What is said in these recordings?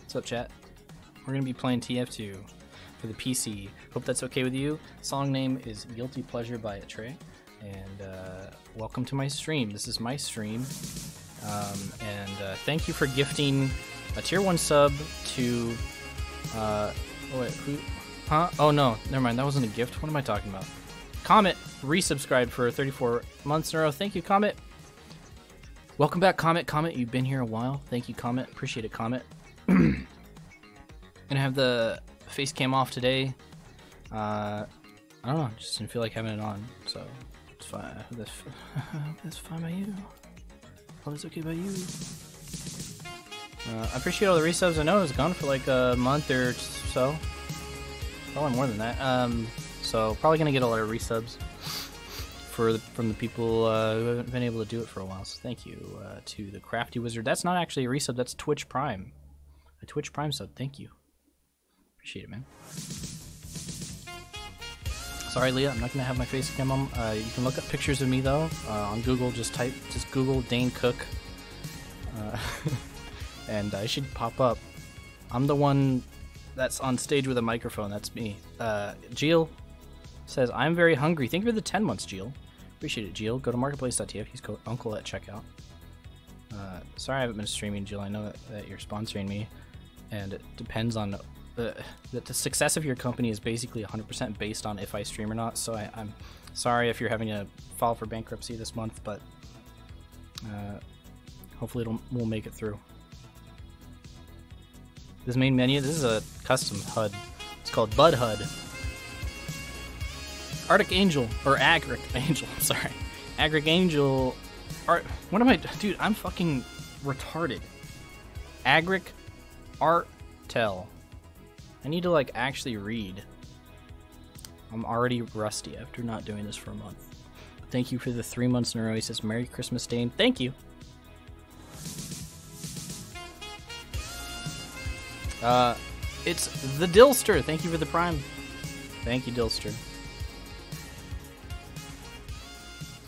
What's up, chat? We're gonna be playing TF2 for the PC. Hope that's okay with you. Song name is Guilty Pleasure by Trey, and welcome to my stream. This is my stream, and thank you for gifting a tier 1 sub to wait, who? Huh? Oh no, never mind. That wasn't a gift. What am I talking about? Comet resubscribed for 34 months in a row. Thank you, Comet. Welcome back, Comet. Comet, you've been here a while. Thank you, Comet. Appreciate it, Comet. Gonna have the face cam off today. I don't know, just didn't feel like having it on, so it's fine. That's fine by you. Hope it's okay by you. I appreciate all the resubs. I know it was gone for like a month or so. Probably more than that. So probably gonna get a lot of resubs from the people who haven't been able to do it for a while. So thank you to the Crafty Wizard. That's not actually a resub. That's Twitch Prime. A Twitch Prime sub. Thank you. Appreciate it, man. Sorry, Leah. I'm not gonna have my face cam on. You can look up pictures of me though on Google. Just Google Dane Cook, and I should pop up. I'm the one that's on stage with a microphone. That's me. Jill says, I'm very hungry. Thank you for the 10 months, Jill. Appreciate it, Jill. Go to marketplace.tf. Use code UNCLE at checkout. Sorry I haven't been streaming, Jill. I know that you're sponsoring me, and it depends on the success of your company is basically 100% based on if I stream or not. So I'm sorry if you're having to file for bankruptcy this month, but hopefully we'll make it through. This main menu, this is a custom HUD. It's called Bud HUD. Arctic Angel, or Agric Angel, I'm sorry. Agric Angel, what am I, dude, I'm fucking retarded. Agric Artel. I need to, like, actually read. I'm already rusty after not doing this for a month. Thank you for the 3 months in a row. He says, Merry Christmas, Dane. Thank you. It's the Dillster. Thank you for the Prime. Thank you, Dillster.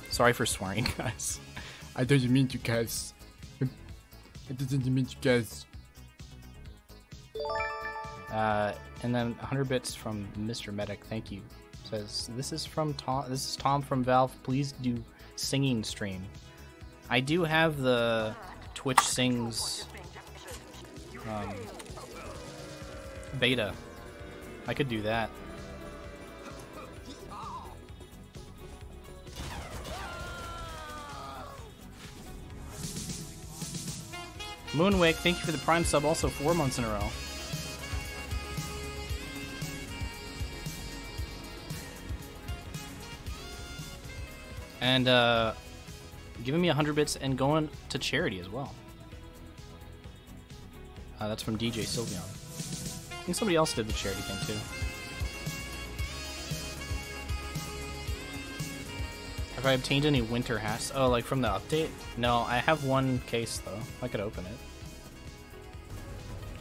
Sorry for swearing, guys. I didn't mean to, guys. I didn't mean to, guys. And then 100 bits from Mr. Medic. Thank you. Says this is from Tom. This is Tom from Valve. Please do singing stream. I do have the Twitch Sings beta. I could do that. Moonwake, thank you for the Prime sub, also 4 months in a row. And giving me 100 bits and going to charity as well. That's from DJ Sylveon. I think somebody else did the charity thing too. Have I obtained any winter hats? Oh, like from the update? No, I have one case though. I could open it.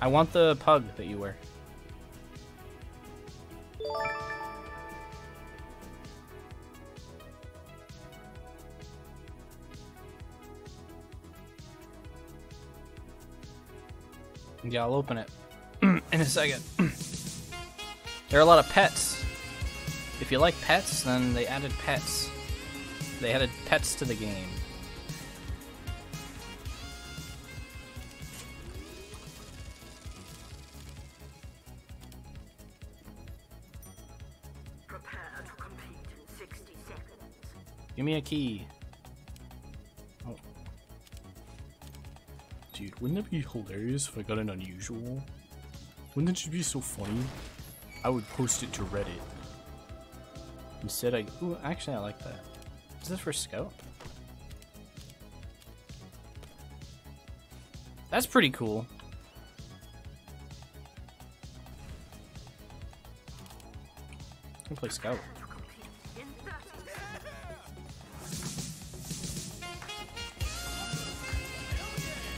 I want the pug that you wear. Yeah, I'll open it in a second. There are a lot of pets. If you like pets, then they added pets. They added pets to the game. Prepare to compete in 60 seconds. Give me a key. Oh. Dude, wouldn't it be hilarious if I got an unusual? Wouldn't it just be so funny? I would post it to Reddit. Instead I... Ooh, actually I like that. Is this for Scout? That's pretty cool. I can play Scout.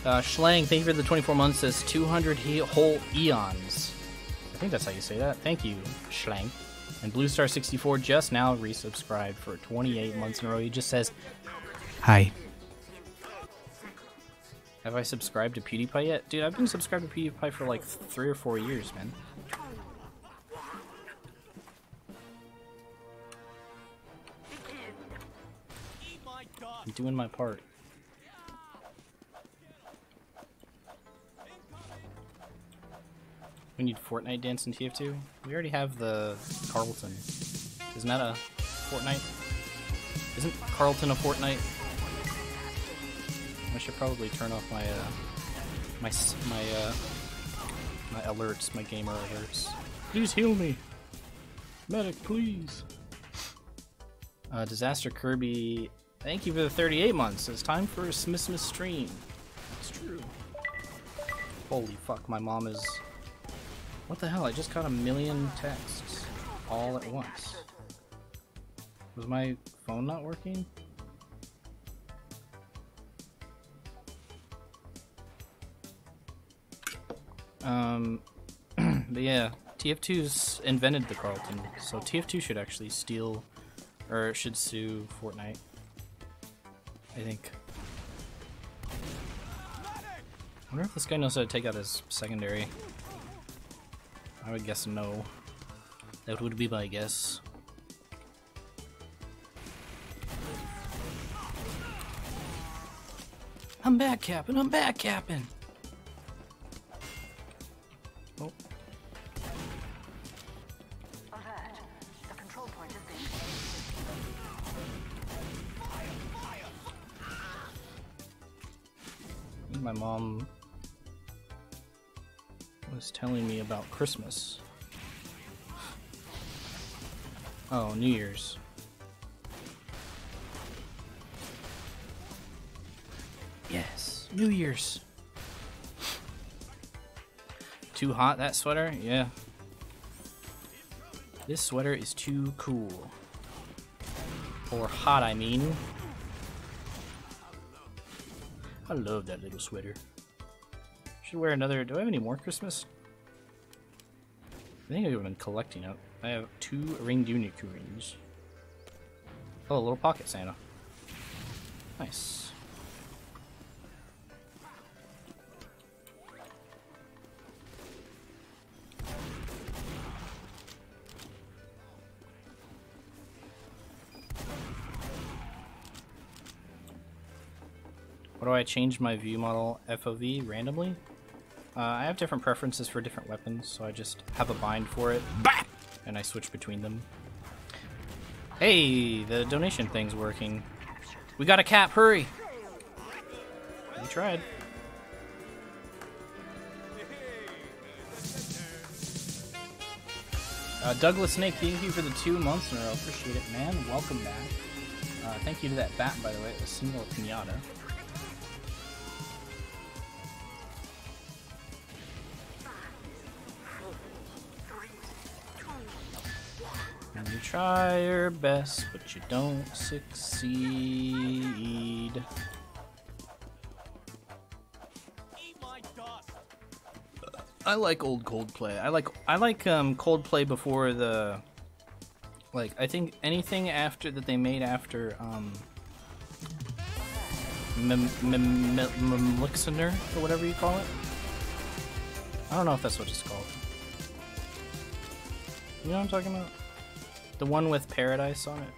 Schlang, thank you for the 24 months. Says 200 whole eons. I think that's how you say that. Thank you, Schlang. And Blue Star 64 just now resubscribed for 28 months in a row. He just says, hi. Have I subscribed to PewDiePie yet? Dude, I've been subscribed to PewDiePie for like 3 or 4 years, man. I'm doing my part. We need Fortnite dance in TF2. We already have the Carlton. Isn't that a Fortnite? Isn't Carlton a Fortnite? I should probably turn off my my alerts, my gamer alerts. Please heal me, medic, please. Disaster Kirby, thank you for the 38 months. It's time for a Smismas stream. It's true. Holy fuck, my mom is. What the hell? I just got 1 million texts all at once. Was my phone not working? But yeah, TF2's invented the Carlton, so TF2 should actually steal, or should sue Fortnite, I think. I wonder if this guy knows how to take out his secondary. I would guess no. That would be my guess. I'm back capping. I'm back capping. Oh. Alert. The control point is being My mom was telling me about Christmas. Oh, New Year's. Yes, New Year's. Too hot, that sweater? Yeah. This sweater is too cool. Or hot, I mean. I love that little sweater. Should wear another. Do I have any more Christmas? I think I've been collecting it. I have 2 ringed unicorns. Oh, a little pocket Santa. Nice. What do I change my view model FOV randomly? I have different preferences for different weapons, so I just have a bind for it, and I switch between them. Hey, the donation thing's working. We got a cap, hurry! We tried. Douglas Snake, thank you for the 2 months in a row. Appreciate it, man. Welcome back. Thank you to that bat, by the way, a single pinata. You try your best, but you don't succeed. I like old Coldplay. I like Coldplay before the I think anything after that they made after Mlixner or whatever you call it. I don't know if that's what it's called. You know what I'm talking about? The one with Paradise on it.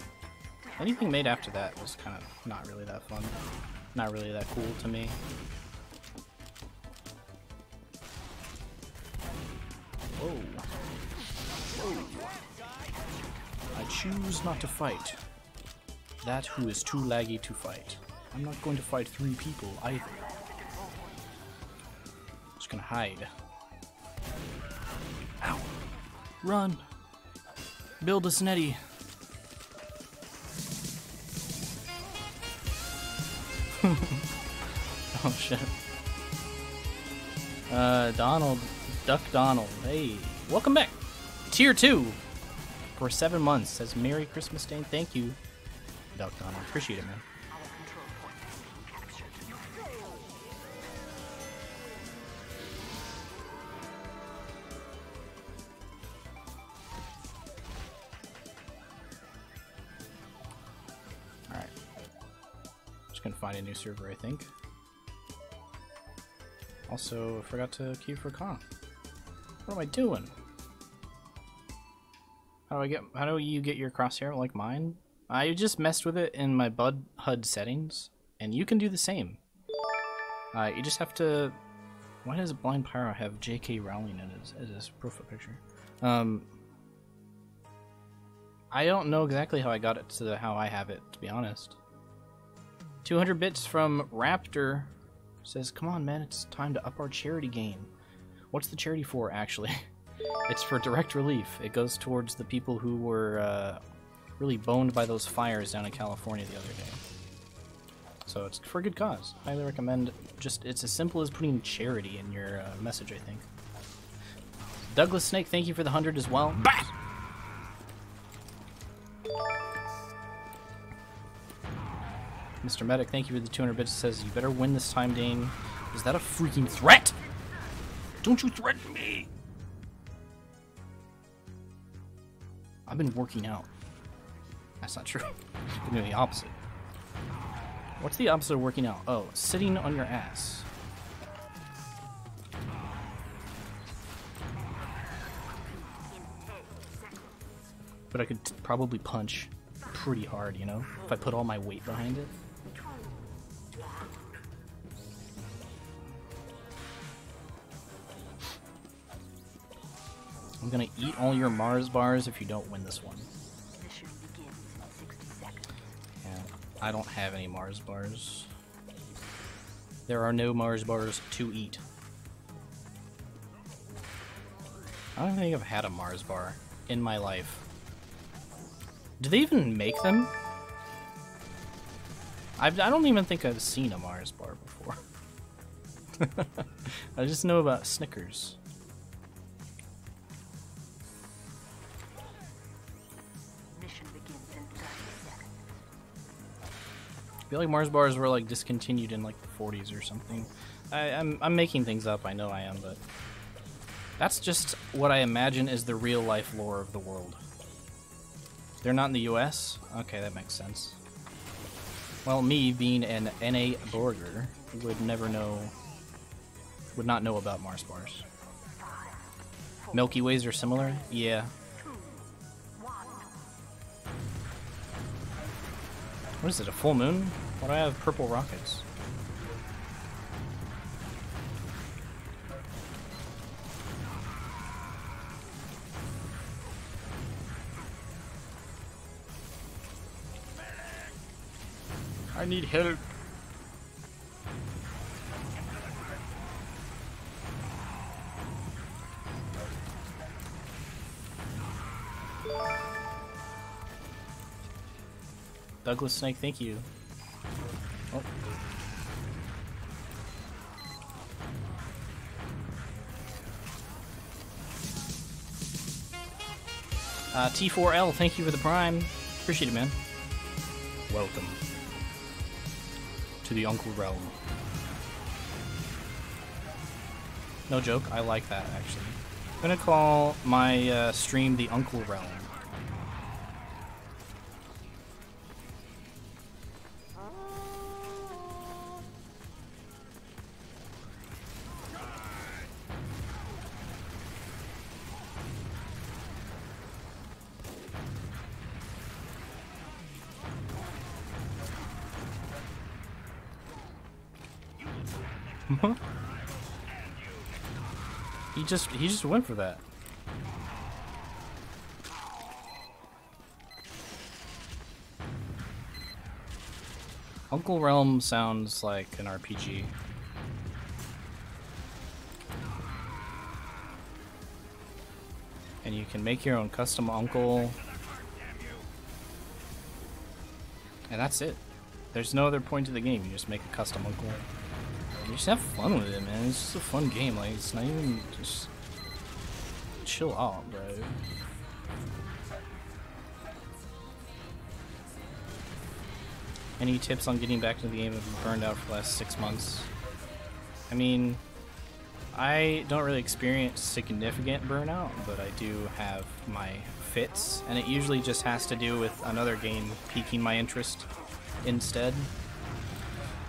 Anything made after that was kind of not really that fun. Not really that cool to me. Whoa. Whoa. I choose not to fight. That who is too laggy to fight. I'm not going to fight 3 people either. Just gonna hide. Ow. Run. Build a snetty. Oh shit. Donald, Duck Donald, hey, welcome back. Tier 2 for 7 months. Says Merry Christmas Day. Thank you, Duck Donald. Appreciate it, man. our control point is being captured. You failed. Alright. Just gonna find a new server, I think. Also, I forgot to queue for Kong. What am I doing? How do you get your crosshair like mine? I just messed with it in my Bud HUD settings, and you can do the same. You just have to... Why does Blind Pyro have J.K. Rowling in his profile picture? I don't know exactly how I got it to how I have it, to be honest. 200 bits from Raptor says, come on, man, it's time to up our charity game. What's the charity for, actually? It's for direct relief. It goes towards the people who were really boned by those fires down in California the other day. So it's for a good cause. Highly recommend. Just, it's as simple as putting charity in your message, I think. Douglas Snake, thank you for the 100 as well. Bah! Mr. Medic, thank you for the 200 bits. It says, you better win this time, Dane. Is that a freaking threat? Don't you threaten me! I've been working out. That's not true. I'm doing the opposite. What's the opposite of working out? Oh, sitting on your ass. But I could probably punch pretty hard, you know? If I put all my weight behind it. I'm gonna eat all your Mars bars if you don't win this one. Mission begins in 60 seconds. Yeah, I don't have any Mars bars. There are no Mars bars to eat. I don't think I've had a Mars bar in my life. Do they even make them? I don't even think I've seen a Mars bar before. I just know about Snickers. Mission begins in 30 seconds. I feel like Mars bars were like discontinued in like the 40s or something. I'm making things up, I know I am, but that's just what I imagine is the real life lore of the world. They're not in the US? Okay, that makes sense. Well, me being an NA burger would never know, would not know about Mars bars. Milky Ways are similar? Yeah. 2, 1. What is it, a full moon? Why do I have purple rockets? I need help. Douglas Snake, thank you. Oh. T4L, thank you for the prime. Appreciate it, man. Welcome to the Uncle Realm. No joke, I like that actually. I'm gonna call my stream the Uncle Realm. He just went for that. Uncle Realm sounds like an RPG. And you can make your own custom uncle. And that's it. There's no other point to the game. You just make a custom uncle. You just have fun with it, man. It's just a fun game. Like, it's not even just chill out, bro. Any tips on getting back into the game if you've burned out for the last 6 months? I mean, I don't really experience significant burnout, but I do have my fits, and it usually just has to do with another game piquing my interest instead.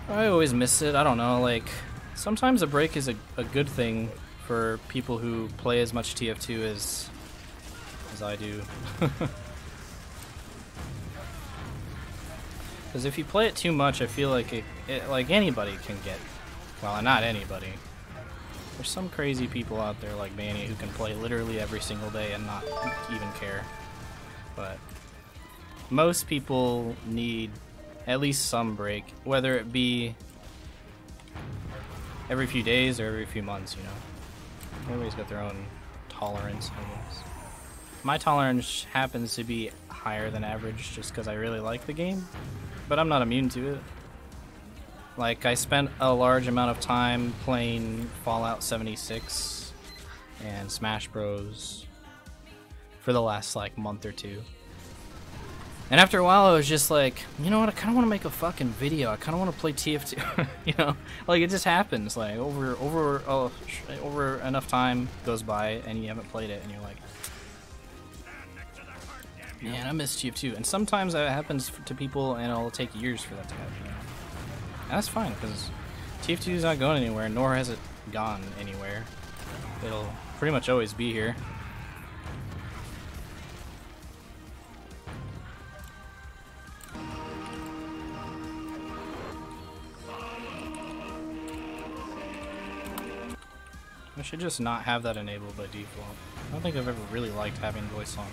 I always miss it. I don't know, like, sometimes a break is a good thing for people who play as much TF2 as I do. Because if you play it too much, I feel like like anybody can get, well, not anybody. There's some crazy people out there like Manny who can play literally every single day and not even care. But most people need at least some break, whether it be every few days or every few months, you know. Everybody's got their own tolerance, I guess. My tolerance happens to be higher than average just because I really like the game, but I'm not immune to it. Like, I spent a large amount of time playing Fallout 76 and Smash Bros. For the last, like, month or two. And after a while, I was just like, you know what, I kind of want to make a fucking video. I kind of want to play TF2, you know? Like, it just happens. Like, over enough time goes by, and you haven't played it, and you're like, man, I miss TF2. And sometimes that happens to people, and it'll take years for that to happen, you know? And that's fine, because TF2 is not going anywhere, nor has it gone anywhere. It'll pretty much always be here. I should just not have that enabled by default. I don't think I've ever really liked having voice on.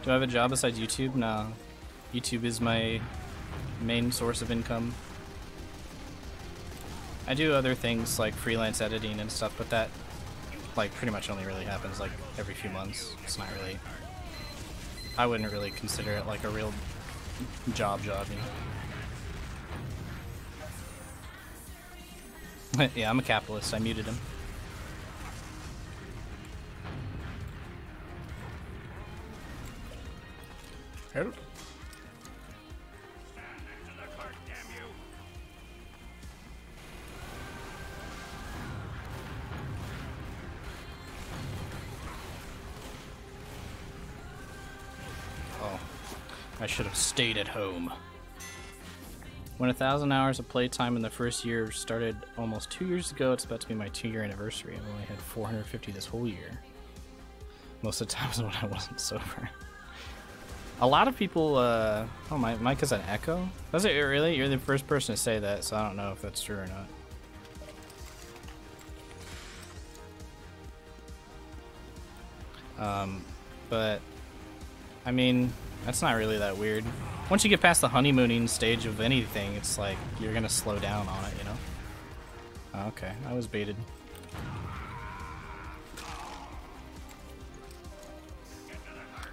Do I have a job besides YouTube? No. YouTube is my main source of income. I do other things like freelance editing and stuff, but that like pretty much only really happens like every few months. It's not really, I wouldn't really consider it like a real job, you know? Yeah, I'm a capitalist. I muted him. Help. Oh, I should have stayed at home. When 1,000 hours of playtime in the first year started almost 2 years ago, it's about to be my 2-year anniversary. I've only had 450 this whole year. Most of the times when I wasn't sober. A lot of people, oh, my mic is an echo? Does it really? You're the first person to say that, so I don't know if that's true or not. But, I mean, that's not really that weird. Once you get past the honeymooning stage of anything, it's like, you're gonna slow down on it, you know? Oh, okay, I was baited.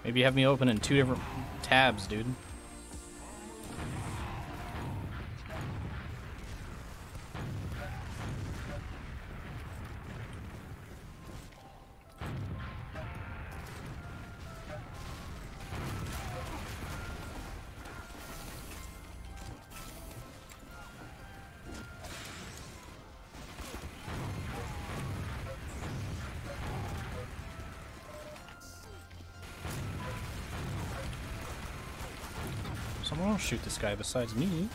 Maybe you have me open in 2 different tabs, dude. Someone will shoot this guy besides me. Do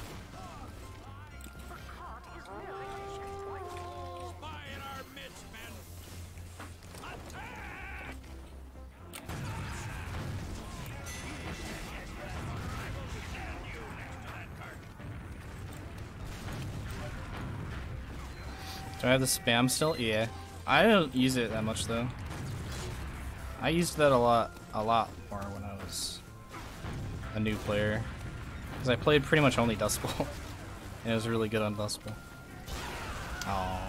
I have the spam still? Yeah. I don't use it that much though. I used that a lot more when I was a new player. Because I played pretty much only Dust Bowl. And it was really good on Dust Bowl. Oh.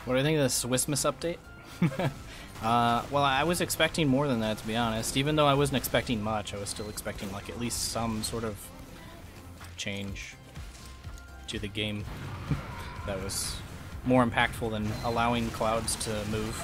What do you think of the Swissmas update? Well, I was expecting more than that, to be honest. Even though I wasn't expecting much, I was still expecting like at least some sort of change to the game that was more impactful than allowing clouds to move.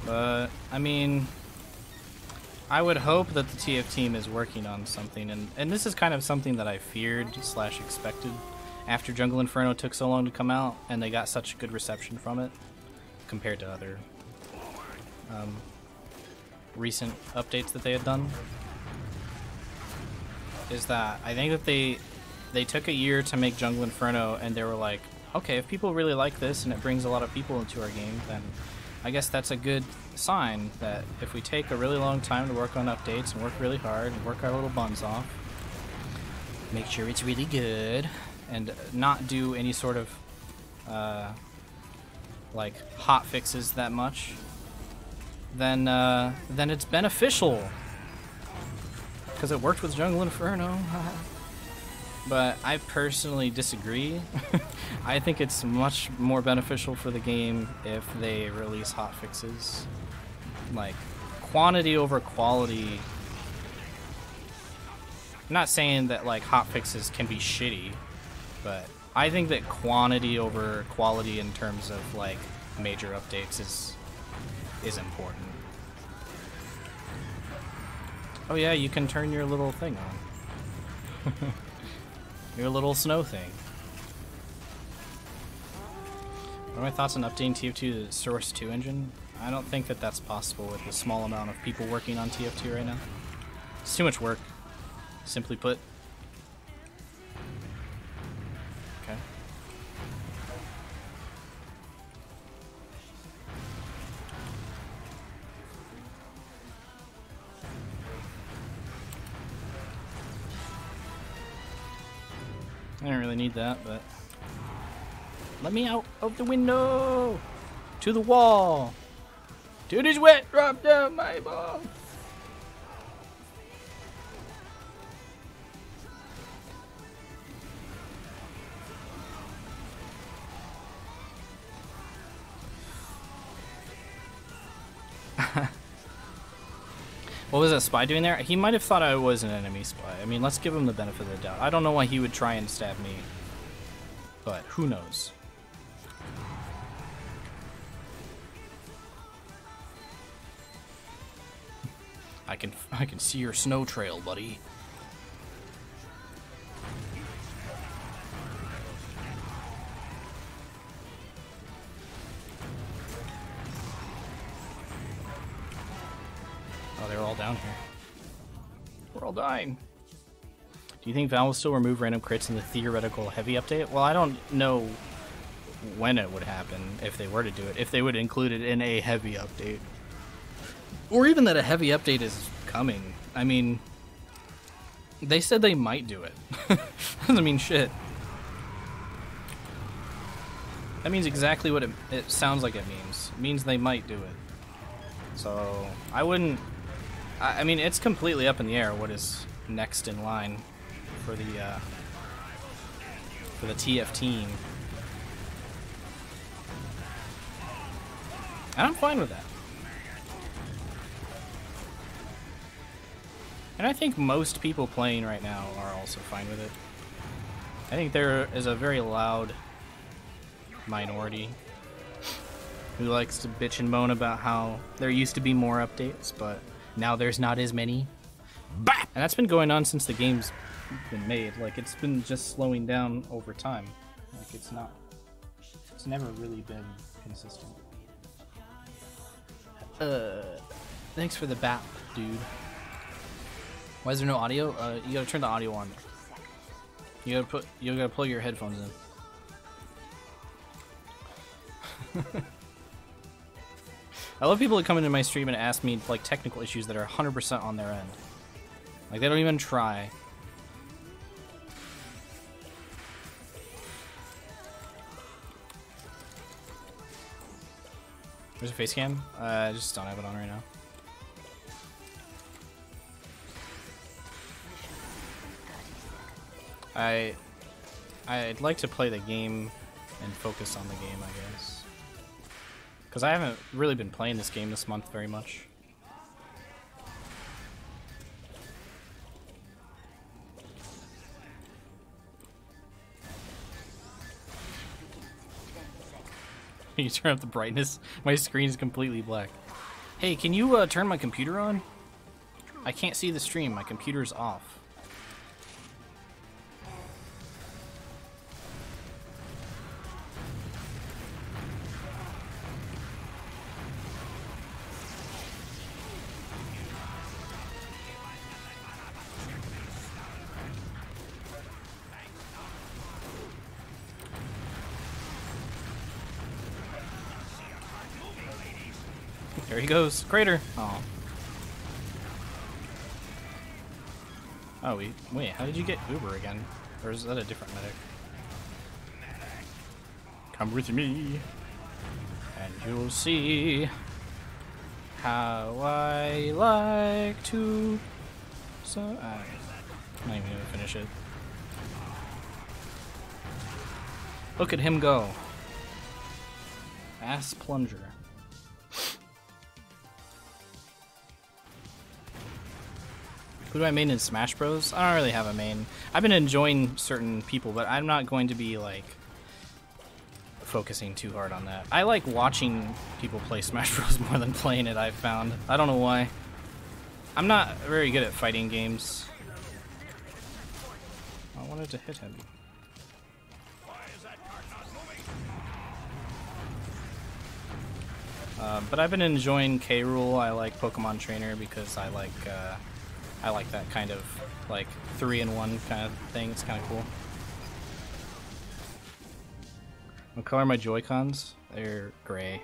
But, I mean, I would hope that the TF team is working on something, and this is kind of something that I feared / expected after Jungle Inferno took so long to come out, and they got such good reception from it compared to other recent updates that they had done. Is that I think that they took a year to make Jungle Inferno, and they were like, okay, if people really like this and it brings a lot of people into our game, then I guess that's a good sign that if we take a really long time to work on updates and work really hard and work our little buns off, make sure it's really good, and not do any sort of like hot fixes that much, then it's beneficial because it worked with Jungle Inferno. But I personally disagree. I think it's much more beneficial for the game if they release hot fixes. Like, quantity over quality. I'm not saying that like hot fixes can be shitty, but I think that quantity over quality in terms of like major updates is important. Oh yeah, you can turn your little thing on. Your little snow thing. What are my thoughts on updating TF2 to the Source 2 engine? I don't think that that's possible with the small amount of people working on TF2 right now. It's too much work, simply put. Okay. I don't really need that, but let me out of the window to the wall. Dude is wet. Drop down my ball. What was that spy doing there? He might have thought I was an enemy spy. I mean, let's give him the benefit of the doubt. I don't know why he would try and stab me, but who knows? I can see your snow trail, buddy. Oh, they're all down here. We're all dying. Do you think Valve will still remove random crits in the theoretical heavy update? Well, I don't know when it would happen if they were to do it. If they would include it in a heavy update. Or even that a heavy update is coming. I mean, they said they might do it. Doesn't mean shit. That means exactly what it sounds like it means. It means they might do it. So, I wouldn't... I mean, it's completely up in the air what is next in line for the TF team. And I'm fine with that. And I think most people playing right now are also fine with it. I think there is a very loud minority who likes to bitch and moan about how there used to be more updates, but now there's not as many. Bah! And that's been going on since the game's been made. Like, it's been just slowing down over time. Like, it's never really been consistent. Thanks for the bap, dude. Why is there no audio? You gotta turn the audio on. You gotta pull your headphones in. I love people that come into my stream and ask me like technical issues that are 100% on their end. Like they don't even try. There's a face cam. I just don't have it on right now. I'd like to play the game and focus on the game, I guess. Because I haven't really been playing this game this month very much. You turn up the brightness? My screen is completely black. Hey, can you turn my computer on? I can't see the stream. My computer's off. There he goes. Crater. Oh. Oh, wait, how did you get Uber again? Or is that a different medic? Come with me, and you'll see how I like to... So, I'm not even gonna finish it. Look at him go. Ass plunger. Who do I main in Smash Bros? I don't really have a main. I've been enjoying certain people, but I'm not going to be like focusing too hard on that. I like watching people play Smash Bros more than playing it, I've found. I don't know why. I'm not very good at fighting games. I wanted to hit him. But I've been enjoying K. Rool. I like Pokemon Trainer because I like that kind of like 3-in-1 kind of thing. It's kind of cool. What color are my Joy-Cons? They're gray.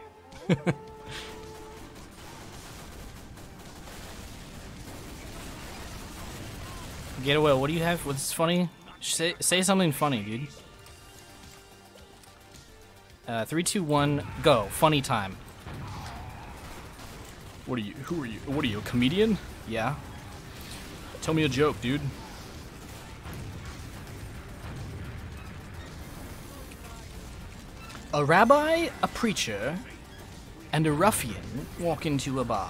Get away. What do you have? What's funny? Say something funny, dude. 3, 2, 1, go. Funny time. What are you? Who are you? What are you, a comedian? Yeah. Tell me a joke, dude. A rabbi, a preacher, and a ruffian walk into a bar.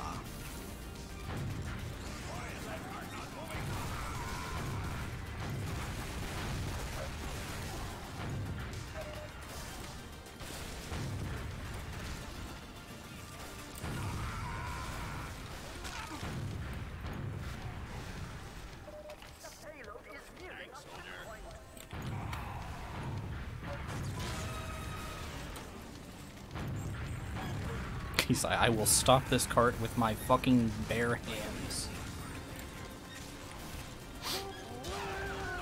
He's like, I will stop this cart with my fucking bare hands.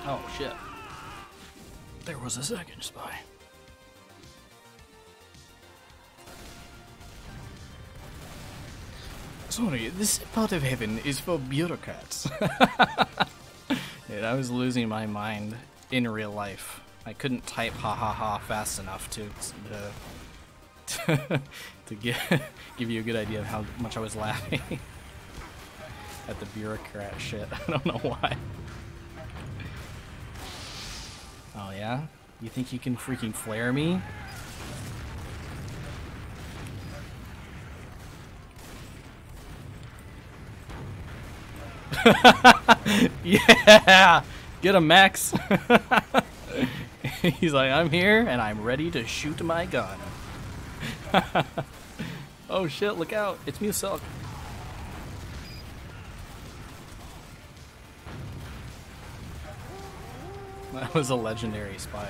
Oh shit. There was a second spy. Sorry, this part of heaven is for bureaucrats. Dude, I was losing my mind in real life. I couldn't type ha ha ha fast enough to give you a good idea of how much I was laughing at the bureaucrat shit. I don't know why. Oh yeah? You think you can freaking flare me? Yeah! Get him, Max! He's like, I'm here and I'm ready to shoot my gun. Oh shit, look out. It's Muselk. That was a legendary spy.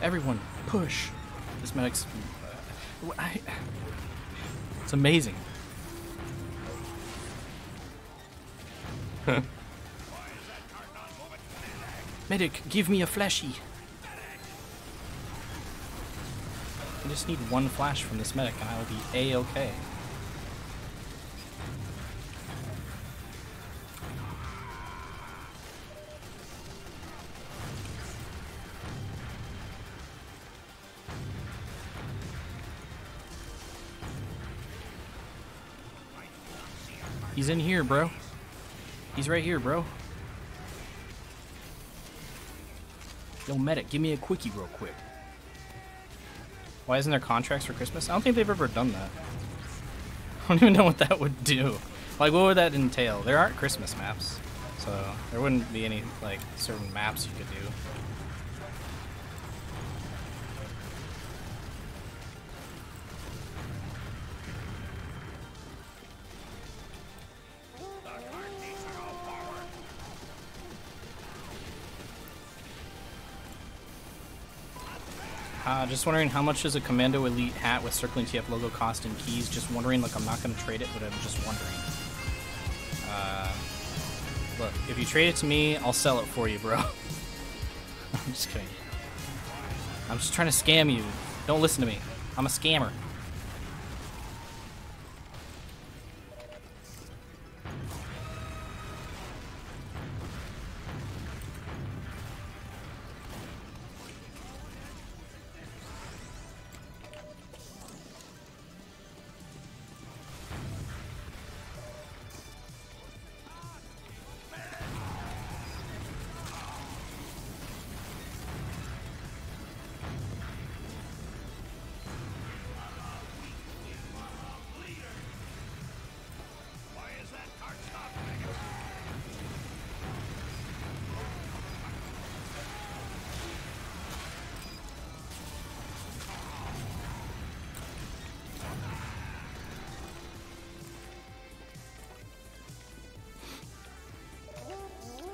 Everyone, push. This medic's... It's amazing. Medic, give me a fleshy. I just need one flash from this medic and I will be A-okay. He's in here, bro. He's right here, bro. Yo, medic, give me a quickie real quick. Why isn't there contracts for Christmas? I don't think they've ever done that. I don't even know what that would do. Like, what would that entail? There aren't Christmas maps, so there wouldn't be any, like, certain maps you could do. Just wondering how much does a Commando Elite hat with Circling TF logo cost in keys? Just wondering, like, I'm not going to trade it, but I'm just wondering. Look, if you trade it to me, I'll sell it for you, bro. I'm just kidding. I'm just trying to scam you. Don't listen to me. I'm a scammer.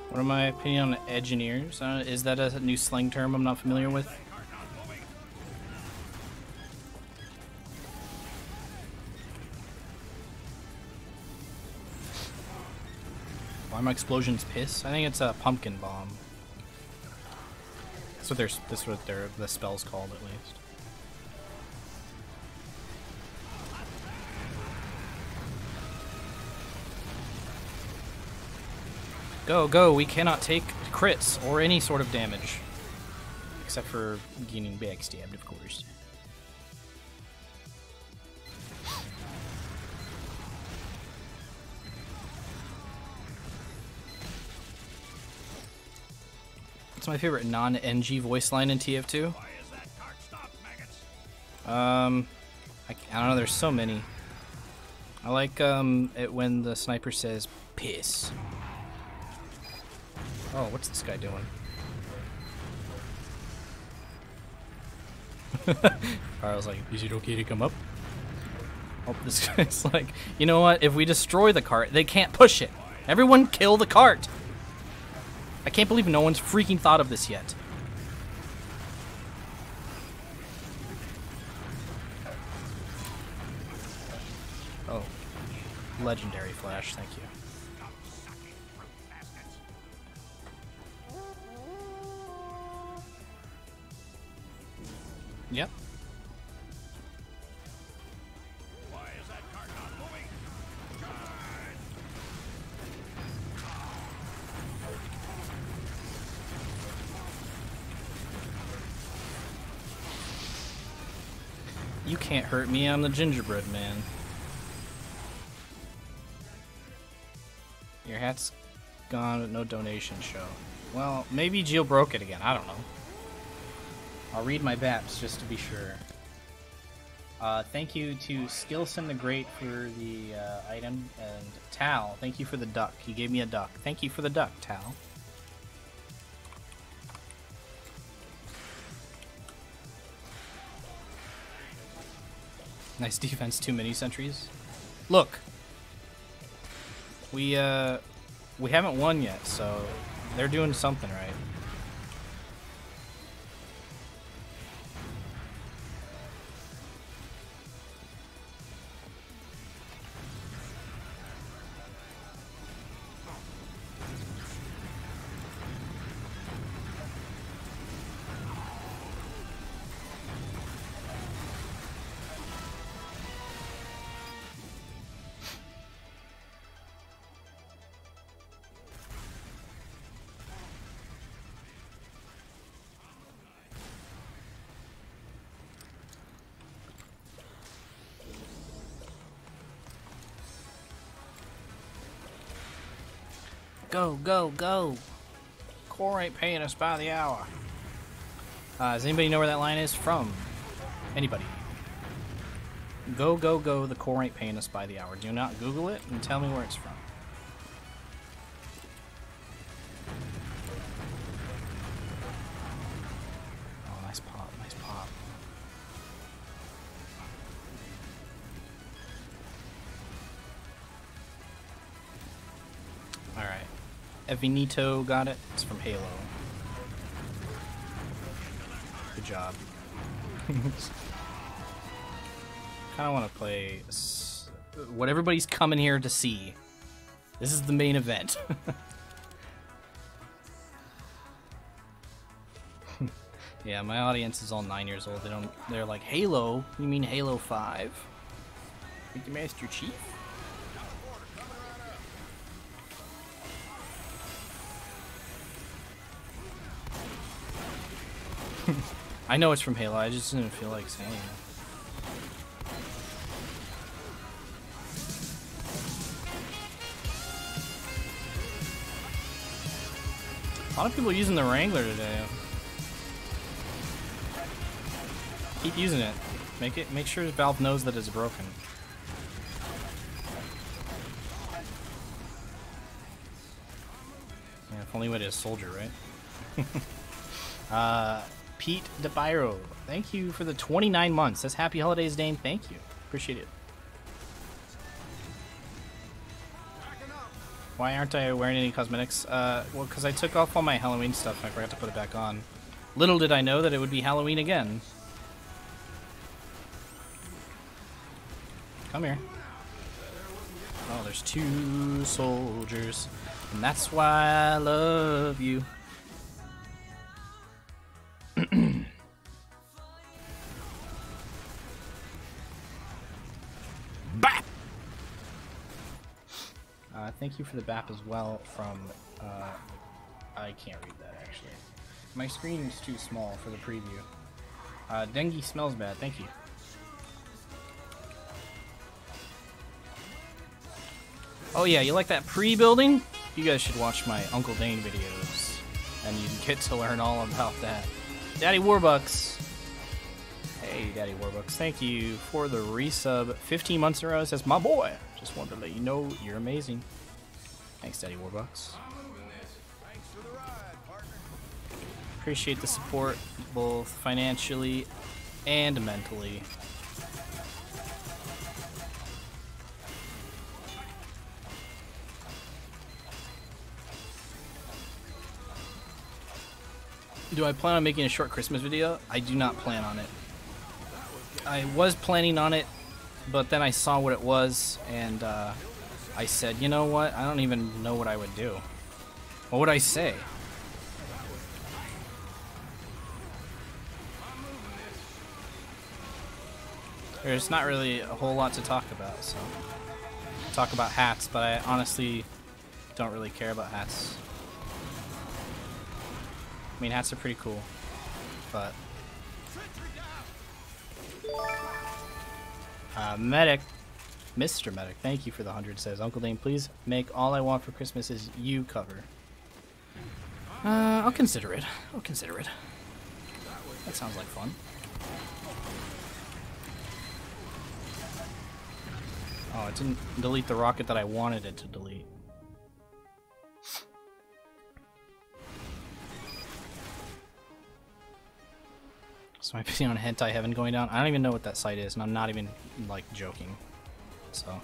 What are my opinion on engineers? Is that a new slang term I'm not familiar with? Arma Explosion's Piss? I think it's a Pumpkin Bomb. That's what the spell's called, at least. Go, go, we cannot take crits or any sort of damage. Except for getting backstabbed, of course. What's my favorite non-NG voice line in TF2? I don't know, there's so many. I like it when the sniper says, piss. Oh, what's this guy doing? I was like, is it okay to come up? Oh, this guy's like, you know what? If we destroy the cart, they can't push it. Everyone kill the cart. I can't believe no one's freaking thought of this yet. Oh. Legendary flash, thank you. Yep. Why is that cart not moving? You can't hurt me, I'm the gingerbread man. Your hat's gone with no donation show. Well, maybe Jill broke it again, I don't know. I'll read my BAPs just to be sure. Thank you to Skillson the Great for the item, and Tal, thank you for the duck. He gave me a duck. Thank you for the duck, Tal. Nice defense, 2 mini sentries. Look! We haven't won yet, so they're doing something right. Go, go, go! Core ain't paying us by the hour. Does anybody know where that line is from? Anybody? Go, go, go, the core ain't paying us by the hour. Do not Google it and tell me where it's from. Oh, nice pop, nice pop. Alright. Evinito got it. It's from Halo. Good job. Kind of want to play what everybody's coming here to see. This is the main event. Yeah, my audience is all 9 years old. They're like, Halo? You mean Halo 5? With the Master Chief? I know it's from Halo, I just didn't feel like saying it. A lot of people using the Wrangler today. Keep using it. Make sure Valve knows that it's broken. Yeah, if only way to a soldier, right? Pete DeBiro, thank you for the 29 months. That's Happy Holidays, Dane. Thank you. Appreciate it. Why aren't I wearing any cosmetics? Well, because I took off all my Halloween stuff and I forgot to put it back on. Little did I know that it would be Halloween again. Come here. Oh, there's 2 soldiers. And that's why I love you. Bap! Thank you for the BAP as well from, I can't read that actually. My screen is too small for the preview. Dengue smells bad, thank you. Oh yeah, you like that pre-building? You guys should watch my Uncle Dane videos, and you get to learn all about that. Daddy Warbucks! Hey, Daddy Warbucks, thank you for the resub. 15 months in a row, says my boy. Just wanted to let you know you're amazing. Thanks, Daddy Warbucks. Appreciate the support, both financially and mentally. Do I plan on making a short Christmas video? I do not plan on it. I was planning on it, but then I saw what it was, and I said, you know what? I don't even know what I would do. What would I say? There's not really a whole lot to talk about, so talk about hats, but I honestly don't really care about hats. I mean, hats are pretty cool, but Medic, Mr. Medic, thank you for the 100. Says Uncle Dane, please make All I Want for Christmas Is You cover. I'll consider it. I'll consider it. That sounds like fun. Oh, it didn't delete the rocket that I wanted it to delete. So my opinion on Hentai Heaven going down, I don't even know what that site is, and I'm not even, like, joking. So,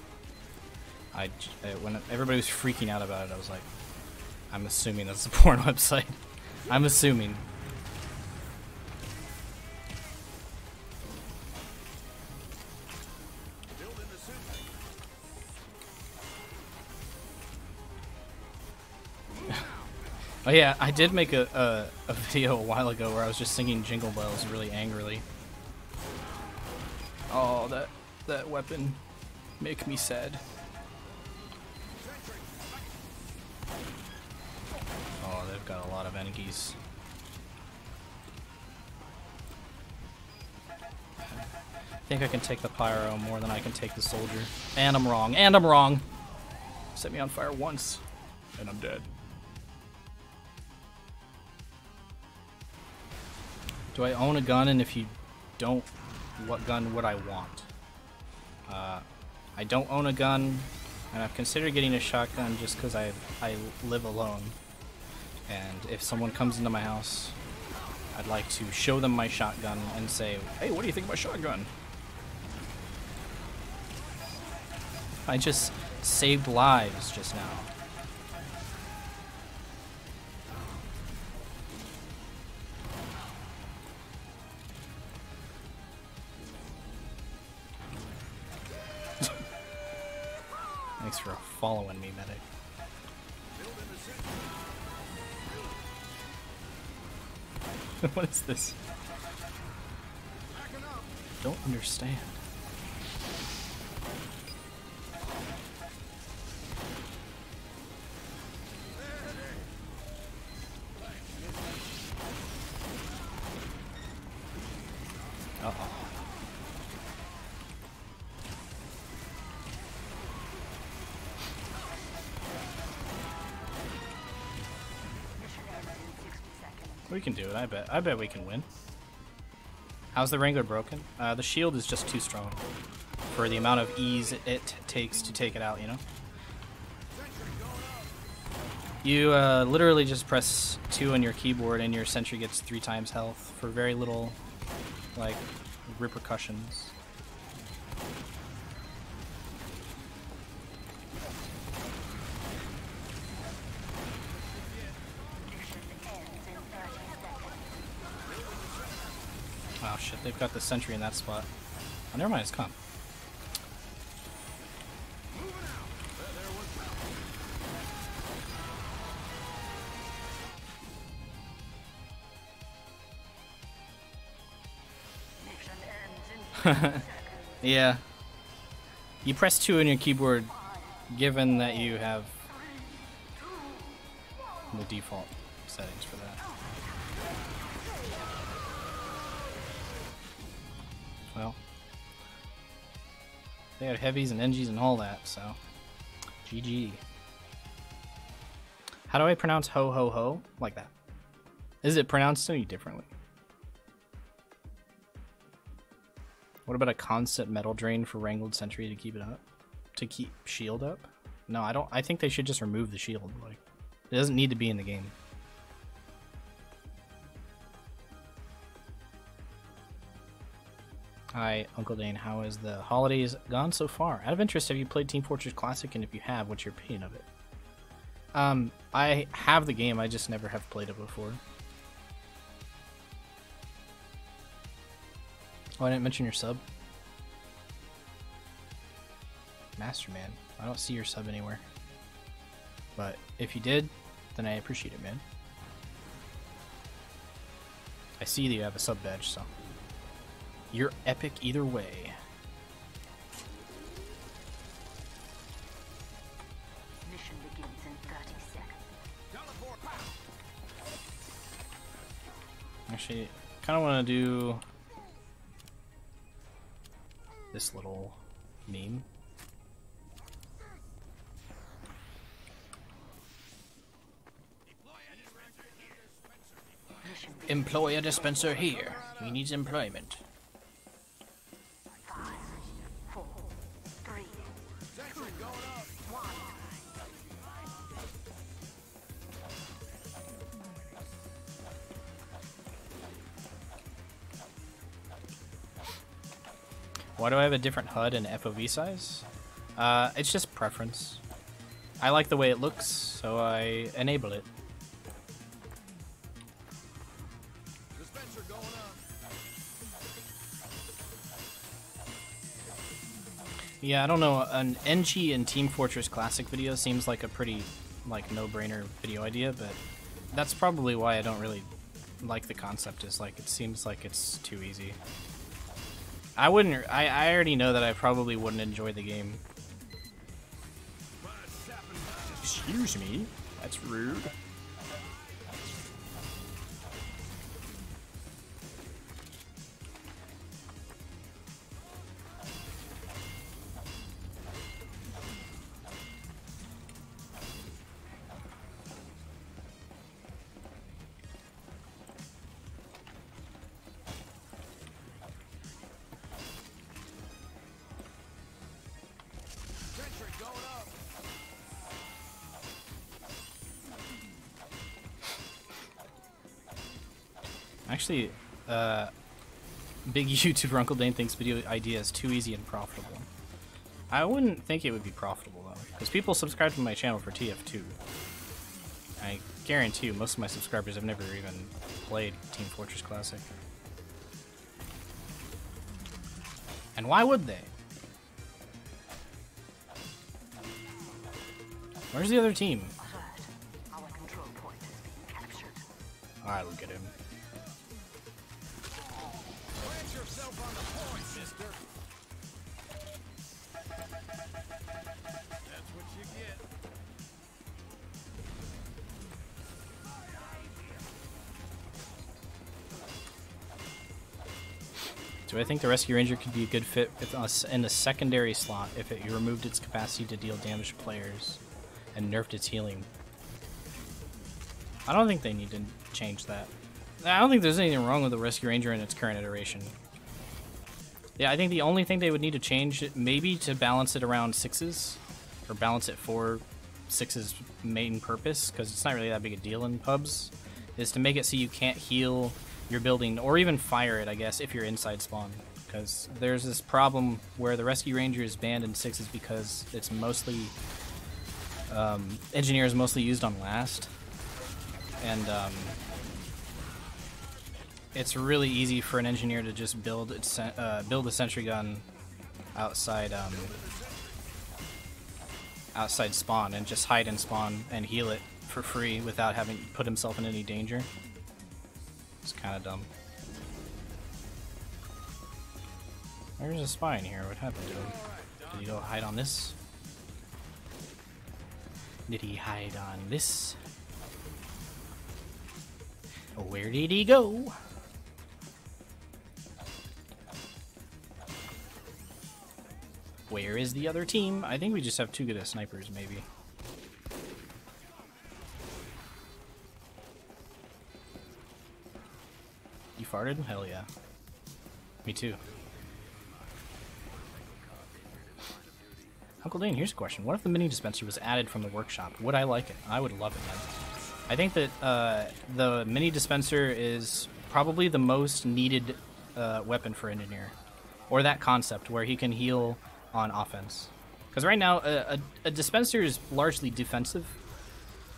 when everybody was freaking out about it, I was like, I'm assuming that's a porn website. I'm assuming. Oh yeah, I did make a video a while ago where I was just singing Jingle Bells really angrily. Oh, that weapon make me sad. Oh, they've got a lot of Engies. I think I can take the pyro more than I can take the soldier. And I'm wrong. And I'm wrong. Set me on fire once, and I'm dead. Do I own a gun, and if you don't, what gun would I want? I don't own a gun, and I've considered getting a shotgun just because I live alone. And if someone comes into my house, I'd like to show them my shotgun and say, hey, what do you think of my shotgun? I just saved lives just now. Thanks for following me, Medic. What is this? Don't understand. Uh-oh. We can do it, I bet. I bet we can win. How's the Wrangler broken? The shield is just too strong for the amount of ease it takes to take it out, you know? You literally just press 2 on your keyboard and your sentry gets 3 times health for very little, like, repercussions. Oh shit, they've got the sentry in that spot. Oh, never mind, it's come. Yeah. You press 2 on your keyboard, given that you have the default settings for that. Well, they had heavies and NGs and all that, so GG. How do I pronounce ho ho ho? Like that. Is it pronounced any differently? What about a constant metal drain for Wrangled Sentry to keep it up? To keep shield up? No, I don't. I think they should just remove the shield. Like, it doesn't need to be in the game. Hi, Uncle Dane. How has the holidays gone so far? Out of interest, have you played Team Fortress Classic? And if you have, what's your opinion of it? I have the game. I just never have played it before. Oh, I didn't mention your sub. Masterman. I don't see your sub anywhere. But if you did, then I appreciate it, man. I see that you have a sub badge, so you're epic either way. Mission begins in 30 seconds. Teleport. Pow. Actually, kind of want to do this little meme. Mission begins Employer dispenser here. He needs employment. 5, 4, 3, Sentry going up. 1. Why do I have a different HUD and FOV size? It's just preference. I like the way it looks, so I enable it. Dispenser going up. Yeah, I don't know. An NG and Team Fortress Classic video seems like a pretty, no-brainer video idea, but that's probably why I don't really like the concept. Is like it seems like it's too easy. I wouldn't. I already know that I probably wouldn't enjoy the game. Excuse me. That's rude. Sentry going up. Actually, big YouTuber Uncle Dane thinks video idea is too easy and profitable. I wouldn't think it would be profitable though, because people subscribe to my channel for TF2. I guarantee you, most of my subscribers have never even played Team Fortress Classic. And why would they? Where's the other team? Alert. Our control point is being captured. Alright, look at him. Plant yourself on the point, sister. That's what you get. Do I think the Rescue Ranger could be a good fit with us in the secondary slot if it removed its capacity to deal damage to players and nerfed its healing? I don't think they need to change that. I don't think there's anything wrong with the Rescue Ranger in its current iteration. Yeah, I think the only thing they would need to change, maybe to balance it around sixes, or balance it for sixes' main purpose, because it's not really that big a deal in pubs, is to make it so you can't heal your building, or even fire it, I guess, if you're inside spawn. Because there's this problem where the Rescue Ranger is banned in sixes because it's mostly... Engineer is mostly used on last. And, it's really easy for an engineer to just build build a sentry gun outside outside spawn and just hide in spawn and heal it for free without having put himself in any danger. It's kind of dumb. There's a spy in here. What happened to him? Did he go hide on this? Did he hide on this? Where did he go? Where is the other team? I think we just have too good at snipers, maybe. You farted? Hell yeah. Me too. Uncle Dane, here's a question. What if the mini dispenser was added from the workshop? Would I like it? I would love it, man. I think that the mini dispenser is probably the most needed weapon for Engineer. Or that concept where he can heal on offense. Because right now, a dispenser is largely defensive.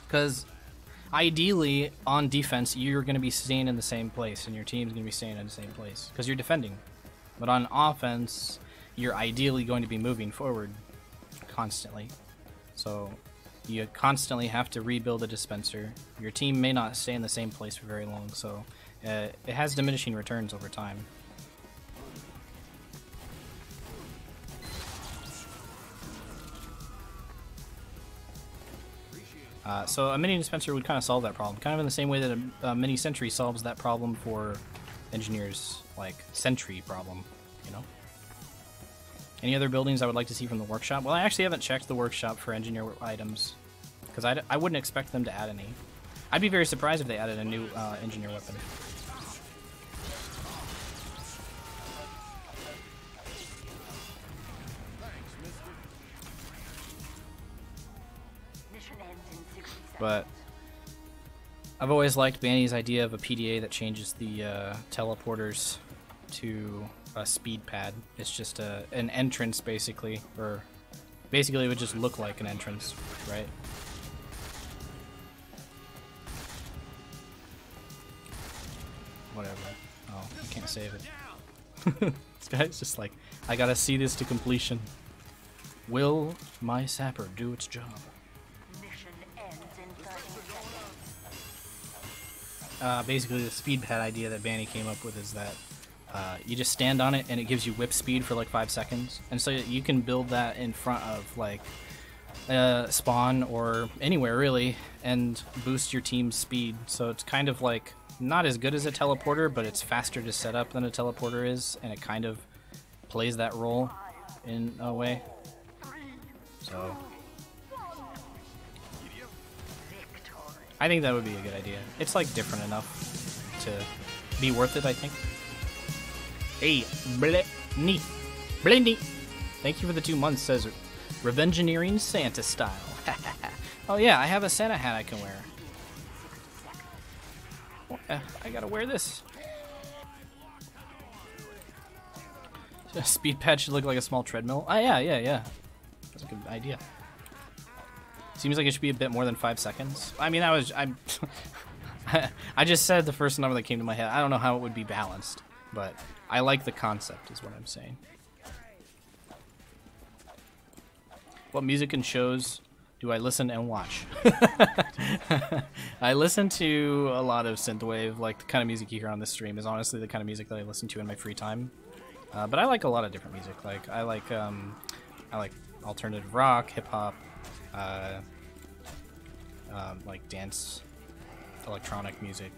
Because ideally, on defense, you're going to be staying in the same place, and your team's going to be staying in the same place. Because you're defending. But on offense, you're ideally going to be moving forward constantly. So you constantly have to rebuild a dispenser. Your team may not stay in the same place for very long, so it has diminishing returns over time. So a mini dispenser would kind of solve that problem, kind of in the same way that a mini sentry solves that problem for Engineers, like sentry problem, you know? Any other buildings I would like to see from the workshop? Well, I actually haven't checked the workshop for Engineer items, because I wouldn't expect them to add any. I'd be very surprised if they added a new Engineer weapon. But I've always liked Banny's idea of a PDA that changes the teleporters to a speed pad. It's just an entrance, basically, or basically it would just look like an entrance, right? Whatever. Oh, I can't save it. This guy's just like, I gotta see this to completion. Will my sapper do its job? Basically, the speed pad idea that Banny came up with is that you just stand on it and it gives you whip speed for like 5 seconds. And so you can build that in front of like spawn or anywhere really and boost your team's speed. So it's kind of like not as good as a teleporter, but it's faster to set up than a teleporter is, and it kind of plays that role in a way. So I think that would be a good idea. It's like different enough to be worth it, I think. Hey, Blendy. Thank you for the 2 months, says Revengineering Santa style. Oh yeah, I have a Santa hat I can wear. I gotta wear this. A speed pad should look like a small treadmill. Oh yeah. That's a good idea. Seems like it should be a bit more than 5 seconds. I mean, I just said the first number that came to my head. I don't know how it would be balanced, but I like the concept, is what I'm saying. What music and shows do I listen and watch? I listen to a lot of synthwave. Like the kind of music you hear on this stream is honestly the kind of music that I listen to in my free time. But I like a lot of different music. Like I like alternative rock, hip hop. Like dance, electronic music.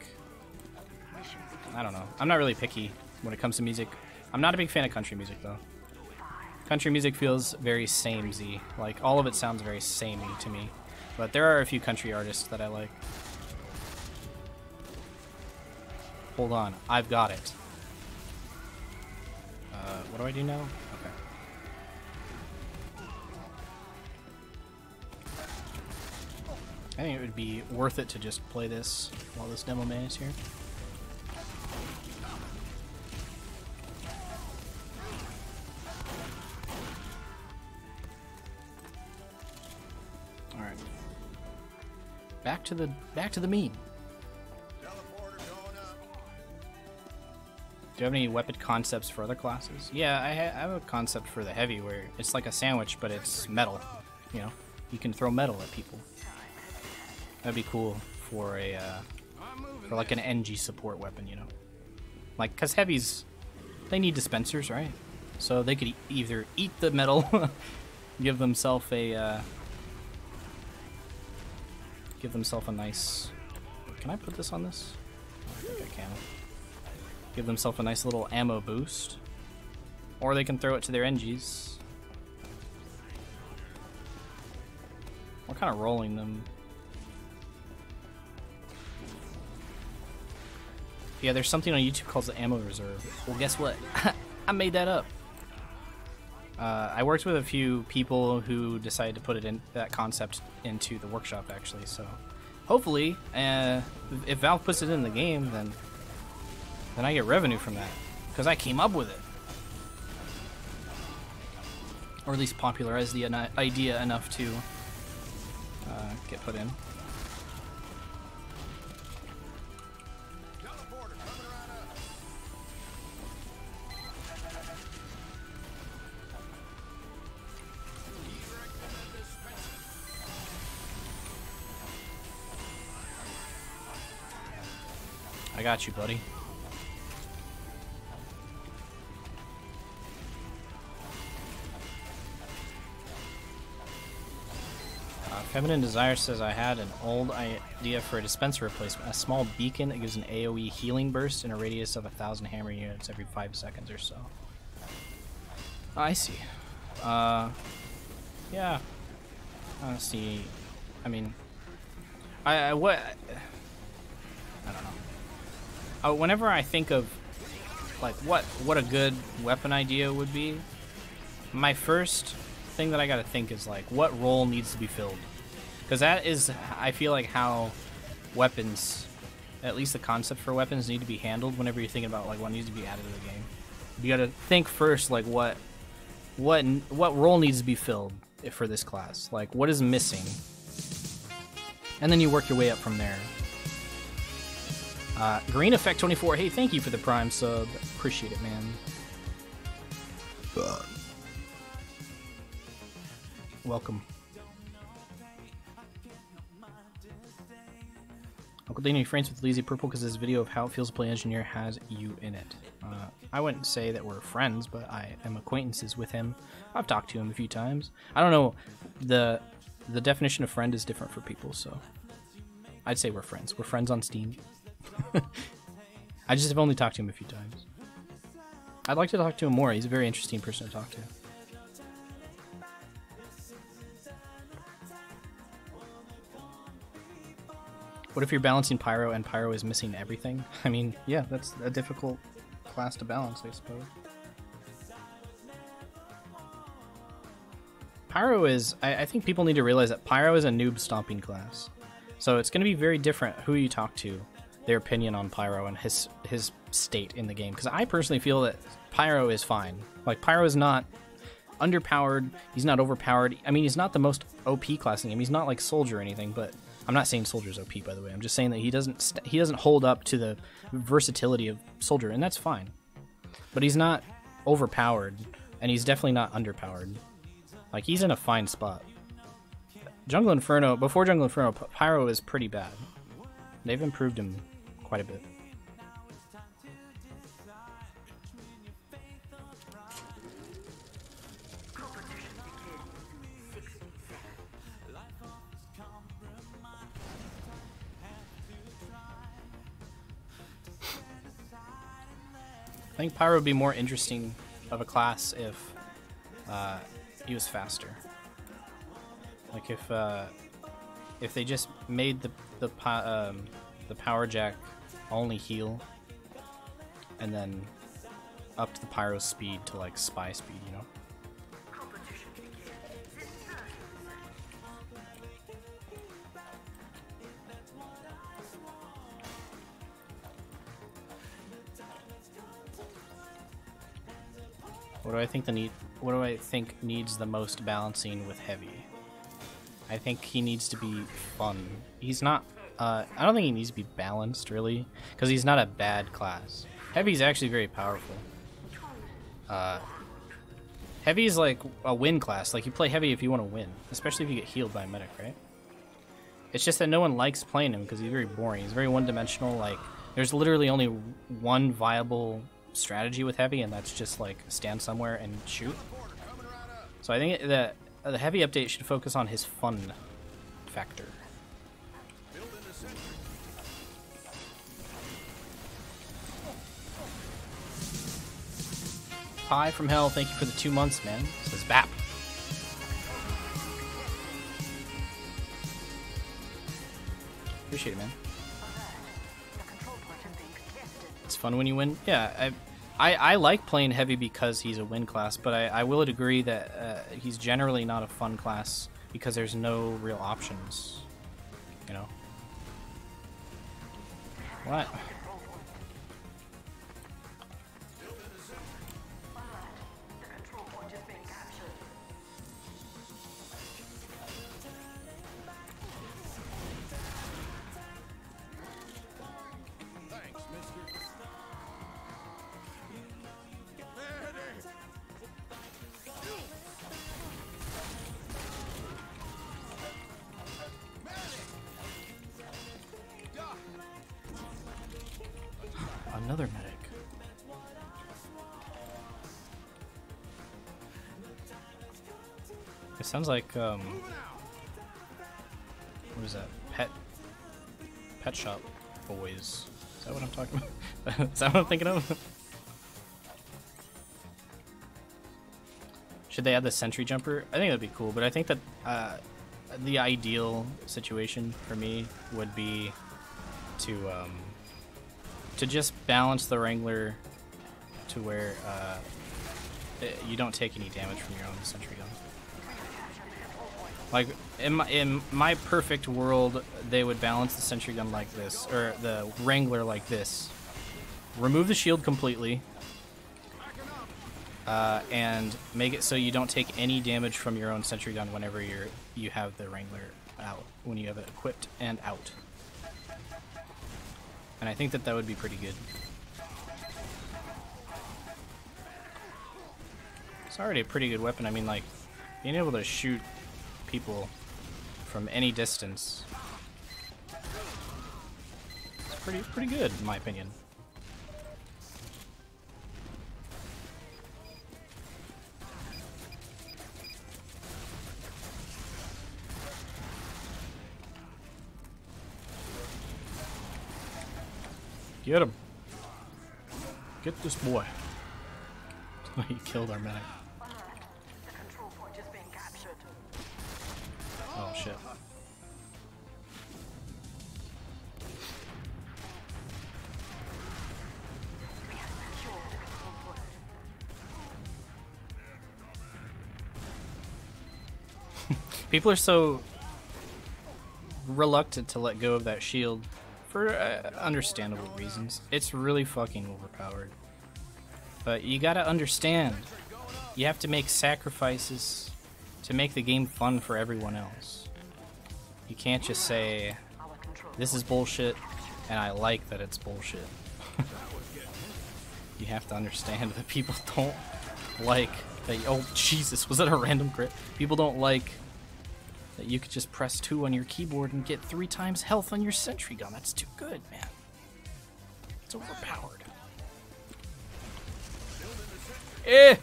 I don't know. I'm not really picky when it comes to music. I'm not a big fan of country music though. Country music feels very samey. Like all of it sounds very samey to me. But there are a few country artists that I like. Hold on, I've got it. What do I do now? Okay. I think it would be worth it to just play this while this demo man is here. All right. Back to the mean. Do you have any weapon concepts for other classes? Yeah, I have a concept for the heavy where it's like a sandwich, but it's metal. You know, you can throw metal at people. That'd be cool for a for like an NG support weapon, you know. Like, cause heavies, they need dispensers, right? So they could either eat the metal, give themselves a nice. Can I put this on this? I think I can. Give themselves a nice little ammo boost, or they can throw it to their NGs. We're kind of rolling them. Yeah, there's something on YouTube called the ammo reserve. Well, guess what? I made that up. I worked with a few people who decided to put it in that concept into the workshop, actually. So, hopefully, if Valve puts it in the game, then I get revenue from that because I came up with it, or at least popularized the idea enough to get put in. Teleporter coming right up. Recommend dispenser. I got you, buddy. Feminine Desire says I had an old idea for a dispenser replacement. A small beacon that gives an AoE healing burst in a radius of 1,000 hammer units every 5 seconds or so. I see. Yeah. See. I mean, I don't know. Whenever I think of like what a good weapon idea would be, my first thing that I gotta think is like what role needs to be filled. Because that is, I feel like, how weapons, at least the concept for weapons, need to be handled whenever you're thinking about like what needs to be added to the game. You gotta think first, like what role needs to be filled for this class. Like what is missing, and then you work your way up from there. Green Effect 24. Hey, thank you for the Prime sub. Appreciate it, man. Welcome. Uncle Danny friends with Lazy Purple because this video of how it feels to play engineer has you in it. I wouldn't say that we're friends, but I am acquaintances with him. I've talked to him a few times. I don't know, the definition of friend is different for people, so I'd say we're friends. We're friends on Steam. I just have only talked to him a few times. I'd like to talk to him more. He's a very interesting person to talk to. What if you're balancing Pyro and Pyro is missing everything? I mean, yeah, that's a difficult class to balance, I suppose. Pyro is... I think people need to realize that Pyro is a noob stomping class. So it's going to be very different who you talk to, their opinion on Pyro and his state in the game. Because I personally feel that Pyro is fine. Like, Pyro is not underpowered, he's not overpowered. I mean, he's not the most OP class in the game. He's not like Soldier or anything, but... I'm not saying Soldier's OP, by the way. I'm just saying that he doesn't hold up to the versatility of Soldier, and that's fine. But he's not overpowered, and he's definitely not underpowered. Like, he's in a fine spot. Jungle Inferno, before Jungle Inferno, Pyro is pretty bad. They've improved him quite a bit. I think Pyro would be more interesting of a class if he was faster. Like if they just made the power jack only heal, and then upped the Pyro's speed to like spy speed, you know. What do I think needs the most balancing with Heavy? I think he needs to be fun. He's not. I don't think he needs to be balanced really, because he's not a bad class. Heavy's actually very powerful. Heavy's like a win class. Like you play Heavy if you want to win, especially if you get healed by a medic, right? It's just that no one likes playing him because he's very boring. He's very one-dimensional. Like there's literally only one viable strategy with heavy, and that's just like stand somewhere and shoot. So I think that the heavy update should focus on his fun factor. Hi from hell, thank you for the 2 months, man. Says BAP. Appreciate it, man. The control point is being contested. It's fun when you win. Yeah, I like playing heavy because he's a win class, but I will agree that he's generally not a fun class because there's no real options. You know? What? The control point is being captured. Thanks, mister. Another medic. It sounds like what is that? Pet shop boys. Is that what I'm talking about? Is that what I'm thinking of? Should they add the sentry jumper? I think that'd be cool, but I think that the ideal situation for me would be to just balance the Wrangler to where you don't take any damage from your own sentry gun. Like in my perfect world, they would balance the sentry gun like this, or the Wrangler like this. Remove the shield completely, and make it so you don't take any damage from your own sentry gun whenever you have the Wrangler out, when you have it equipped and out. And I think that would be pretty good. It's already a pretty good weapon. I mean, like, being able to shoot people from any distance, it's pretty good in my opinion. Get him. Get this boy. He killed our medic. The control point is being captured. Oh shit. We have secured the control point. People are so reluctant to let go of that shield for understandable reasons. It's really fucking overpowered. But you gotta understand, you have to make sacrifices to make the game fun for everyone else. You can't just say, Our control this is bullshit, and I like that it's bullshit. You have to understand that people don't like that. Oh, Jesus, was that a random crit? People don't like that you could just press 2 on your keyboard and get 3 times health on your sentry gun. That's too good, man. It's overpowered. Eh!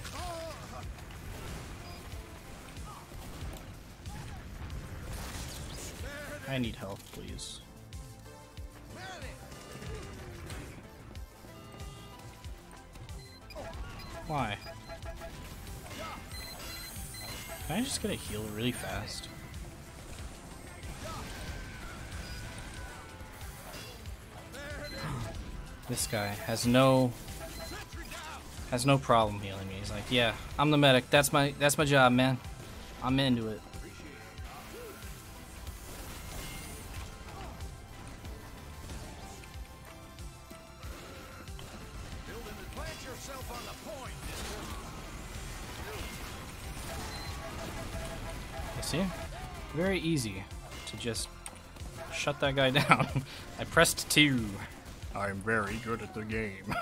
I need health, please. Why? Can I just get a heal really fast? This guy has no problem healing me. He's like, yeah, I'm the medic. That's my job, man. I'm into it. Plant yourself on the point. You see? Very easy to just shut that guy down. I pressed 2. I'm very good at the game.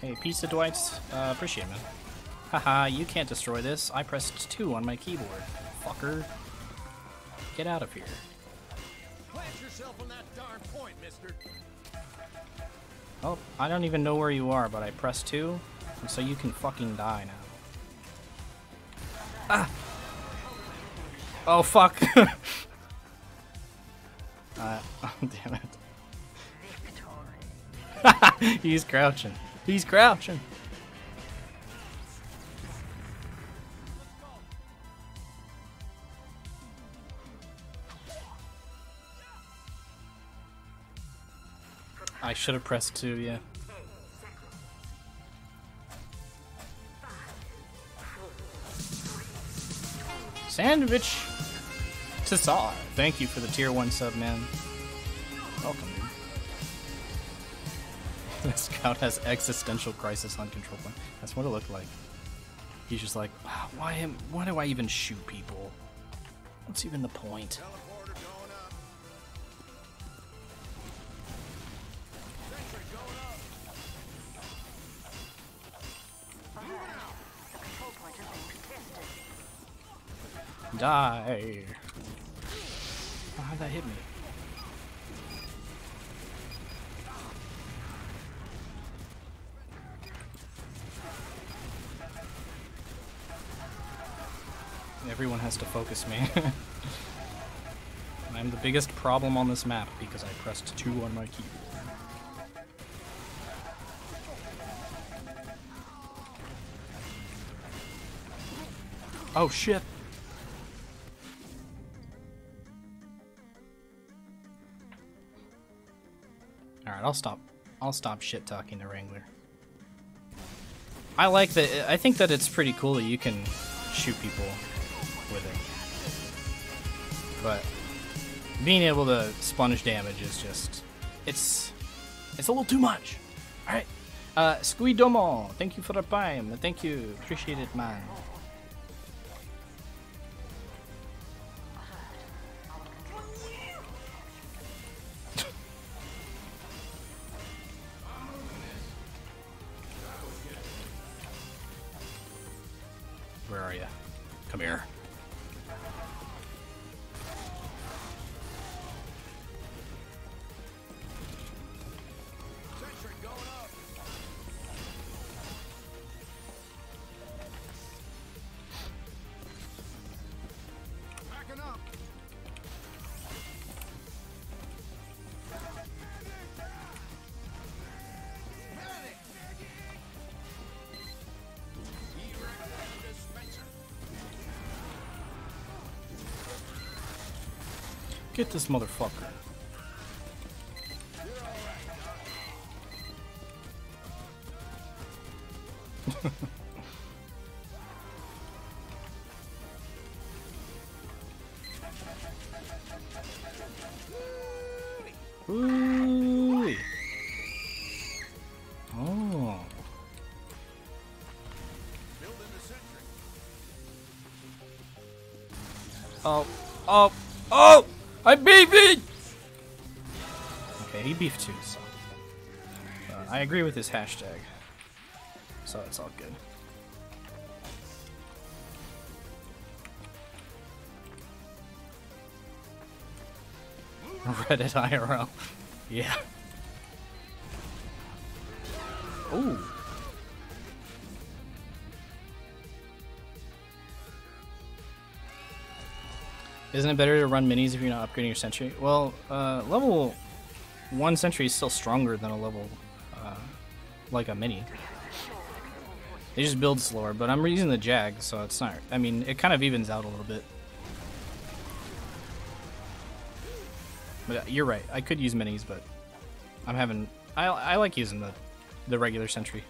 Hey, pizza Dwights. Appreciate it, man. Haha, you can't destroy this. I pressed 2 on my keyboard. Fucker. Get out of here. Plant yourself on that darn point, mister. Oh, I don't even know where you are, but I pressed 2, and so you can fucking die now. Ah! Oh, fuck! Oh, damn it. He's crouching. He's crouching. I should have pressed 2, yeah. Sandwich Tassar, thank you for the tier 1 sub, man. Welcome, dude. The scout has existential crisis on control point. That's what it looked like. He's just like, wow, why do I even shoot people? What's even the point? Teleporter going up. Sentry going up. The control point is being contested. Die. Oh, how'd that hit me? Everyone has to focus me. I'm the biggest problem on this map because I pressed 2 on my keyboard. Oh shit! Alright, I'll stop shit talking to Wrangler. I like that. I think that it's pretty cool that you can shoot people with it. But being able to sponge damage is just it's a little too much. Alright. Squidomo, thank you for the prime. Thank you. Appreciate it, man. Where are you? Come here. Sentry going up. Backing up. Medic. Erect dispenser. Get this motherfucker. Ooh. Oh. Building the sentry. Oh. Oh. Oh! I beefed it! Okay, he beefed too, so. I agree with his hashtag. So it's all good. Reddit IRL. Yeah. Ooh. Isn't it better to run minis if you're not upgrading your sentry? Well, level 1 sentry is still stronger than a level, like a mini. They just build slower, but I'm using the Jag, so it's not... I mean, it kind of evens out a little bit. But you're right, I could use minis, but I'm having... I like using the regular sentry.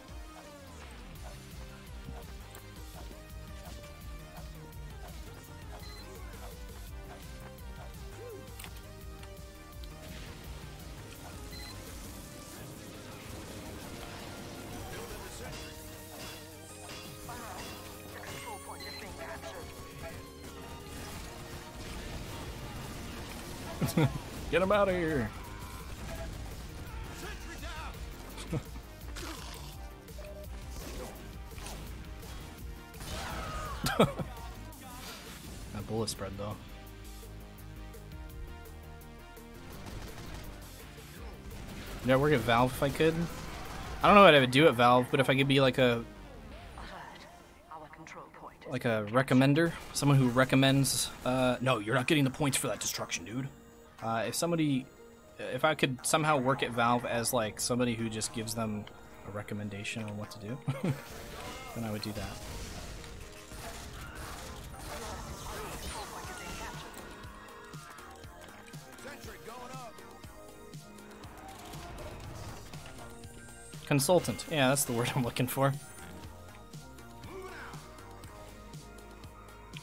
The control point is being captured. Get him out of here! Sentry down. That bullet spread, though. I'd work at Valve if I could. I don't know what I would do at Valve, but if I could be like a Alert. Our control point is like a recommender, someone who recommends. No, you're not getting the points for that destruction, dude. If I could somehow work at Valve as like somebody who just gives them a recommendation on what to do, then I would do that. Sentry going up. Consultant. Yeah, that's the word I'm looking for.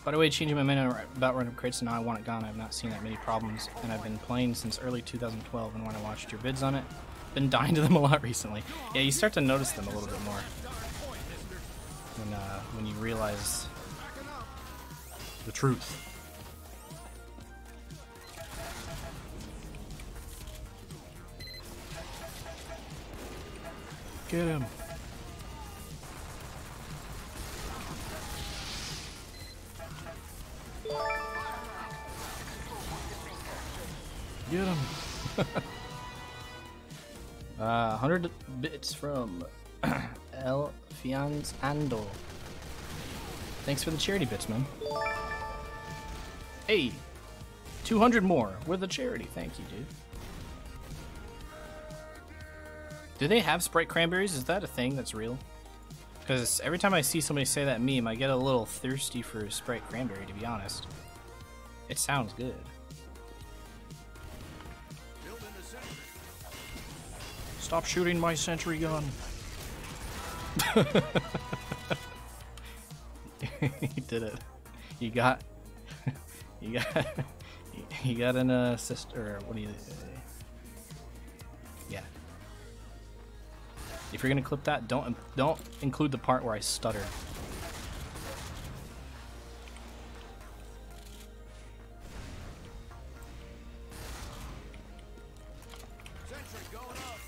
By the way, changing my mind about random crates, now I want it gone. I've not seen that many problems, and I've been playing since early 2012, and when I watched your vids on it, been dying to them a lot recently. Yeah, you start to notice them a little bit more when you realize the truth. Get him. Get him. 100 bits from El Fianz Ando. Thanks for the charity bits, man. Hey, 200 more with a charity. Thank you, dude. Do they have Sprite cranberries? Is that a thing that's real? Because every time I see somebody say that meme, I get a little thirsty for Sprite cranberry, to be honest. It sounds good. Building a sentry. Stop shooting my sentry gun. You did it. You got an assist, or what do you yeah. If you're gonna clip that, don't include the part where I stuttered. Sentry going up.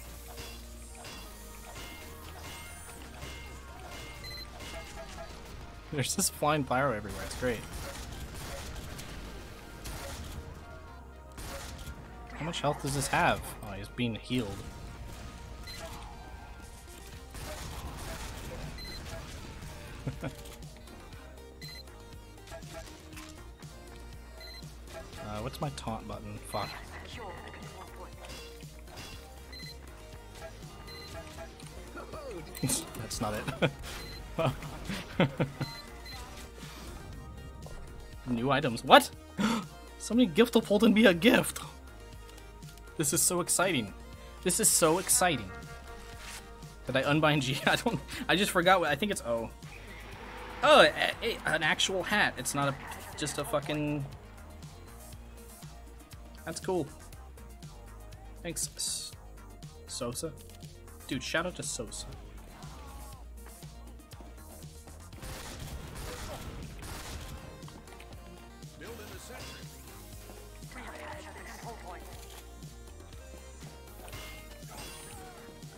There's just flying pyro everywhere. It's great. How much health does this have? Oh, he's being healed. What's my taunt button? Fuck. secure the control point. That's not it. New items. What? Somebody pulled me a gift. This is so exciting. This is so exciting. Did I unbind G? I just forgot what. I think it's O. Oh, an actual hat. It's not just a fucking. That's cool. Thanks, Sosa. Dude, shout out to Sosa. Building a sentry. Capture the control point.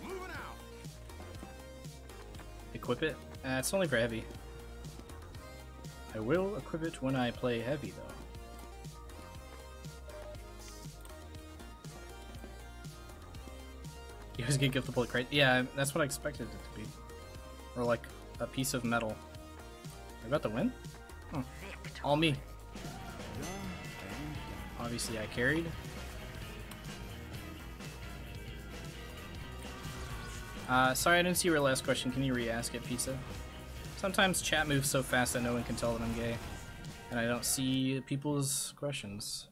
Moving out. Equip it? It's only for heavy. I will equip it when I play heavy, though. You guys get giftable crate? Yeah, that's what I expected it to be. Or like a piece of metal. Are about to win? Oh, all me. Obviously, I carried. Sorry, I didn't see your last question. Can you re-ask it, Pizza? Sometimes chat moves so fast that no one can tell that I'm gay. And I don't see people's questions.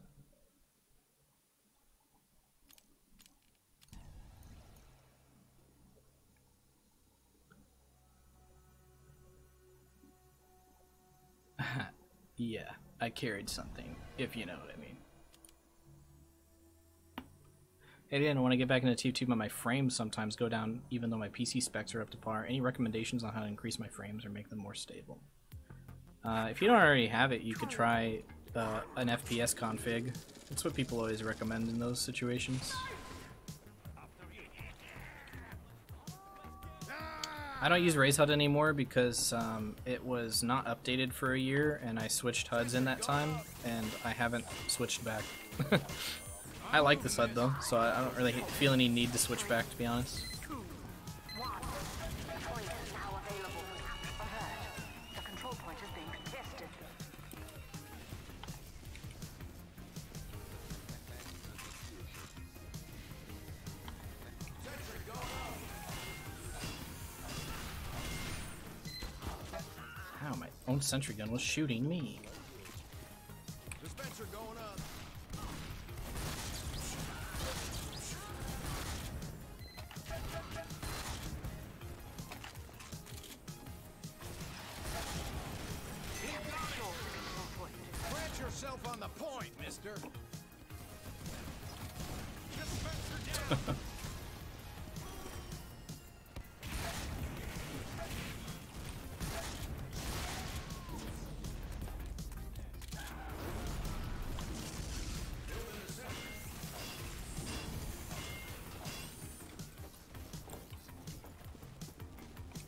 Yeah, I carried something, if you know what I mean. Hey Dan, I want to get back into TF2, but my frames sometimes go down even though my PC specs are up to par. Any recommendations on how to increase my frames or make them more stable? If you don't already have it, you could try an FPS config. That's what people always recommend in those situations. I don't use Raze HUD anymore because it was not updated for a year and I switched HUDs in that time and I haven't switched back. I like this HUD though, so I don't really feel any need to switch back, to be honest. 2, 1. The point is now available for capture. Alert. The control point is being contested. How my own sentry gun was shooting me. Dispenser going up. Plant yourself on the point, mister. Dispenser down.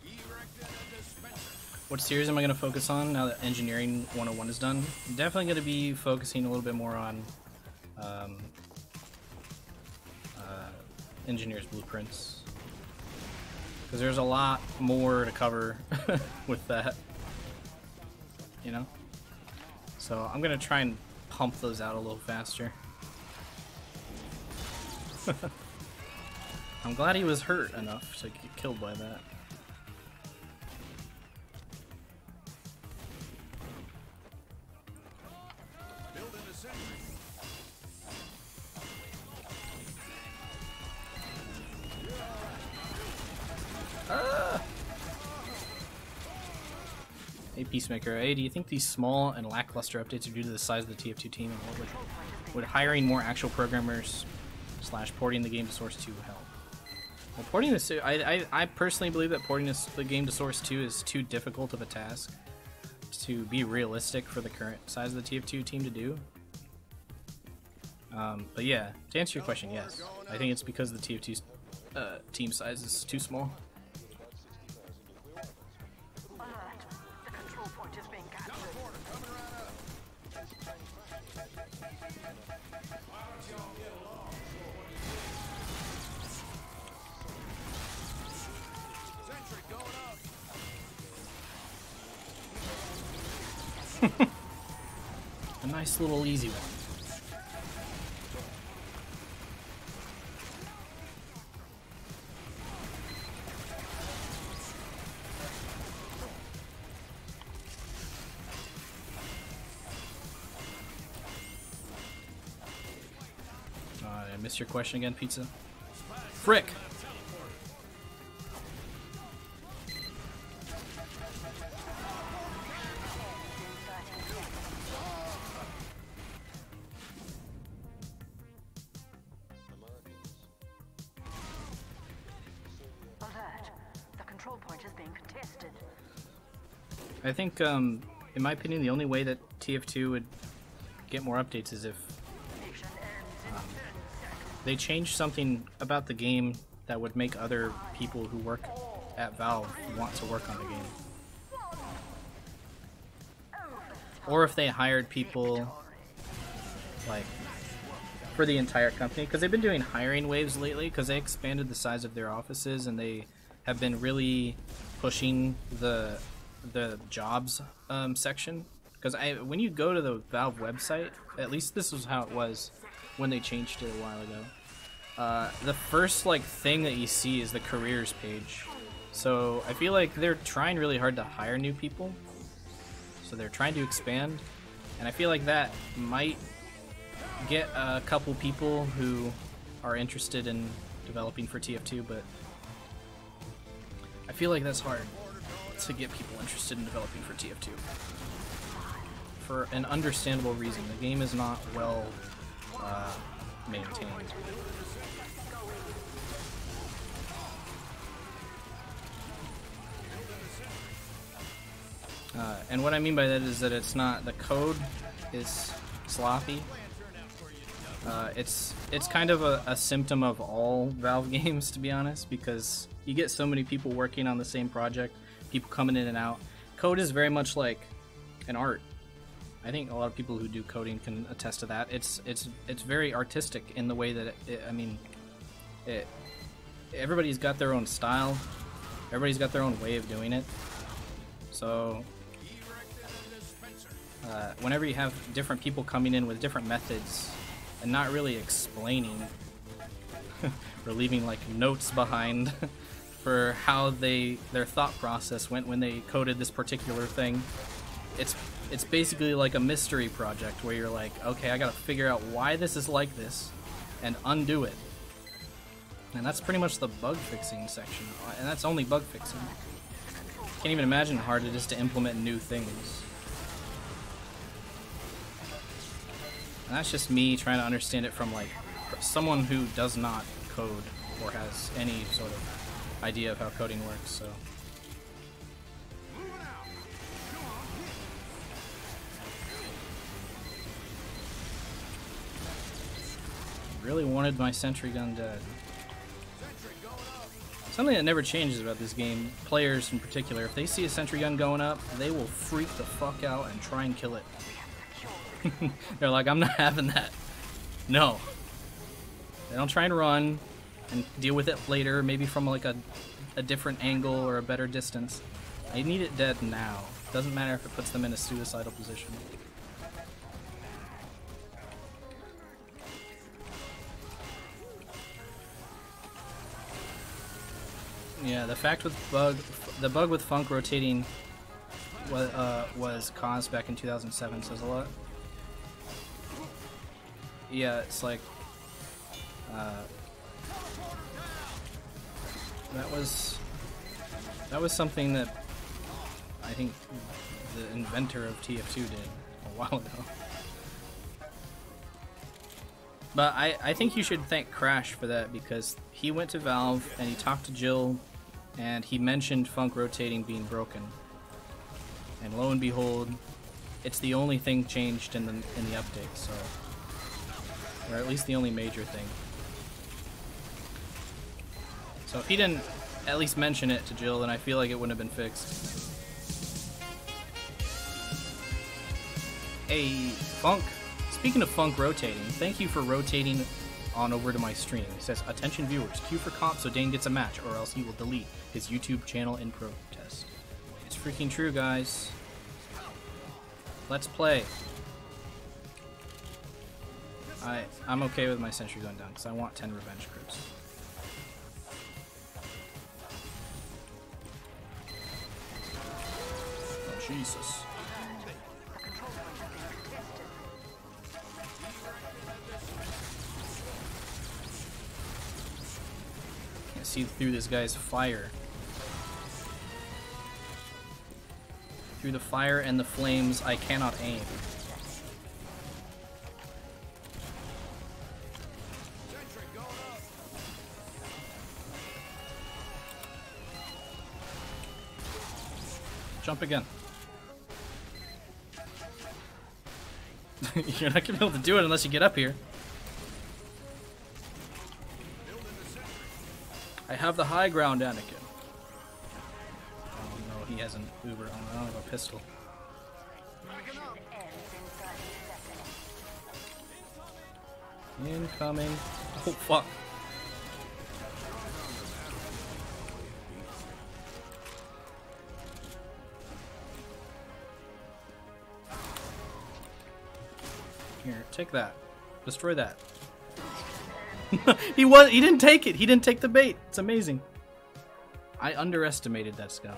Erected a dispenser. What series am I going to focus on now that Engineering 101 is done? I'm definitely going to be focusing a little bit more on Engineer's Blueprints. Because there's a lot more to cover with that. You know? So I'm going to try and pump those out a little faster. I'm glad he was hurt enough to get killed by that. Building a sentry. Hey Peacemaker, hey, do you think these small and lackluster updates are due to the size of the TF2 team, and what would hiring more actual programmers / porting the game to Source 2 help? Well, porting this, I personally believe that porting the game to Source 2 is too difficult of a task to be realistic for the current size of the TF2 team to do. But yeah, to answer your question, yes. I think it's because the TF2's team size is too small. Alert. The control point is being captured. Sentry going up. A nice little easy one. I missed your question again, Pizza. Frick! Alert. The control point is being contested. I think, in my opinion, the only way that TF2 would get more updates is if Mission ends in 10 seconds. they changed something about the game that would make other people who work at Valve want to work on the game. Or if they hired people, like, for the entire company, because they've been doing hiring waves lately, because they expanded the size of their offices and they have been really pushing the jobs section. Because when you go to the Valve website, at least this was how it was when they changed it a while ago. The first thing that you see is the careers page. So I feel like they're trying really hard to hire new people. So they're trying to expand, and I feel like that might get a couple people who are interested in developing for TF2, but I feel like that's hard to get people interested in developing for TF2. For an understandable reason. The game is not well maintained. And what I mean by that is that it's not, the code is sloppy. It's kind of a symptom of all Valve games, to be honest, because you get so many people working on the same project, people coming in and out. Code is very much like an art. I think a lot of people who do coding can attest to that. It's very artistic in the way that everybody's got their own style. Everybody's got their own way of doing it. So whenever you have different people coming in with different methods and not really explaining or leaving like notes behind for how their thought process went when they coded this particular thing, it's basically like a mystery project where you're like, okay, I gotta figure out why this is like this and undo it. And that's pretty much the bug fixing section, and that's only bug fixing. Can't even imagine how hard it is to implement new things. And that's just me trying to understand it from like someone who does not code or has any sort of idea of how coding works. So really wanted my sentry gun dead. Something that never changes about this game, players in particular, if they see a sentry gun going up, they will freak the fuck out and try and kill it. They're like, I'm not having that. No. They don't try and run and deal with it later, maybe from like a different angle or a better distance. I need it dead now. Doesn't matter if it puts them in a suicidal position. Yeah, the fact with the bug with Funk rotating was caused back in 2007 says a lot. Yeah, it's like that was something that I think the inventor of TF2 did a while ago. But I think you should thank Crash for that, because he went to Valve and he talked to Jill and he mentioned Funk rotating being broken. And lo and behold, it's the only thing changed in the update, so, or at least the only major thing. So if he didn't at least mention it to Jill, then I feel like it wouldn't have been fixed. Hey, Funk. Speaking of Funk rotating, thank you for rotating on over to my stream. It says, attention viewers, queue for comp so Dane gets a match, or else he will delete his YouTube channel in protest. It's freaking true, guys. Let's play. I'm okay with my sentry going down, because I want 10 revenge crews. Oh, Jesus. See through this guy's fire. Through the fire and the flames, I cannot aim. Jump again. You're not gonna be able to do it unless you get up here. I have the high ground, Anakin. Oh no, he has an Uber. I don't have a pistol. Incoming. Oh fuck. Here, take that. Destroy that. He didn't take it. He didn't take the bait. It's amazing. I underestimated that scout.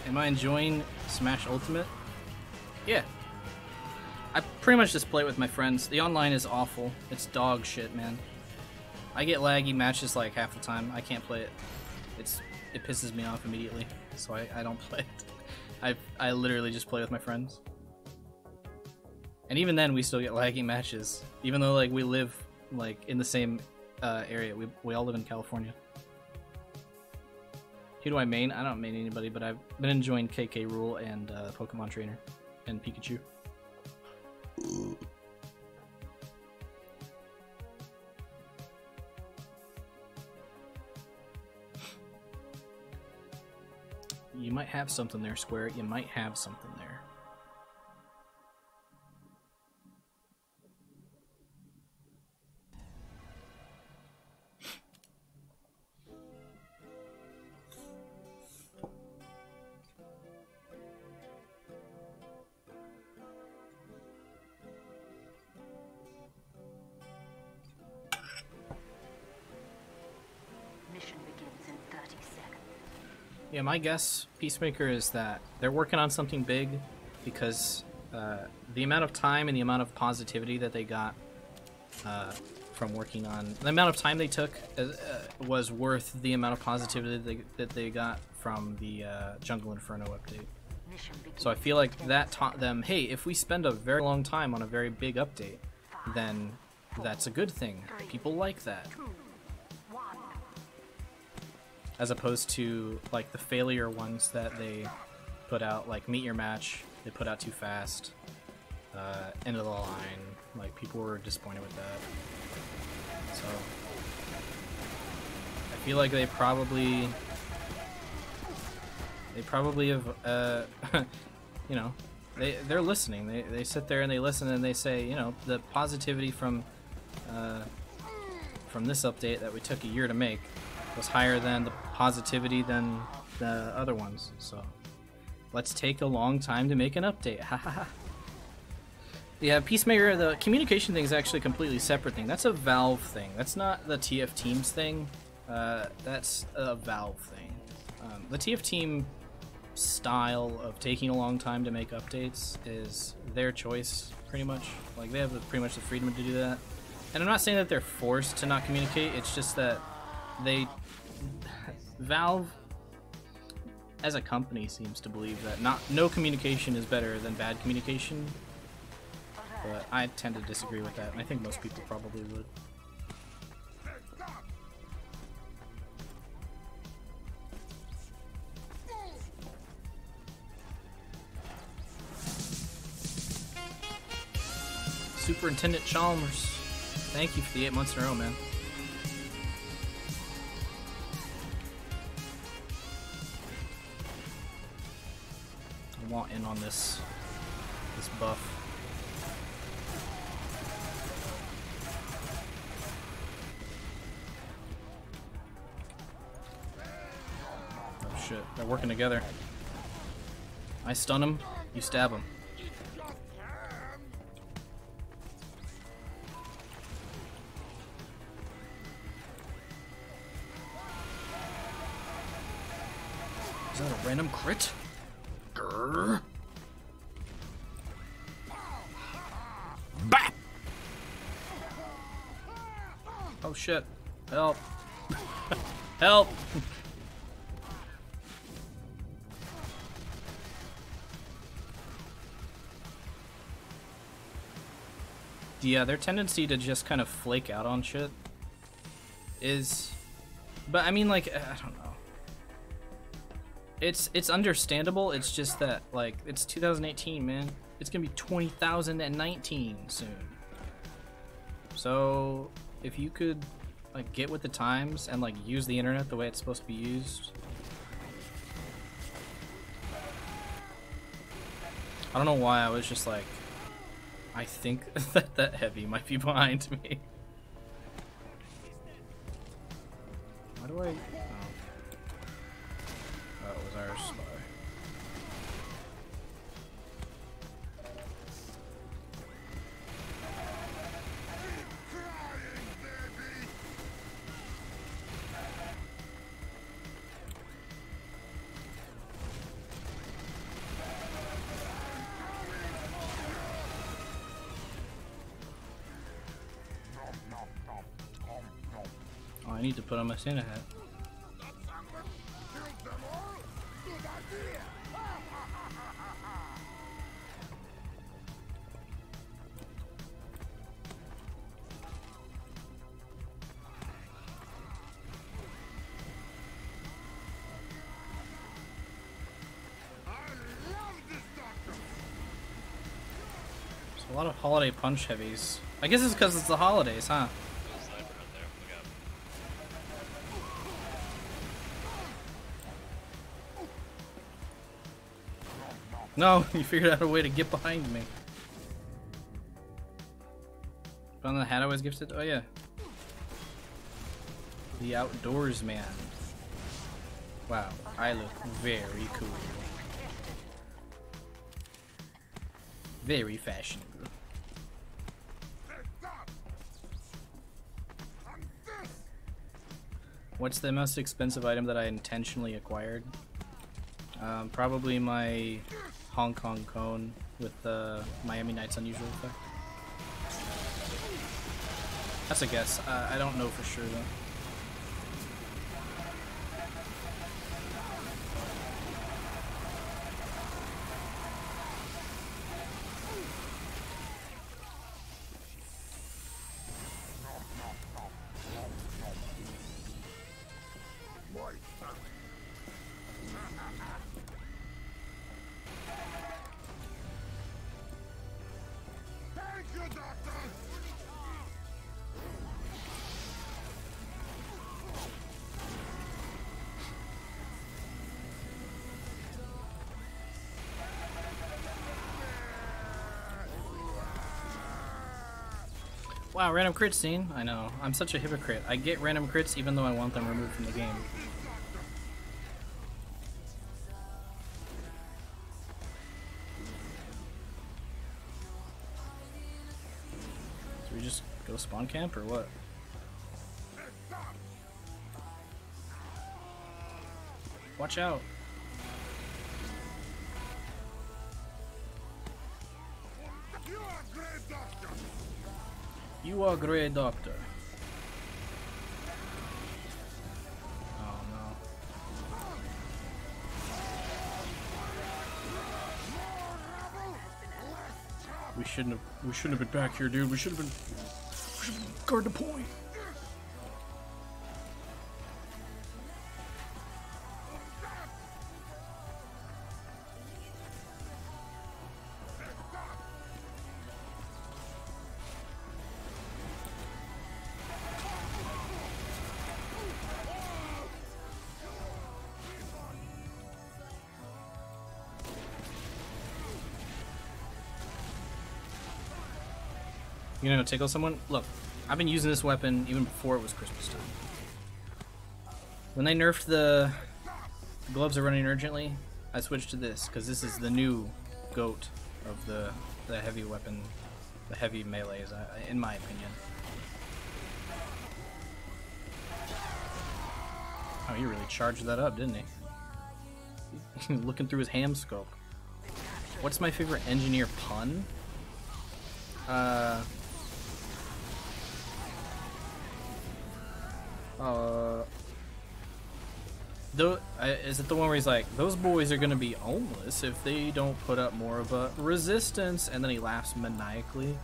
Am I enjoying Smash Ultimate? Yeah. I pretty much just play it with my friends. The online is awful. It's dog shit, man. I get laggy matches like half the time. I can't play it. It pisses me off immediately, so I don't play it. I literally just play with my friends. And even then, we still get laggy matches, even though like we live like in the same area. We all live in California. Who do I main? I don't main anybody, but I've been enjoying KK Rule and Pokemon Trainer and Pikachu. You might have something there, Square. You might have something there. Mission begins in 30 seconds. Yeah, my guess, Peacemaker, is that they're working on something big because the amount of time and the amount of positivity that they got from working on the amount of time they took was worth the amount of positivity that they got from the Jungle Inferno update. Mission begins So I feel like that taught them, hey, if we spend a very long time on a very big update, then that's a good thing. People like that. 2, 1. As opposed to like the failure ones that they put out, like Meet Your Match, they put out too fast. End of the line, like people were disappointed with that. So I feel like they probably have, you know, they're listening. They sit there and they listen and they say, you know, the positivity from this update that we took a year to make was higher than the positivity than the other ones. So let's take a long time to make an update. Hahaha. Yeah, Peacemaker, the communication thing is actually a completely separate thing. That's a Valve thing. That's not the TF Teams thing. That's a Valve thing. The TF Team style of taking a long time to make updates is their choice, pretty much. Like, they have pretty much the freedom to do that. And I'm not saying that they're forced to not communicate, it's just that Valve, as a company, seems to believe that no communication is better than bad communication. But I tend to disagree with that, and I think most people probably would. Superintendent Chalmers, thank you for the 8 months in a row, man. I want in on this buff. Oh shit, they're working together. I stun him, you stab him. Is that a random crit? Grrr. Bap! Oh shit. Help. Help! Yeah, their tendency to just kind of flake out on shit is... But I mean, like, I don't know. It's understandable, it's just that, like, it's 2018, man. It's gonna be 2019 soon. So, if you could, like, get with the times and, like, use the internet the way it's supposed to be used. I don't know why I was just like, I think that heavy might be behind me. Why do I... Oh. That was our spy. Oh, I need to put on my Santa hat. A lot of holiday punch heavies. I guess it's because it's the holidays, huh? No, you figured out a way to get behind me. Found the hat I was gifted? Oh yeah. The outdoors man. Wow, I look very cool. Very fashionable. What's the most expensive item that I intentionally acquired? Probably my Hong Kong cone with the Miami Nights unusual effect. That's a guess. I don't know for sure though. Wow, random crit scene? I know. I'm such a hypocrite. I get random crits even though I want them removed from the game. So we just go spawn camp or what? Watch out. You are great, doctor. Oh no. We shouldn't have been back here, dude. We should have guard the point. You gonna go tickle someone? Look, I've been using this weapon even before it was Christmas time. When they nerfed the gloves are running urgently, I switched to this because this is the new GOAT of the heavy weapon, the heavy melees, in my opinion. Oh, he really charged that up, didn't he? Looking through his ham scope. What's my favorite engineer pun? Is it the one where he's like, those boys are gonna be homeless if they don't put up more of a resistance, and then he laughs maniacally?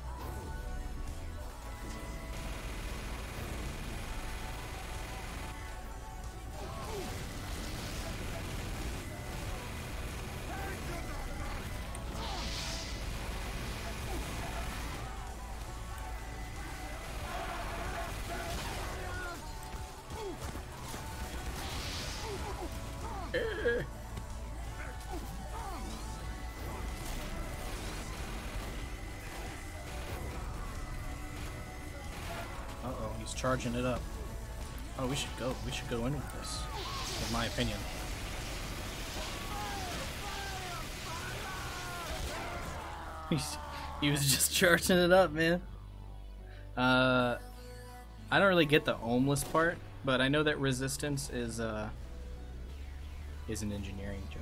Uh-oh, he's charging it up. Oh, we should go. We should go in with this, in my opinion. He was just charging it up, man. I don't really get the homeless part, but I know that resistance is an engineering joke.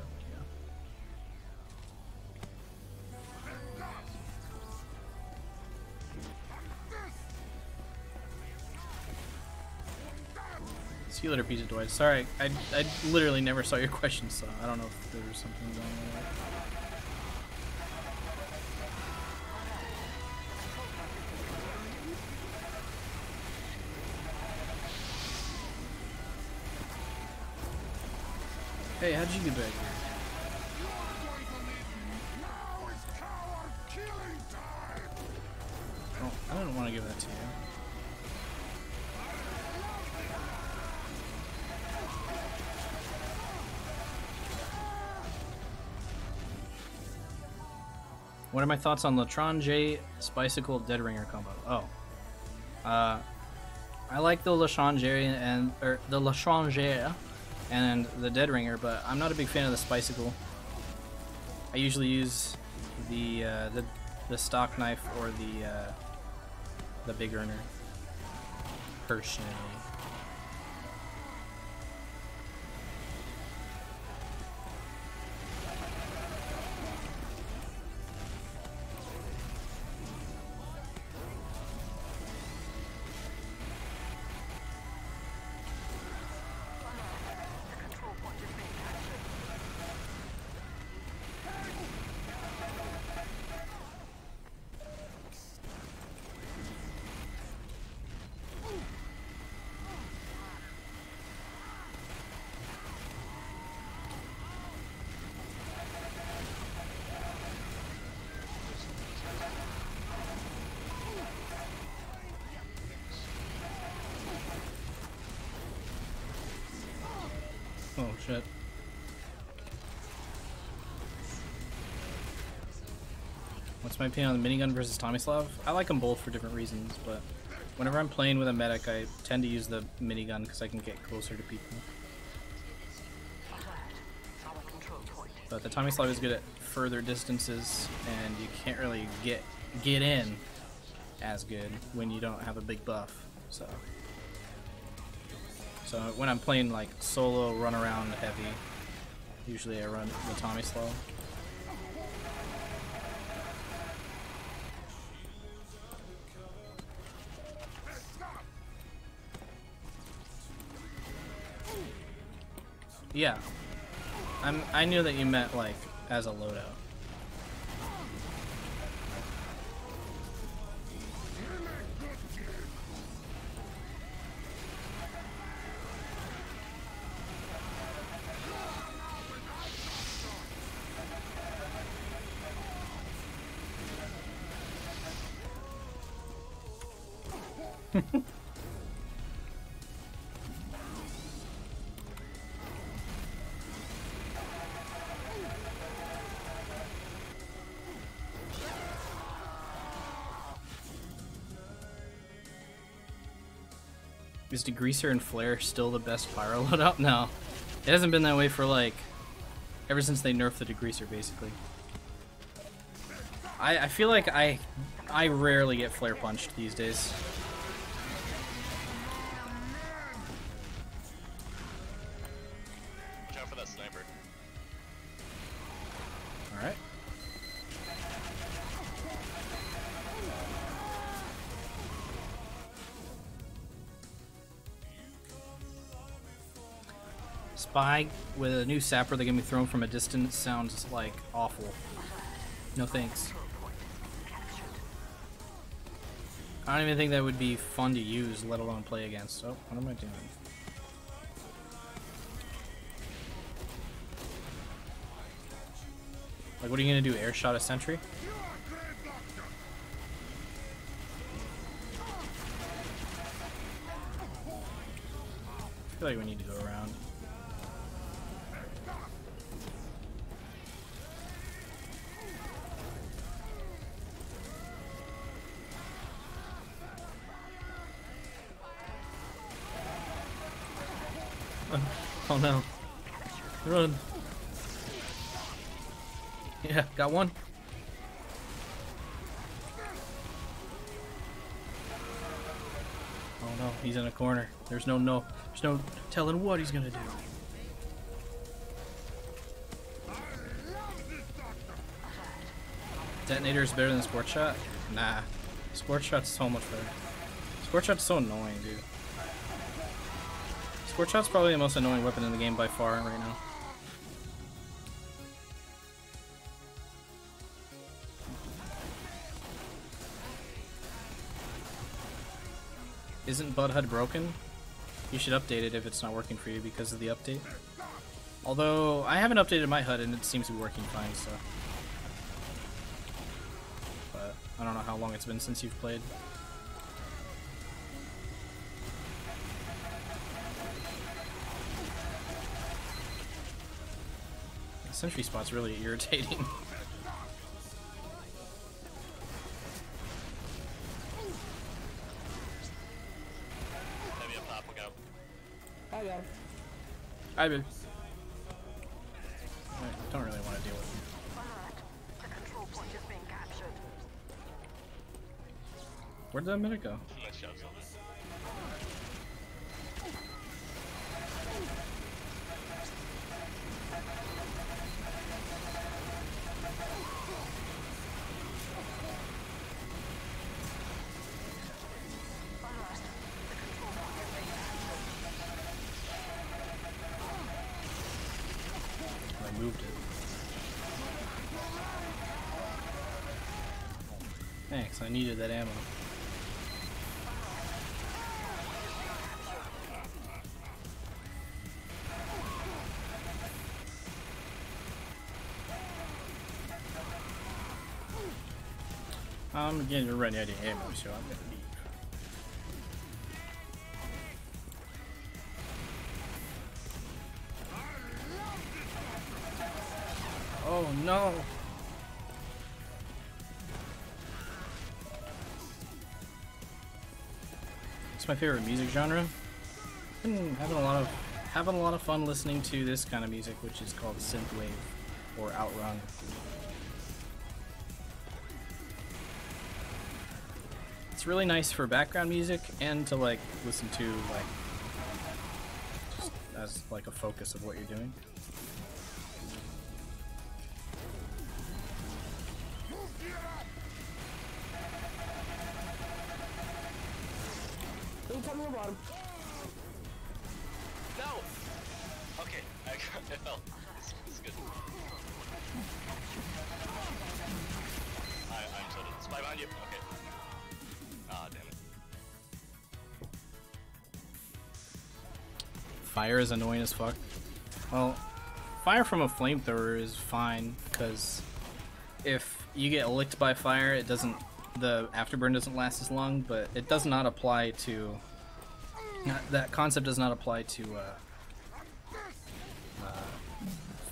See you later, piece of Dwight. Sorry, I literally never saw your question, so I don't know if there was something going on. Hey, how'd you get back here? Oh, I didn't want to give that to you. What are my thoughts on L'Étranger Spicicle Dead Ringer combo? Oh. I like the L'Étranger and the Dead Ringer, but I'm not a big fan of the Spicicle. I usually use the stock knife or the big earner personally. Oh shit. What's my opinion on the minigun versus Tomislav? I like them both for different reasons, but whenever I'm playing with a medic, I tend to use the minigun because I can get closer to people. But the Tomislav is good at further distances, and you can't really get in as good when you don't have a big buff. So when I'm playing like solo run around heavy, usually I run the Tomislav. Yeah, I knew that you meant like as a loadout. Is Degreaser and Flare still the best pyro loadout? No. It hasn't been that way for like ever since they nerfed the Degreaser basically. I feel like I rarely get flare punched these days. Watch out for that sniper. Alright. Spy with a new sapper that can be thrown from a distance sounds like awful. No thanks. I don't even think that would be fun to use, let alone play against. Oh, what am I doing? Like, what are you gonna do? Air shot a sentry? I feel like we need to go around. Oh no. Run. Yeah, got one. Oh no, he's in a corner. There's no telling what he's gonna do. Detonator is better than Sport Shot? Nah. Sport Shot's so much better. Sport Shot's so annoying, dude. Sport Shot's probably the most annoying weapon in the game by far right now. Isn't Bud HUD broken? You should update it if it's not working for you because of the update. Although, I haven't updated my HUD and it seems to be working fine, so. But, I don't know how long it's been since you've played. The sentry spot's really irritating. I will. I don't really want to deal with him. Alert. The control point is being captured. Where'd that minute go? Nice job, Zelda. I moved it. Thanks, I needed that ammo. I'm getting ready to ammo, so I'm gonna leave. Oh no! It's my favorite music genre. Been having a lot of fun listening to this kind of music, which is called synthwave or outrun. It's really nice for background music and to like listen to like just as like a focus of what you're doing. No! Okay, I fell. It's good. I'm so dead. Spy behind you. Okay. Ah, damn it. Fire is annoying as fuck. Well, fire from a flamethrower is fine, because if you get licked by fire, it doesn't, the afterburn doesn't last as long, but it does not apply to, that concept does not apply to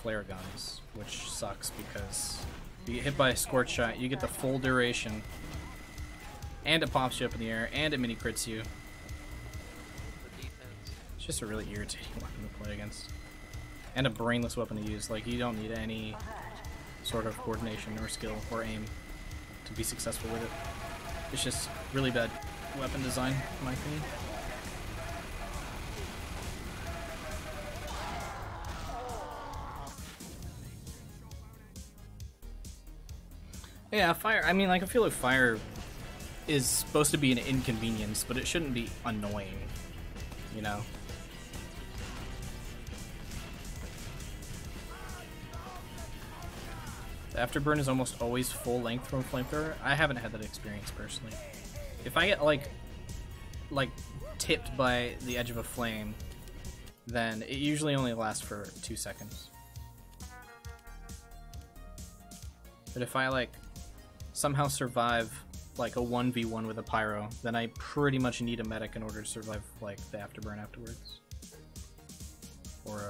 flare guns, which sucks because if you get hit by a scorch shot, you get the full duration, and it pops you up in the air, and it mini crits you. It's just a really irritating weapon to play against. And a brainless weapon to use. Like, you don't need any sort of coordination or skill or aim to be successful with it. It's just really bad weapon design, in my opinion. Yeah, fire, I mean, like, I feel like fire is supposed to be an inconvenience, but it shouldn't be annoying, you know? The afterburn is almost always full length from a flamethrower. I haven't had that experience personally. If I get like tipped by the edge of a flame, then it usually only lasts for 2 seconds. But if I like somehow survive like a 1v1 with a pyro, then I pretty much need a medic in order to survive like the afterburn afterwards. Or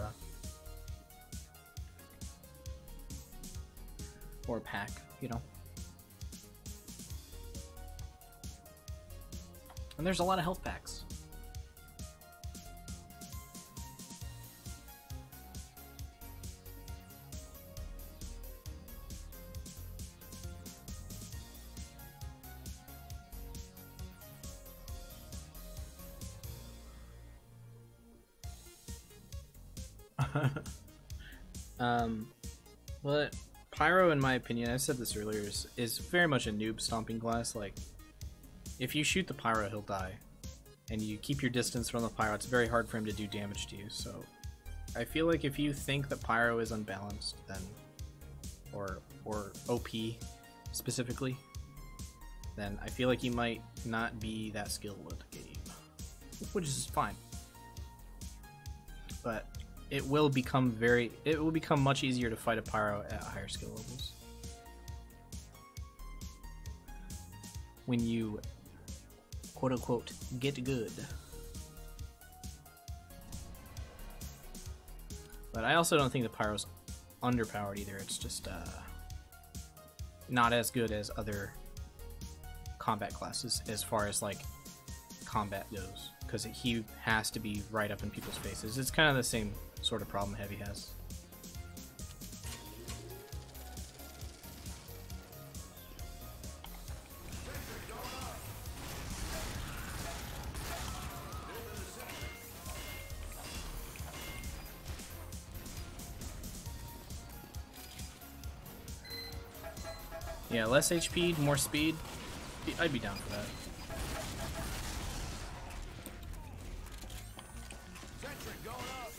a pack, you know. And there's a lot of health packs. But Pyro, in my opinion, I said this earlier, is very much a noob stomping class. Like, if you shoot the Pyro, he'll die. And you keep your distance from the Pyro, it's very hard for him to do damage to you. So, I feel like if you think that Pyro is unbalanced, then, or OP specifically, then I feel like you might not be that skilled with the game. Which is fine. But it will become much easier to fight a Pyro at higher skill levels. When you, quote unquote, get good. But I also don't think the Pyro's underpowered either. It's just not as good as other combat classes as far as like combat goes, because he has to be right up in people's faces. It's kind of the same sort of problem Heavy has. Yeah, less HP, more speed. I'd be down for that. Sentry going up.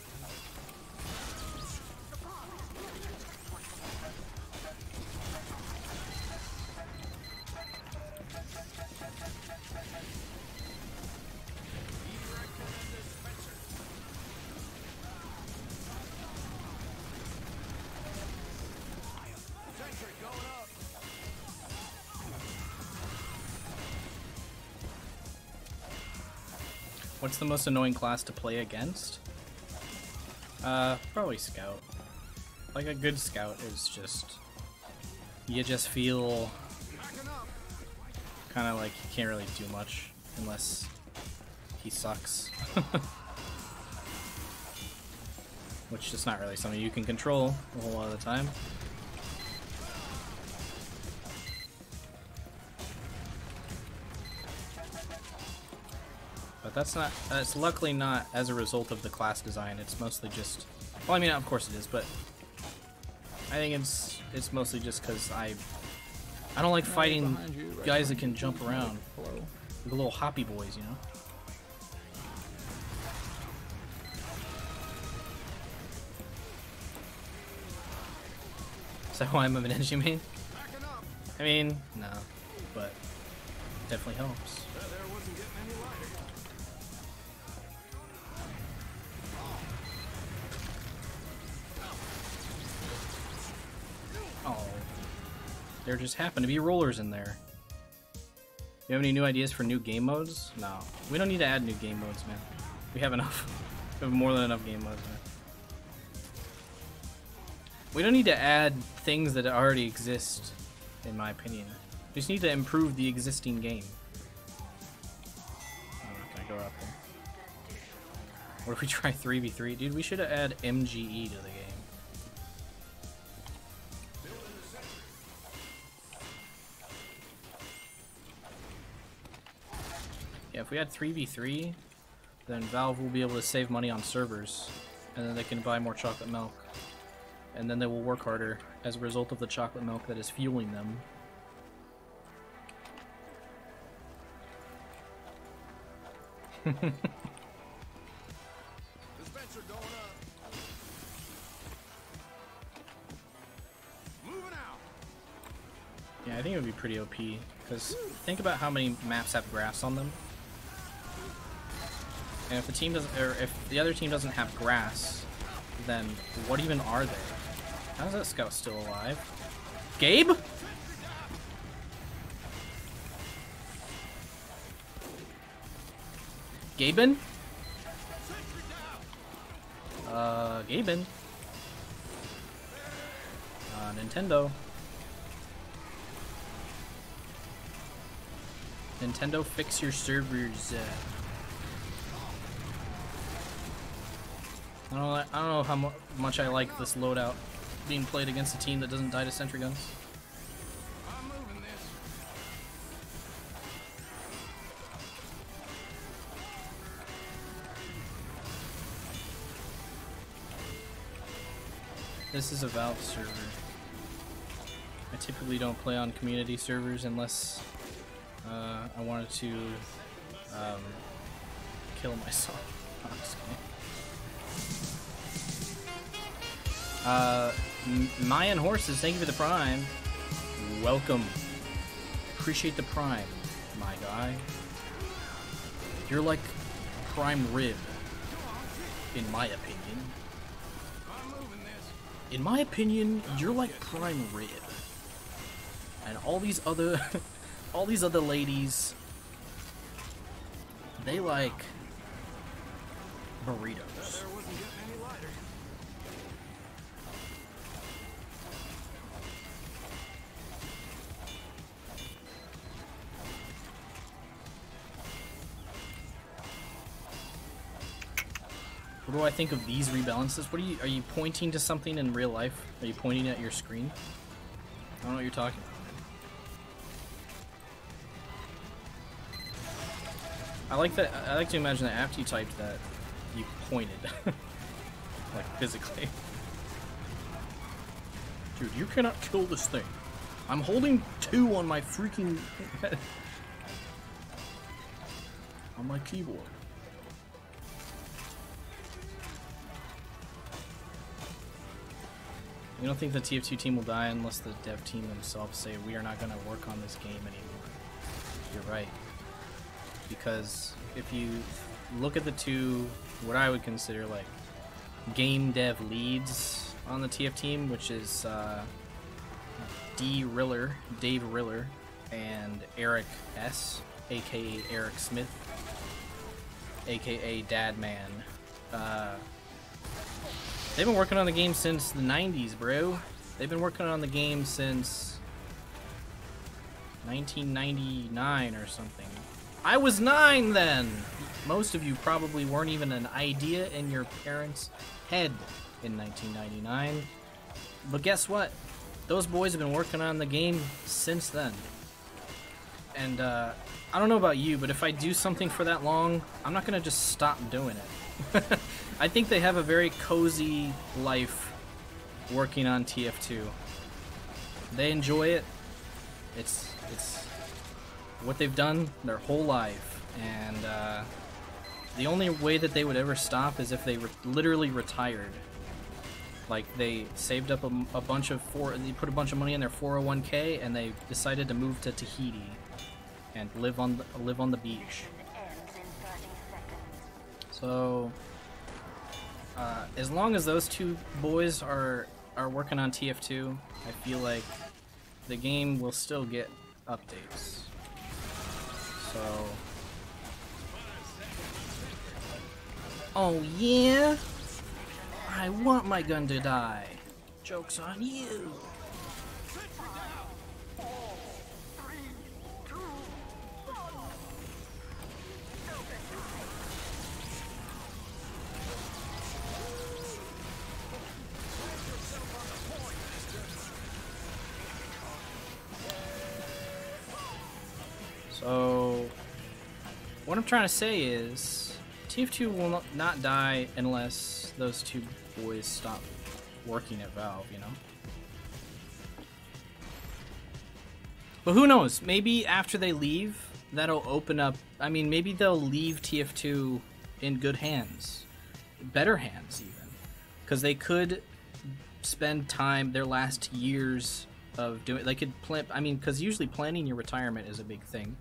Sentry going up. What's the most annoying class to play against? Probably Scout. Like a good Scout is just, you just feel kind of like you can't really do much unless he sucks. Which is not really something you can control a whole lot of the time. But that's luckily not as a result of the class design. It's mostly just, well, I mean, of course it is, but I think it's mostly just because I don't like fighting guys that can jump around. Hello. The little hoppy boys, you know? Is that why I'm an energy main? Backing up. I mean, no, but definitely helps. That there wasn't getting any lighter. Oh, there just happen to be rollers in there. You have any new ideas for new game modes? No, we don't need to add new game modes, man. We have enough. We have more than enough game modes, man. We don't need to add things that already exist, in my opinion. We just need to improve the existing game. I'm not gonna go up there. What if we try 3v3? Dude, we should add MGE to the game. Yeah, if we had 3v3, then Valve will be able to save money on servers, and then they can buy more chocolate milk. And then they will work harder as a result of the chocolate milk that is fueling them. Dispenser going up. Moving out. Yeah, I think it would be pretty OP, because think about how many maps have grass on them. And if the team doesn't, or if the other team doesn't have grass, then what even are they? How's that scout still alive? Gabe? Gaben? Gaben? Nintendo. Nintendo, fix your servers. I don't know how much I like this loadout being played against a team that doesn't die to sentry guns. I'm moving this. This is a Valve server. I typically don't play on community servers unless I wanted to kill myself. No, I'm just kidding. Mayan Horses, thank you for the Prime. Welcome. Appreciate the Prime, my guy. You're like Prime Rib, in my opinion. I'm moving this. In my opinion, you're like Prime Rib. And all these other all these other ladies, they like burritos. There wasn't getting any lighter. What do I think of these rebalances? What are you pointing to something in real life? Are you pointing at your screen? I don't know what you're talking about. I like that. I like to imagine that after you typed that, you pointed, like physically. Dude, you cannot kill this thing. I'm holding 2 on my freaking on my keyboard. You don't think the TF2 team will die unless the dev team themselves say we are not going to work on this game anymore? You're right. Because if you look at the 2, what I would consider like game dev leads on the TF team, which is Dave Riller, and Eric S, aka Eric Smith, aka Dadman. They've been working on the game since the 90s, bro. They've been working on the game since 1999 or something. I was 9 then! Most of you probably weren't even an idea in your parents' head in 1999. But guess what? Those boys have been working on the game since then. And I don't know about you, but if I do something for that long, I'm not gonna just stop doing it. I think they have a very cozy life working on TF2. They enjoy it. It's what they've done their whole life, and the only way that they would ever stop is if they literally retired. Like they saved up a bunch of they put a bunch of money in their 401k, and they decided to move to Tahiti and live on the beach. So, as long as those 2 boys are working on TF2, I feel like the game will still get updates. So, oh yeah, I want my gun to die. Joke's on you. So, what I'm trying to say is, TF2 will not die unless those 2 boys stop working at Valve, you know? But who knows? Maybe after they leave, that'll open up... I mean, maybe they'll leave TF2 in good hands. Better hands, even. Because they could spend time, their last years of doing... They could plan... I mean, because usually planning your retirement is a big thing.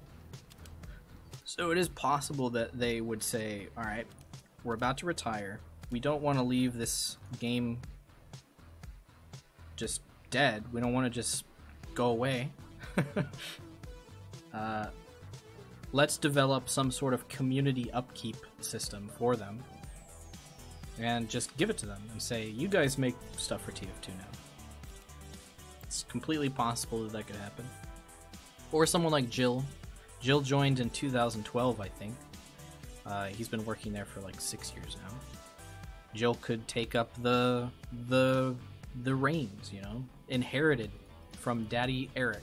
So it is possible that they would say, alright, we're about to retire. We don't want to leave this game just dead. We don't want to just go away. Let's develop some sort of community upkeep system for them. And just give it to them and say, you guys make stuff for TF2 now. It's completely possible that could happen. Or someone like Jill. Jill joined in 2012, I think. He's been working there for like 6 years now. Jill could take up the reins, you know, inherited from Daddy Eric.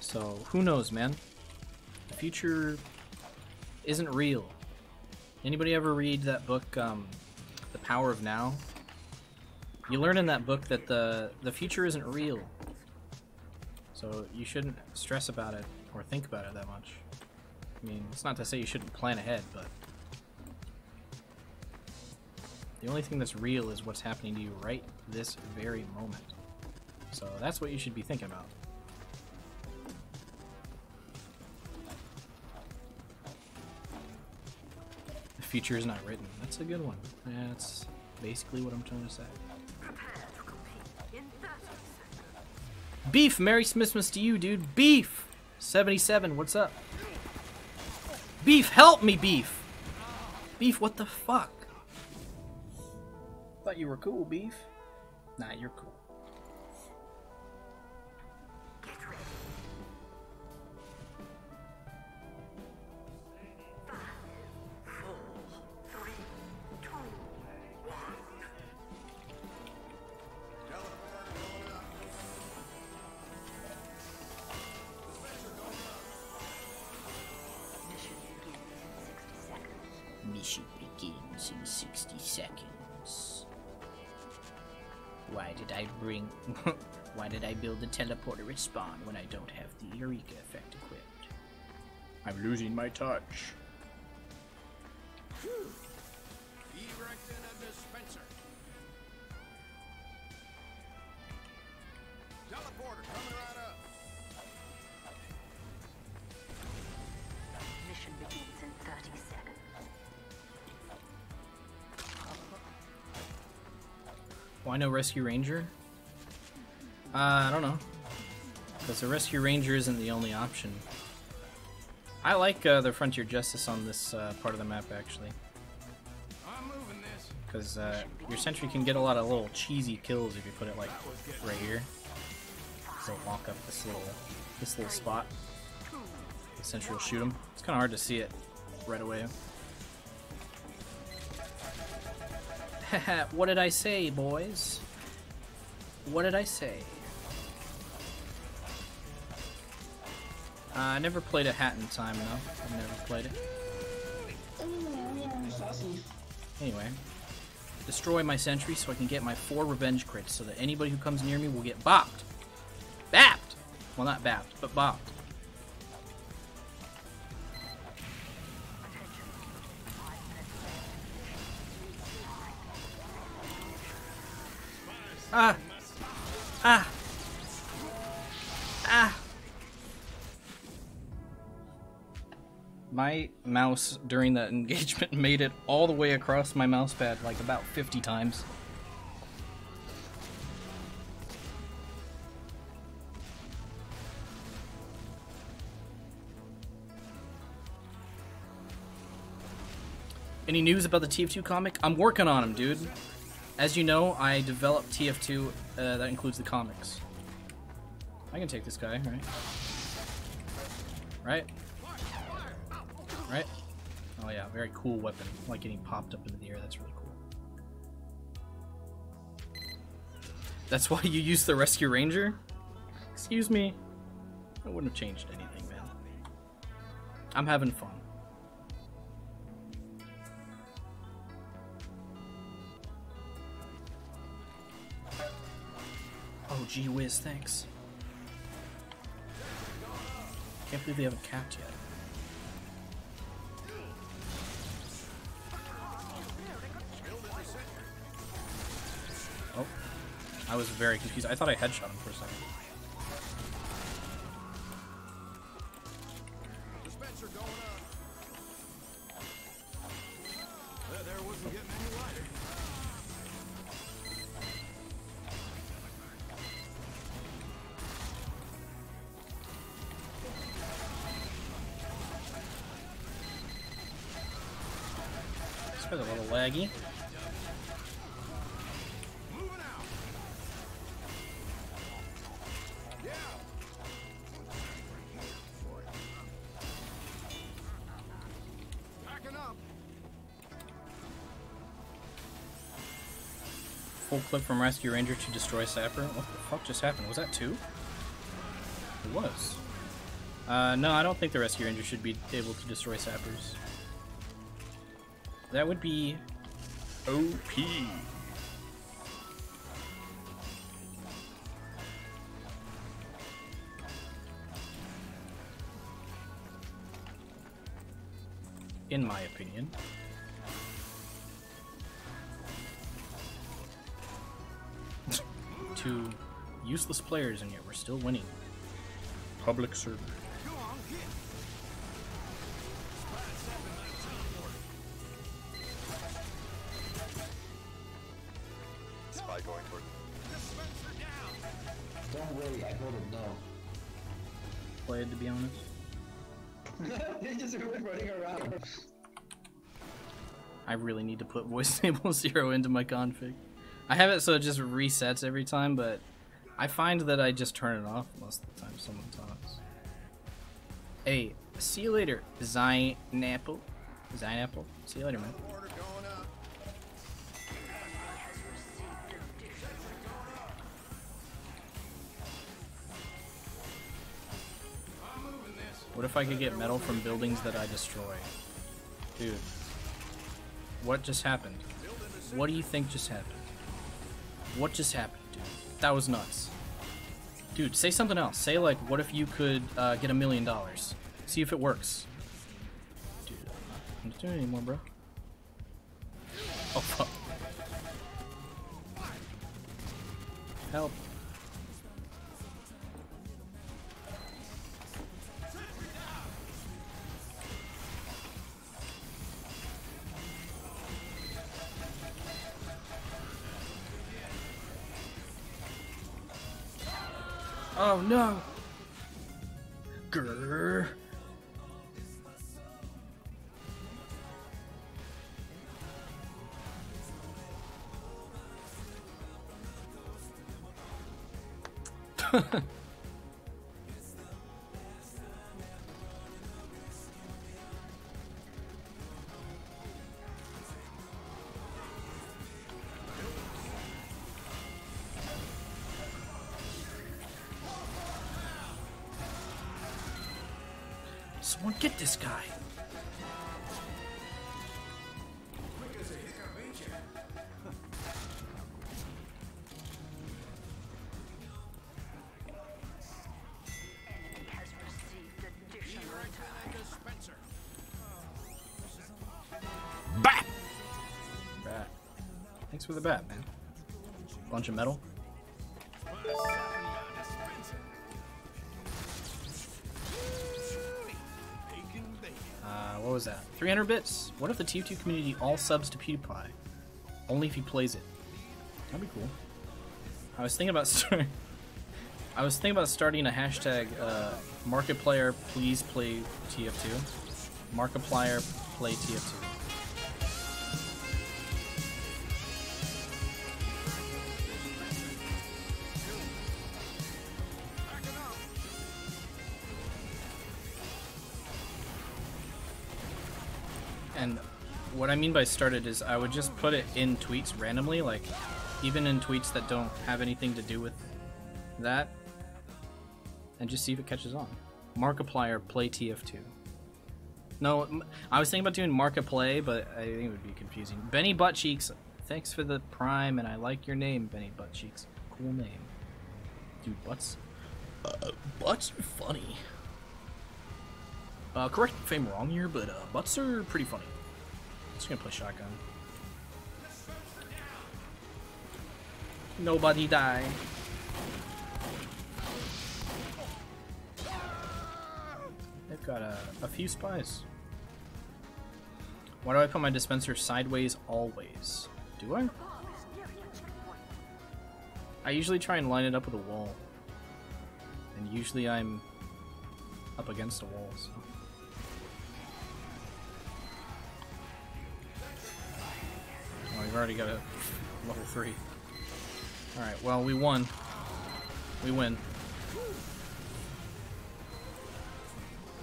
So who knows, man? The future isn't real. Anybody ever read that book, The Power of Now? You learn in that book that the future isn't real. So you shouldn't stress about it or think about it that much. I mean, it's not to say you shouldn't plan ahead, but the only thing that's real is what's happening to you right this very moment. So that's what you should be thinking about. The future is not written. That's a good one. That's basically what I'm trying to say. Beef, Merry Christmas to you, dude. Beef, 77, what's up? Beef, help me, Beef. Beef, what the fuck? Thought you were cool, Beef. Nah, you're cool. response in 60 seconds. Why did I bring... Why did I build the teleporter respawn when I don't have the Eureka effect equipped? I'm losing my touch. Erecting a dispenser. Teleporter coming right up. Mission begins in 30 seconds. Why no Rescue Ranger? I don't know. Because the Rescue Ranger isn't the only option. I like the Frontier Justice on this part of the map, actually. I'm moving this. Because your sentry can get a lot of little cheesy kills if you put it, like, right here. So walk up this little spot. The sentry will shoot him. It's kind of hard to see it right away. Haha, what did I say, boys? What did I say? I never played a Hat in Time, though. I've never played it. Anyway. Destroy my sentry so I can get my 4 revenge crits so that anybody who comes near me will get bopped. Bapped! Well, not bapped, but bopped. Ah! Ah! Ah! My mouse during that engagement made it all the way across my mouse pad like about 50 times. Any news about the TF2 comic? I'm working on them, dude. As you know, I developed TF2 that includes the comics. I can take this guy, right? Right? Right? Oh yeah, very cool weapon. I like getting popped up into the air, that's really cool. That's why you use the Rescue Ranger? Excuse me? That wouldn't have changed anything, man. I'm having fun. Oh, gee whiz, thanks. Can't believe they haven't capped yet. Oh, I was very confused. I thought I headshot him for a second. Dispenser going up. There wasn't getting any lighter. This guy's a little laggy. Moving out. Yeah. Packing up. Full clip from Rescue Ranger to destroy Sapper. What the fuck just happened? Was that 2? It was. No, I don't think the Rescue Ranger should be able to destroy Sappers. That would be OP. In my opinion. Two useless players, and yet we're still winning. Public server. Go on, hit. Spy going toward. Dispenser down. Don't worry, I voted no. Played, to be honest. They just were running around. I really need to put voice enable 0 into my config. I have it so it just resets every time, but I find that I just turn it off most of the time someone talks. Hey, see you later, Zinapple. Zinapple? See you later, man. Order going up. I'm moving this. What if I could get metal from buildings that I destroy? Dude. What just happened? What do you think just happened? What just happened, dude? That was nuts. Dude, say something else. Say like, what if you could get $1 million? See if it works. Dude, I'm not doing it anymore, bro. Oh, fuck. Help. Oh no! Grrr. Someone get this guy. Has received additional attack. Bat! Bat. Thanks for the bat, man. Bunch of metal. What was that? 300 bits. What if the TF2 community all subs to PewDiePie? Only if he plays it. That'd be cool. I was thinking about starting a hashtag Markiplier please play TF2. Markiplier play TF2. And what I mean by started is I would just put it in tweets randomly, like even in tweets that don't have anything to do with that, and just see if it catches on. Markiplier play TF2. No, I was thinking about doing Markiplay, but I think it would be confusing. Benny Buttcheeks, thanks for the prime, and I like your name, Benny Buttcheeks. Cool name. Dude, butts are funny. Correct me if I'm wrong here, but butts are pretty funny. Just gonna play shotgun. Nobody die. They've got a few spies. Why do I put my dispenser sideways always? Do I? I usually try and line it up with a wall. And usually I'm up against a wall, so. Oh, we've already got a level 3. Alright, well, we won. We win.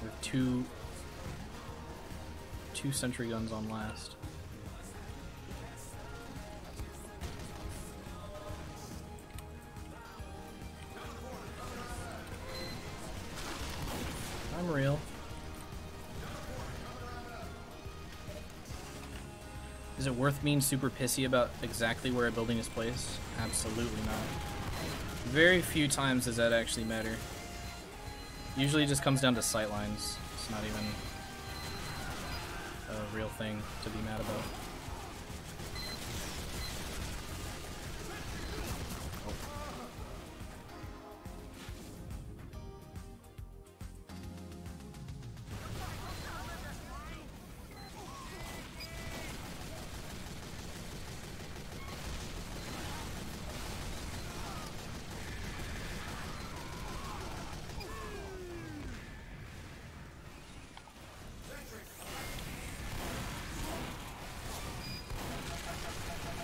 With two sentry guns on last. I'm real. Is it worth being super pissy about exactly where a building is placed? Absolutely not. Very few times does that actually matter. Usually it just comes down to sightlines. It's not even a real thing to be mad about.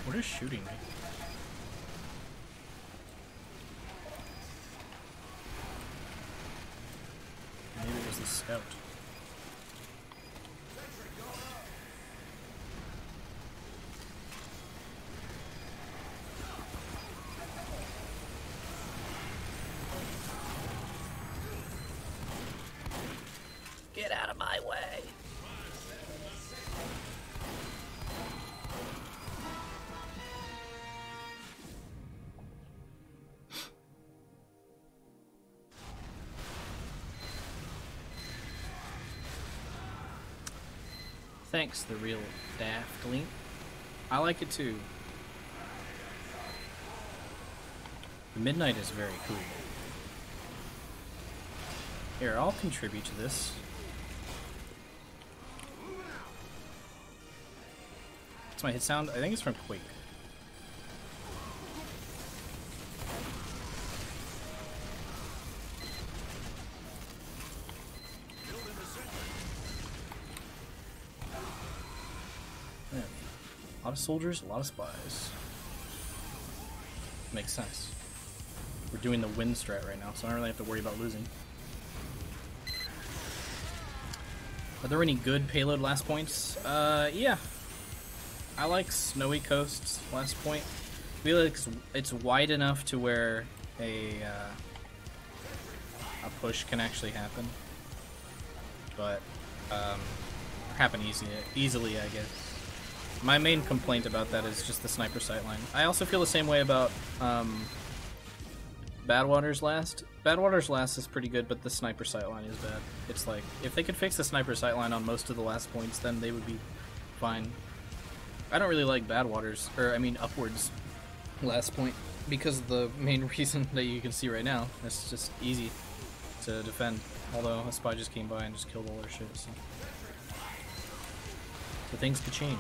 What is shooting me? Maybe it was the scout. Get out of my way. Thanks, the real daftling. I like it too. The Midnight is very cool. Here, I'll contribute to this. What's my hit sound? I think it's from Quake. Yeah. A lot of soldiers, a lot of spies. Makes sense. We're doing the win strat right now, so I don't really have to worry about losing. Are there any good payload last points? Yeah. I like Snowy Coast's last point. I feel like it's wide enough to where a push can actually happen. But, happen easily, I guess. My main complaint about that is just the sniper sightline. I also feel the same way about, Badwater's last. Badwater's last is pretty good, but the sniper sightline is bad. It's like, if they could fix the sniper sightline on most of the last points, then they would be fine. I don't really like Badwater's, or I mean Upwards last point, because of the main reason that you can see right now. It's just easy to defend, although a spy just came by and just killed all their shit, so things could change.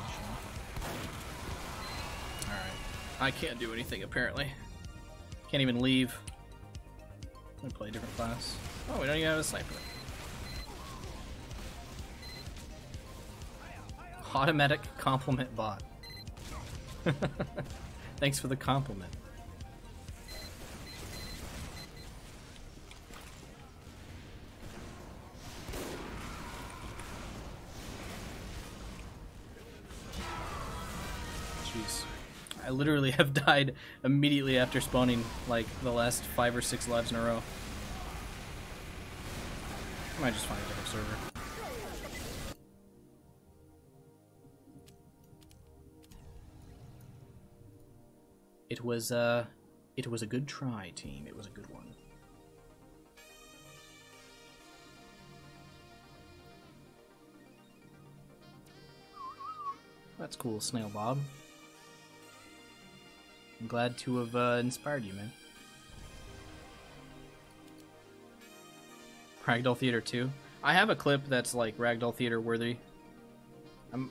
Alright. I can't do anything, apparently. Can't even leave. I'm gonna play a different class. Oh, we don't even have a sniper. Automatic compliment bot. Thanks for the compliment. Jeez. I literally have died immediately after spawning, like, the last 5 or 6 lives in a row. I might just find a different server. It was a good try, team. It was a good one. That's cool, Snail Bob. I'm glad to have inspired you, man. Ragdoll Theater 2. I have a clip that's like Ragdoll Theater worthy.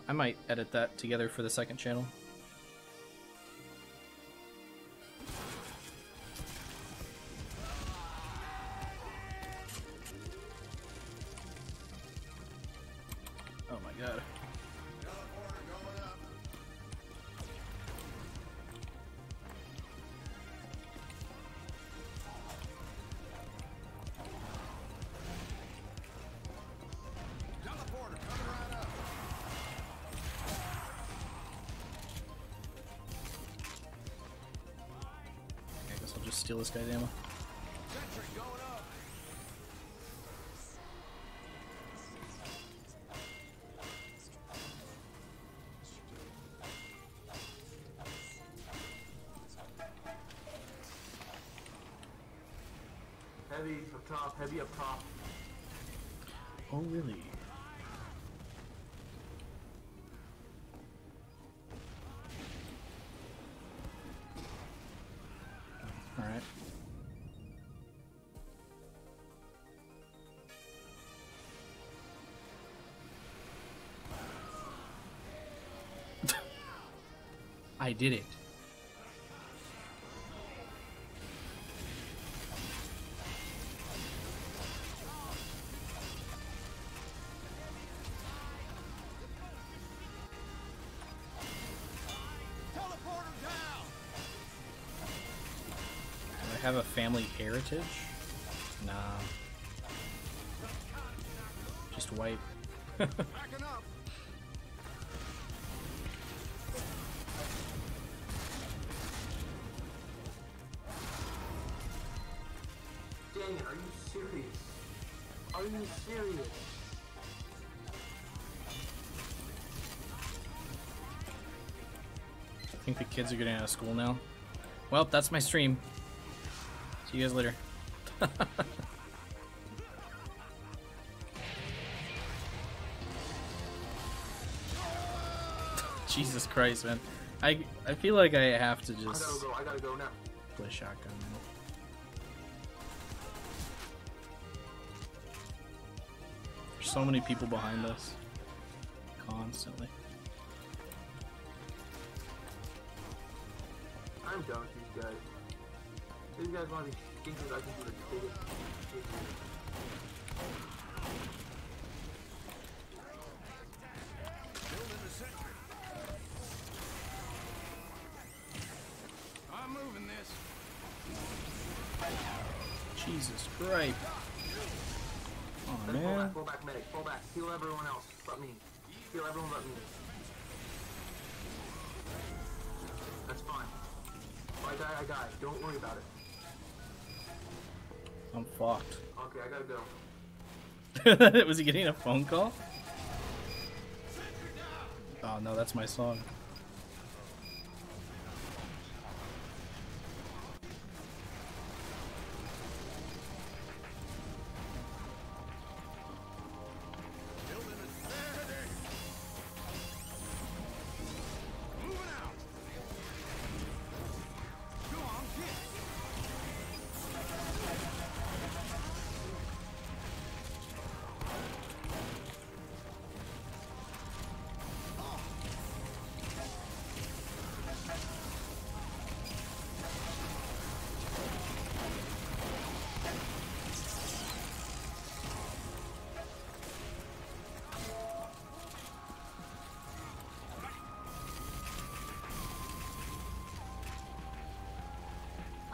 I might edit that together for the second channel. Oh my god. Steal this guy's ammo. Heavy up top, heavy up top. Oh, really? Alright. I did it. Have a family heritage? Nah. Just white. Backing up. Dang it, are you serious? Are you serious? I think the kids are getting out of school now. Well, that's my stream. See you guys later. Jesus Christ, man. I feel like I have to I just gotta go now. play shotgun, man. There's so many people behind us. Constantly. I'm done with these guys. These guys want to be thinking I can do the biggest shit here. Building the sentry. I'm moving this. Jesus Christ. Oh Then man. pull back, medic, pull back. Heal everyone else but me. Heal everyone but me. That's fine. If I die. Don't worry about it. I'm fucked. Okay, I gotta go. Was he getting a phone call? Oh no, that's my song. Moving out. Go on, get.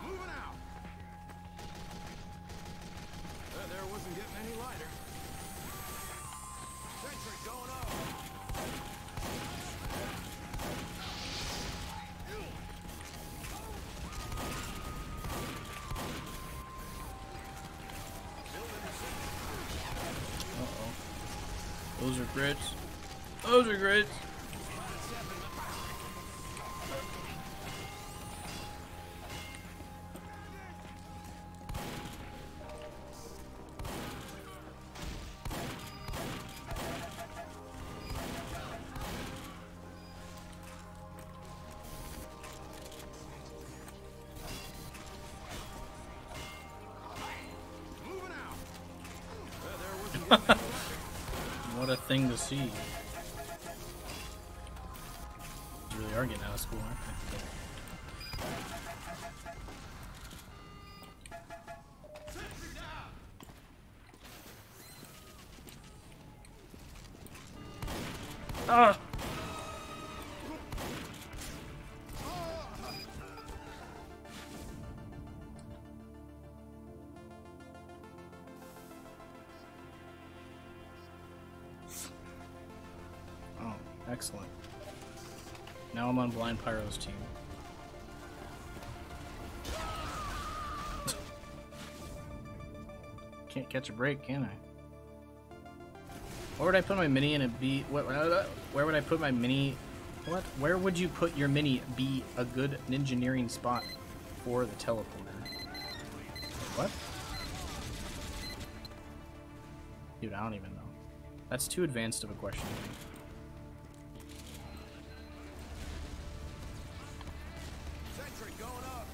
Moving out. There wasn't getting any lighter. Sentry going up. Uh-oh. Those are grits. Those are grits. Moving out. There wasn't getting any lighter. What a thing to see. You really are getting out of school, aren't they? Ah! Oh, excellent. Now I'm on Blind Pyro's team. Can't catch a break, can I? Where would I put my mini in a B? Where would I put my mini? What? Where would you put your mini be a good engineering spot for the teleporter? What? Dude, I don't even know. That's too advanced of a question. Sentry going up.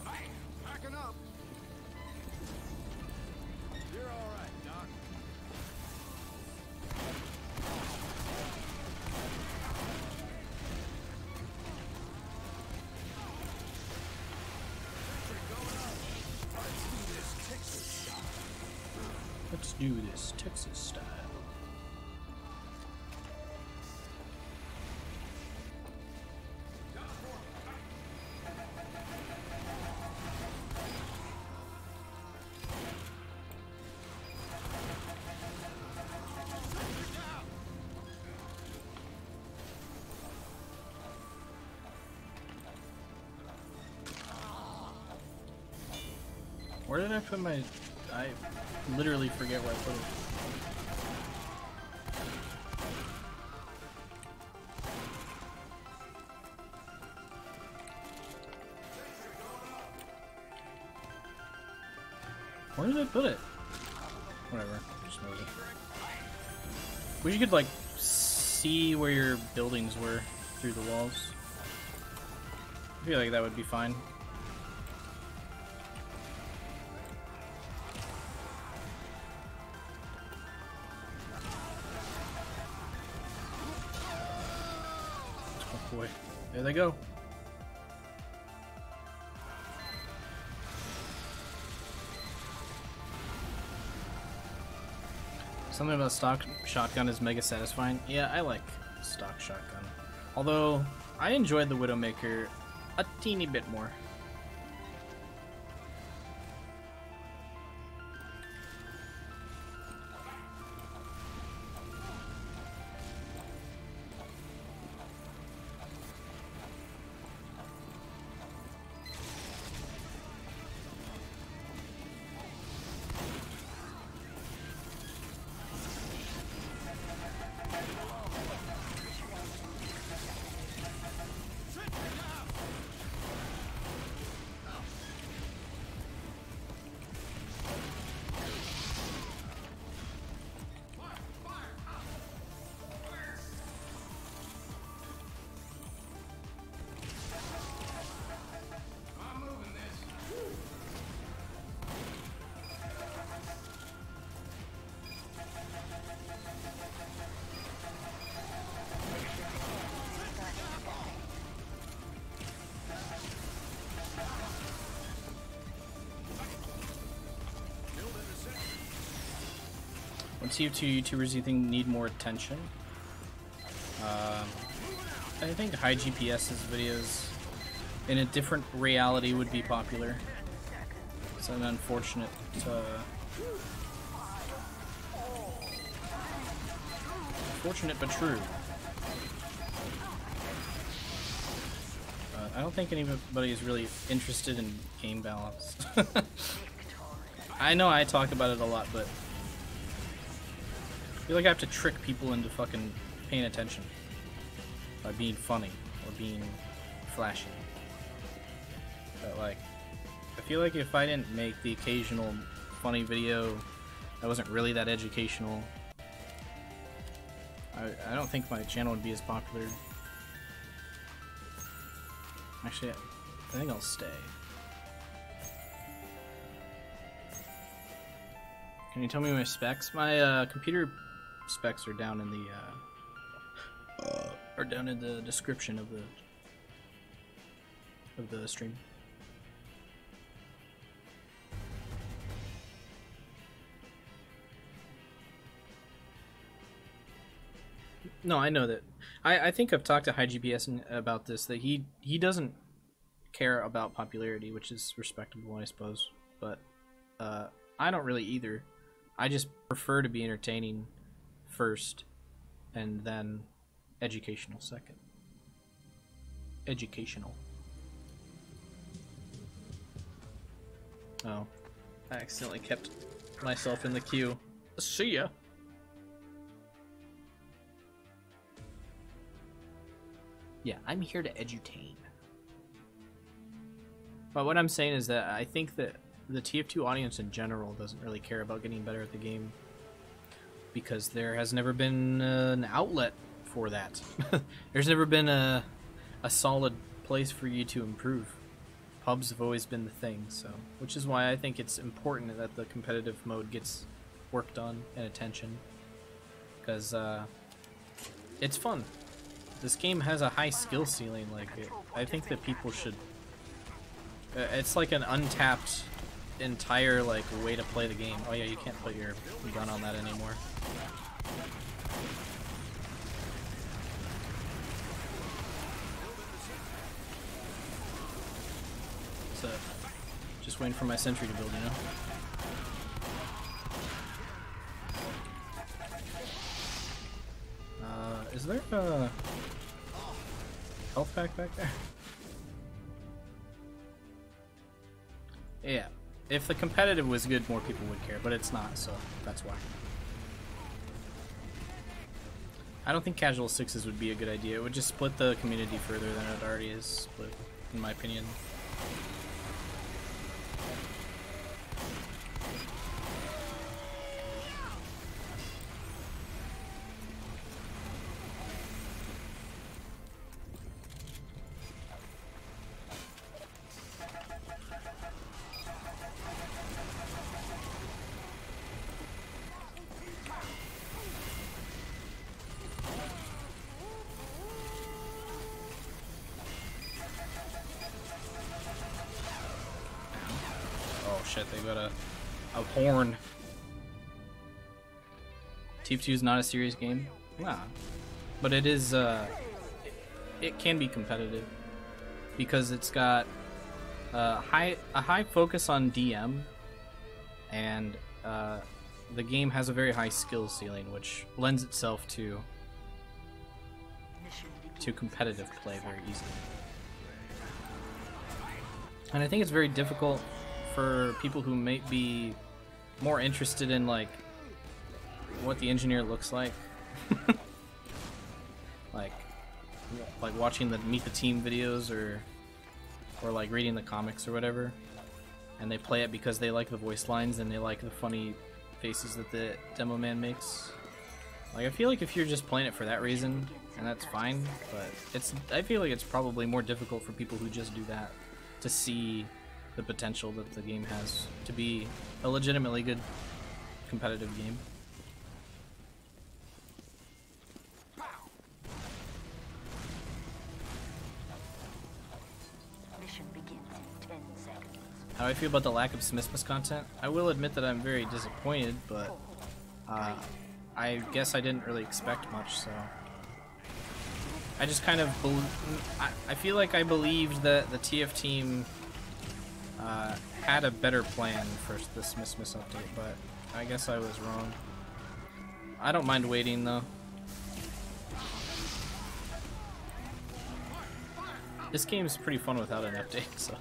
Hey, backing up. You're all right, Doc. Sentry going up. Let's do this Texas style. Let's do this Texas style. Where did I put my... I literally forget where I put it. Where did I put it? Whatever. Just move it. We should like see where your buildings were through the walls. I feel like that would be fine. Oh boy, there they go. Something about stock shotgun is mega satisfying. Yeah, I like stock shotgun. Although, I enjoyed the Widowmaker a teeny bit more. What TF2 YouTubers do you think need more attention? I think High GPS's videos in a different reality would be popular. It's an unfortunate, unfortunate but true. I don't think anybody is really interested in game balance. I know I talk about it a lot, but I feel like I have to trick people into fucking paying attention by being funny or being flashy. But like, I feel like if I didn't make the occasional funny video that wasn't really that educational, I don't think my channel would be as popular. Actually, I think I'll stay. Can you tell me my specs? My computer specs are down in the description of the stream. No, I know that. I think I've talked to High GPS about this, that he doesn't care about popularity, which is respectable, I suppose. But I don't really either. I just prefer to be entertaining first, and then educational second. Educational. Oh, I accidentally kept myself in the queue. See ya. Yeah, I'm here to edutain. But what I'm saying is that I think that the TF2 audience in general doesn't really care about getting better at the game, because there has never been an outlet for that. There's never been a solid place for you to improve. Pubs have always been the thing, so which is why I think it's important that the competitive mode gets worked on and attention, because it's fun. This game has a high skill ceiling. Like, I think that people should. It's like an untapped entire like way to play the game. Oh yeah, you can't put your gun on that anymore. So, just waiting for my sentry to build, you know. Is there a health pack back there? Yeah. If the competitive was good, more people would care, but it's not, so that's why. I don't think casual sixes would be a good idea. It would just split the community further than it already is split, in my opinion. shit, they got a horn. TF2 is not a serious game? Nah. But it is, it can be competitive. Because it's got a high focus on DM, and the game has a very high skill ceiling, which lends itself to competitive play very easily. And I think it's very difficult for people who may be more interested in like what the engineer looks like, like watching the Meet the Team videos or like reading the comics or whatever, and they play it because they like the voice lines and they like the funny faces that the demo man makes. Like, I feel like if you're just playing it for that reason, and that's fine, but I feel like it's probably more difficult for people who just do that to see the potential that the game has to be a legitimately good competitive game. Mission begins in 10 seconds. How do I feel about the lack of Smithmas content? I will admit that I'm very disappointed, but I guess I didn't really expect much, so I just kind of I feel like I believed that the TF team had a better plan for the Smithmas update, but I guess I was wrong. I don't mind waiting though. This game is pretty fun without an update, so.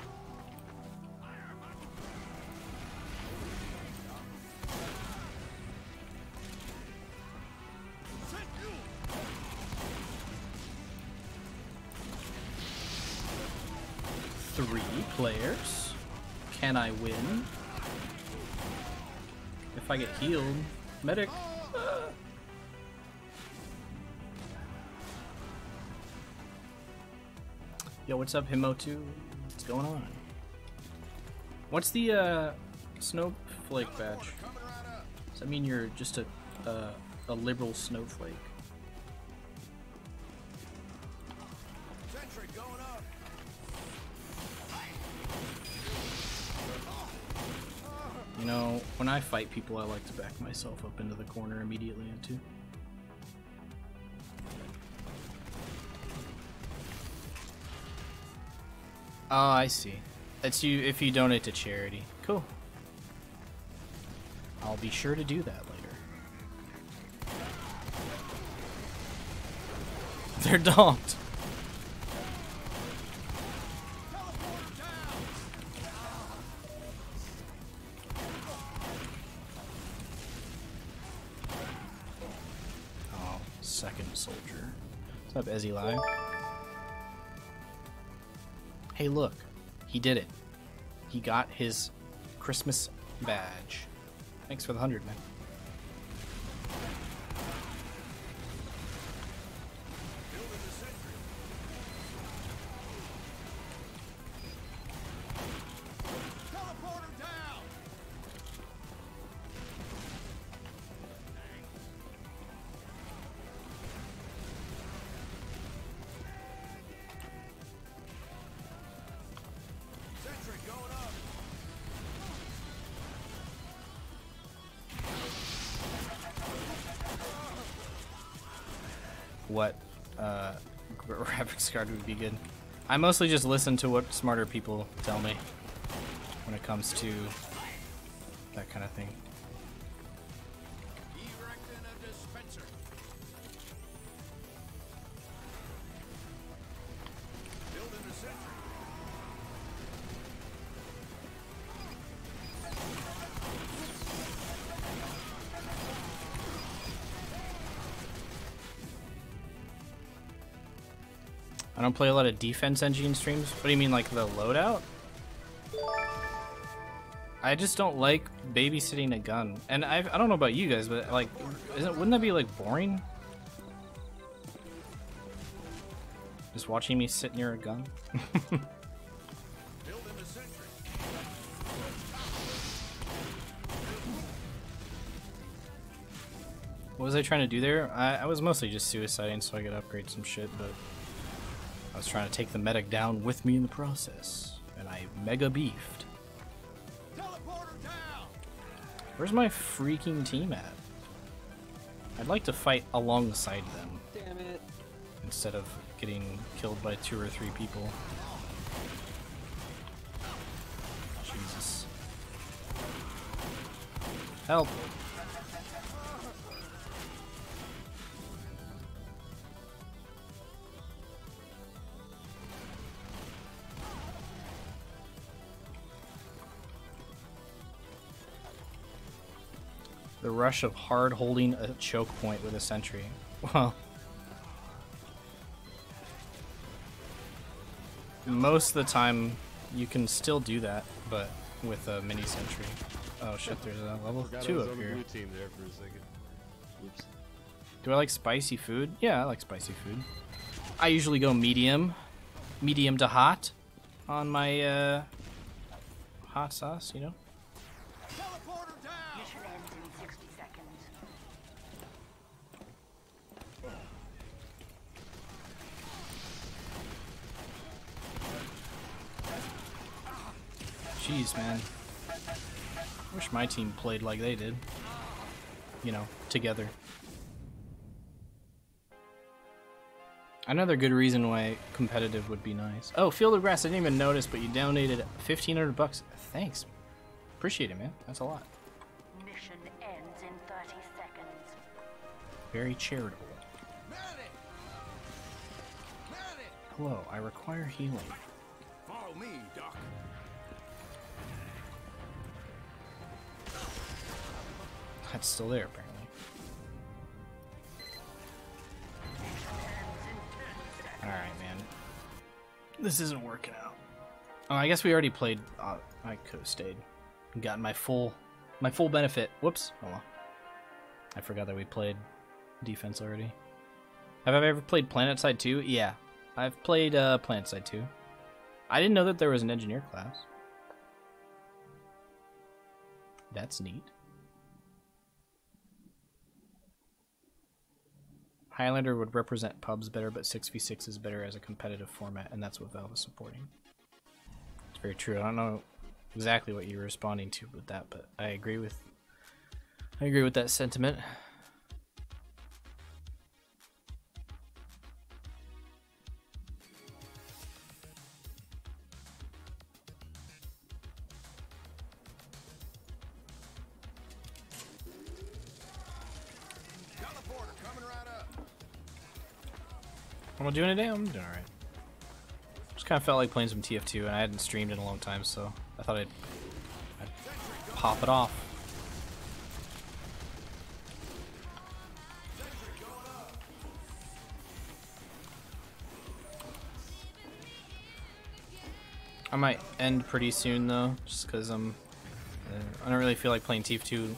Three players. Can I win? If I get healed. Medic. Yo, what's up, Himo2? What's going on? What's the snowflake badge? Does that mean you're just a liberal snowflake? Sentry going up. You know, when I fight people, I like to back myself up into the corner immediately into. Oh, I see. That's you if you donate to charity. Cool. I'll be sure to do that later. They're domed. Oh, second soldier. What's up, Ezzy Live? Hey, look. He did it. He got his Christmas badge. Thanks for the 100, man. Teleporter down. Sentry going up. What graphics card would be good. I mostly just listen to what smarter people tell me when it comes to that kind of thing. Erecting a dispenser. Building a sentry. I don't play a lot of defense engine streams. What do you mean, like the loadout? I just don't like babysitting a gun. And I don't know about you guys, but like, wouldn't that be like boring? Just watching me sit near a gun? Building a sentry. What was I trying to do there? I was mostly just suiciding so I could upgrade some shit, but I was trying to take the medic down with me in the process, and I mega beefed. Teleporter Where's my freaking team at? I'd like to fight alongside them. Damn it. Instead of getting killed by 2 or 3 people. Jesus. Help! The rush of hard holding a choke point with a sentry. Well, most of the time you can still do that, but with a mini sentry. Oh shit, there's a level 2 up here. Blue team there for a second. Oops. Do I like spicy food? Yeah, I like spicy food. I usually go medium to hot on my hot sauce, you know? Teleporter down! Mission ends in 60 seconds. Jeez, man. Wish my team played like they did. You know, together. Another good reason why competitive would be nice. Oh, Field of Grass, I didn't even notice, but you donated 1,500 bucks. Thanks. Appreciate it, man. That's a lot. Mission ends in 30 seconds. Very charitable. Medic! Medic! Hello, I require healing. Follow me, Doc. That's still there, apparently. Alright, man. This isn't working out. Oh, I guess we already played. I could have stayed and gotten my full benefit. Whoops. Hold on. I forgot that we played defense already. Have I ever played PlanetSide 2? Yeah. I've played PlanetSide 2. I didn't know that there was an engineer class. That's neat. Highlander would represent pubs better, but 6v6 is better as a competitive format, and that's what Valve is supporting. It's very true. I don't know exactly what you're responding to with that, but I agree with that sentiment. Teleporter coming right up. Am I doing it? I'm doing alright. Just kind of felt like playing some TF2, and I hadn't streamed in a long time, so I thought I'd pop it off. I might end pretty soon though, just because I don't really feel like playing TF2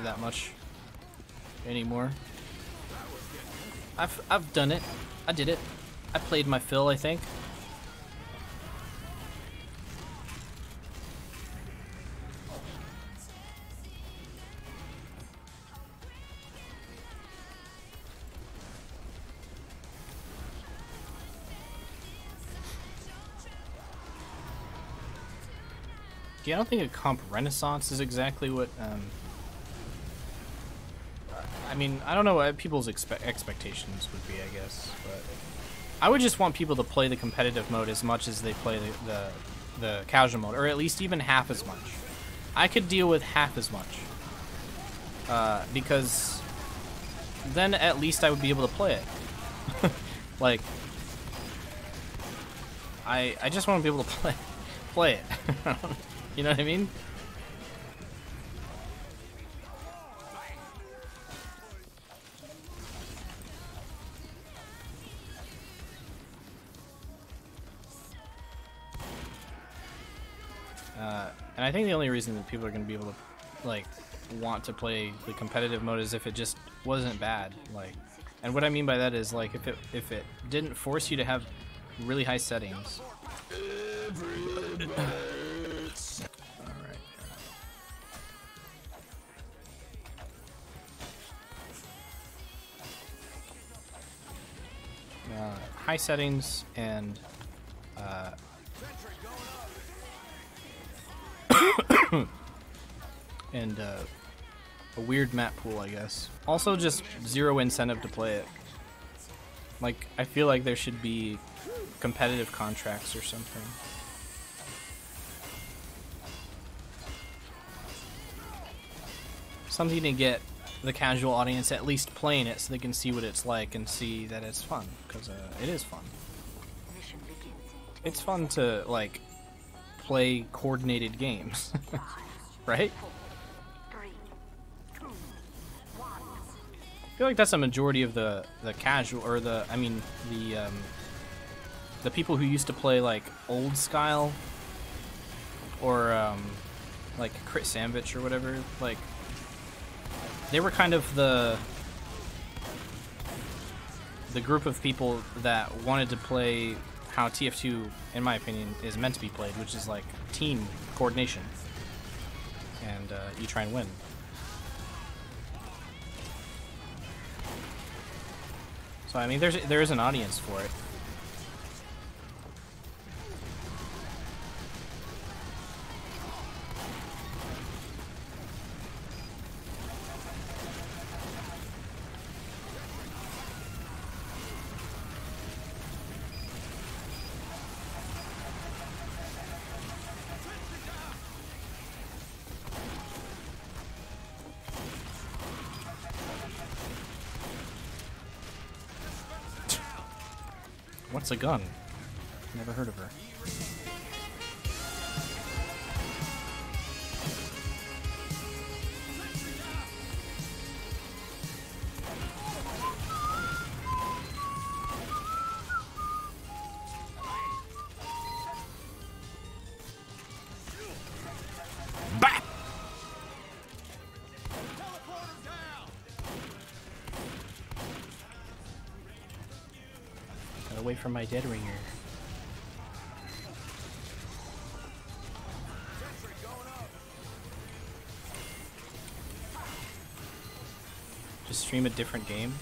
that much anymore. I've done it. I did it. I played my fill, I think. Yeah, I don't think a comp renaissance is exactly what I mean, I don't know what people's expectations would be, I guess, but I would just want people to play the competitive mode as much as they play the casual mode, or at least even half as much. I could deal with half as much, because then at least I would be able to play it. Like, I just want to be able to play it. You know what I mean? And I think the only reason that people are going to be able to, like, want to play the competitive mode is if it just wasn't bad. Like, and what I mean by that is, like, if it didn't force you to have really high settings. High settings and and a weird map pool, I guess. Also, just zero incentive to play it. Like, I feel like there should be competitive contracts or something. Something to get the casual audience at least playing it so they can see what it's like and see that it's fun, because it is fun. Mission begins in It's fun to, like, play coordinated games, right? 3, 2, 1. I feel like that's a majority of the casual, or the people who used to play like old style, or like Crit Sandwich or whatever. Like, they were kind of the group of people that wanted to play how TF2, in my opinion, is meant to be played, which is like team coordination, and you try and win. So I mean, there is an audience for it. What's a gun? Never heard of her. Bah! Away from my dead ringer. Just stream a different game.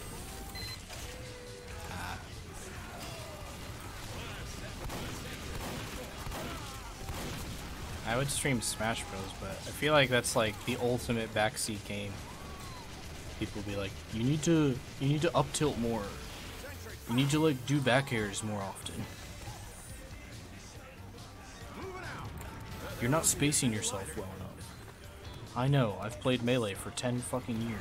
I would stream Smash Bros, but I feel like that's like the ultimate backseat game. People will be like, you need to up tilt more. You need to like do back airs more often. You're not spacing yourself well enough. I know, I've played Melee for 10 fucking years.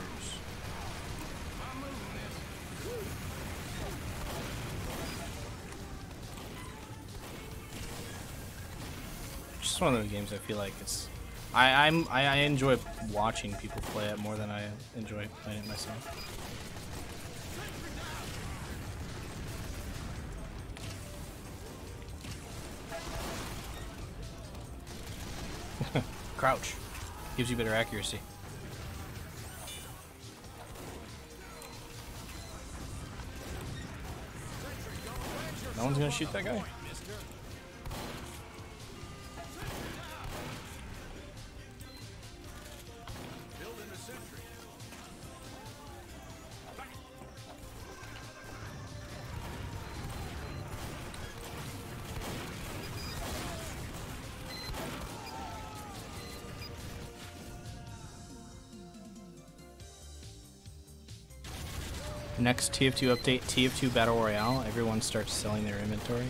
Just one of those games I feel like it's I enjoy watching people play it more than I enjoy playing it myself. Crouch. Gives you better accuracy. No one's gonna shoot that guy? Next TF2 update, TF2 Battle Royale, everyone starts selling their inventory.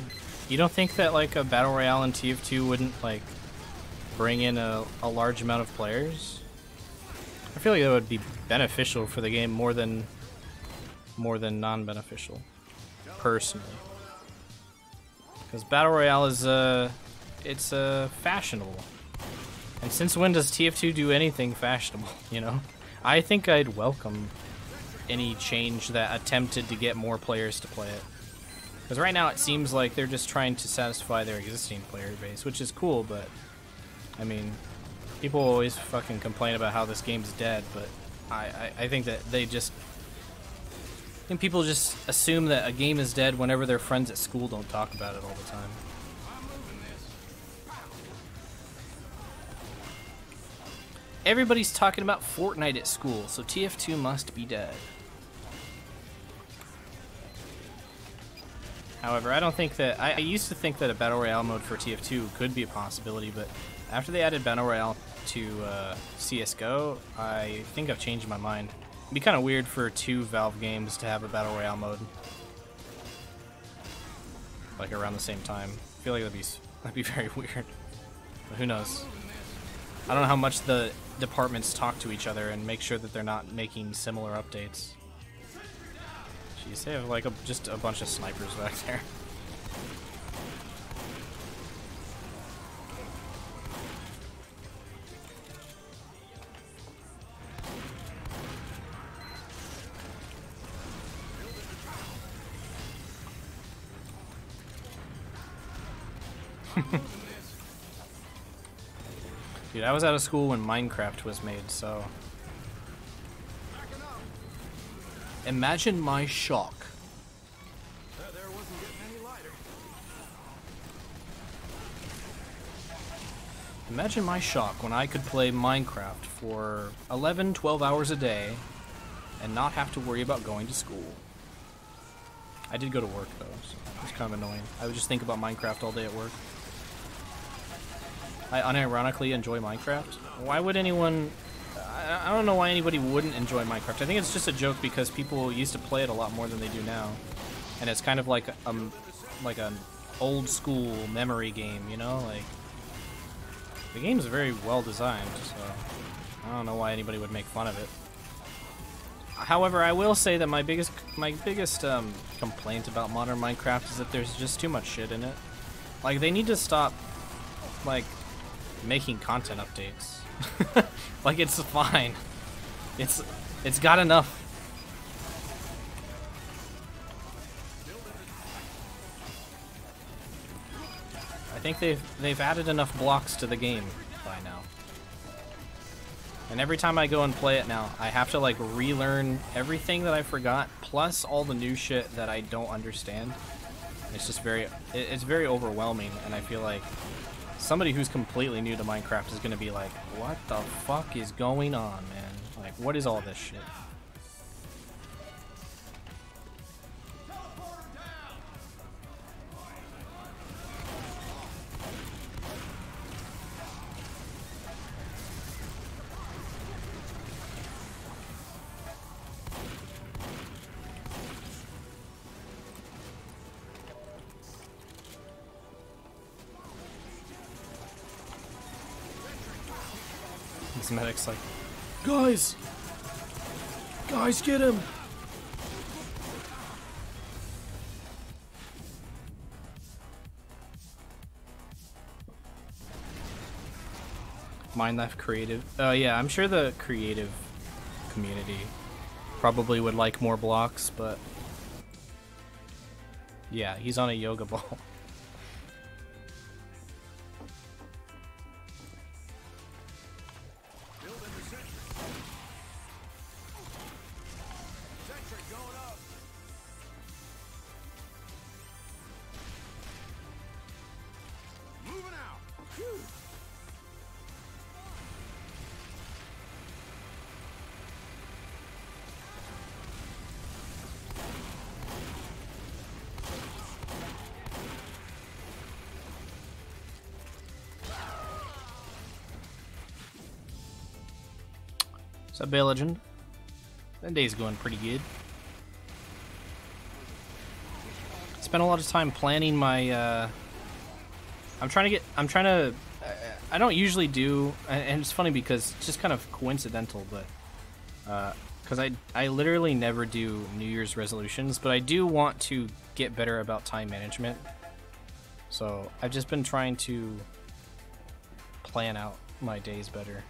You don't think that like a Battle Royale in TF2 wouldn't like bring in a large amount of players? I feel like that would be beneficial for the game more than non-beneficial, personally. Because Battle Royale is it's fashionable. And since when does TF2 do anything fashionable, you know? I think I'd welcome any change that attempted to get more players to play it. Because right now it seems like they're just trying to satisfy their existing player base, which is cool, but I mean, people always fucking complain about how this game's dead, but I think that people just assume that a game is dead whenever their friends at school don't talk about it all the time. Everybody's talking about Fortnite at school, so TF2 must be dead. However, I don't think that I used to think that a battle royale mode for TF2 could be a possibility, but after they added battle royale to CS:GO, I think I've changed my mind. It'd be kind of weird for 2 Valve games to have a battle royale mode, like around the same time. I feel like that'd be very weird. But who knows? I don't know how much the departments talk to each other and make sure that they're not making similar updates. Jeez, they have like just a bunch of snipers back there. Dude, I was out of school when Minecraft was made, so... Imagine my shock. That there wasn't getting any lighter. Imagine my shock when I could play Minecraft for 11, 12 hours a day and not have to worry about going to school. I did go to work, though, so it's kind of annoying. I would just think about Minecraft all day at work. I unironically enjoy Minecraft. Why would anyone... I don't know why anybody wouldn't enjoy Minecraft. I think it's just a joke because people used to play it a lot more than they do now. And it's kind of like an old school memory game, you know? Like, the game's very well designed, so I don't know why anybody would make fun of it. However, I will say that my biggest complaint about modern Minecraft is that there's just too much shit in it. Like, they need to stop, like, making content updates. Like, it's fine. It's got enough. I think they've added enough blocks to the game by now. And every time I go and play it now, I have to like relearn everything that I forgot, plus all the new shit that I don't understand. It's just it's very overwhelming, and I feel like somebody who's completely new to Minecraft is gonna be like, what the fuck is going on, man? Like, what is all this shit? This medic's like, guys, get him. Mind Life Creative. Yeah, I'm sure the creative community probably would like more blocks, but yeah, he's on a yoga ball. What's up, Bay Legend? That day's going pretty good. Spent a lot of time planning my, I don't usually do, and it's funny because it's just kind of coincidental, but, because I literally never do New Year's resolutions, but I do want to get better about time management. So I've just been trying to plan out my days better.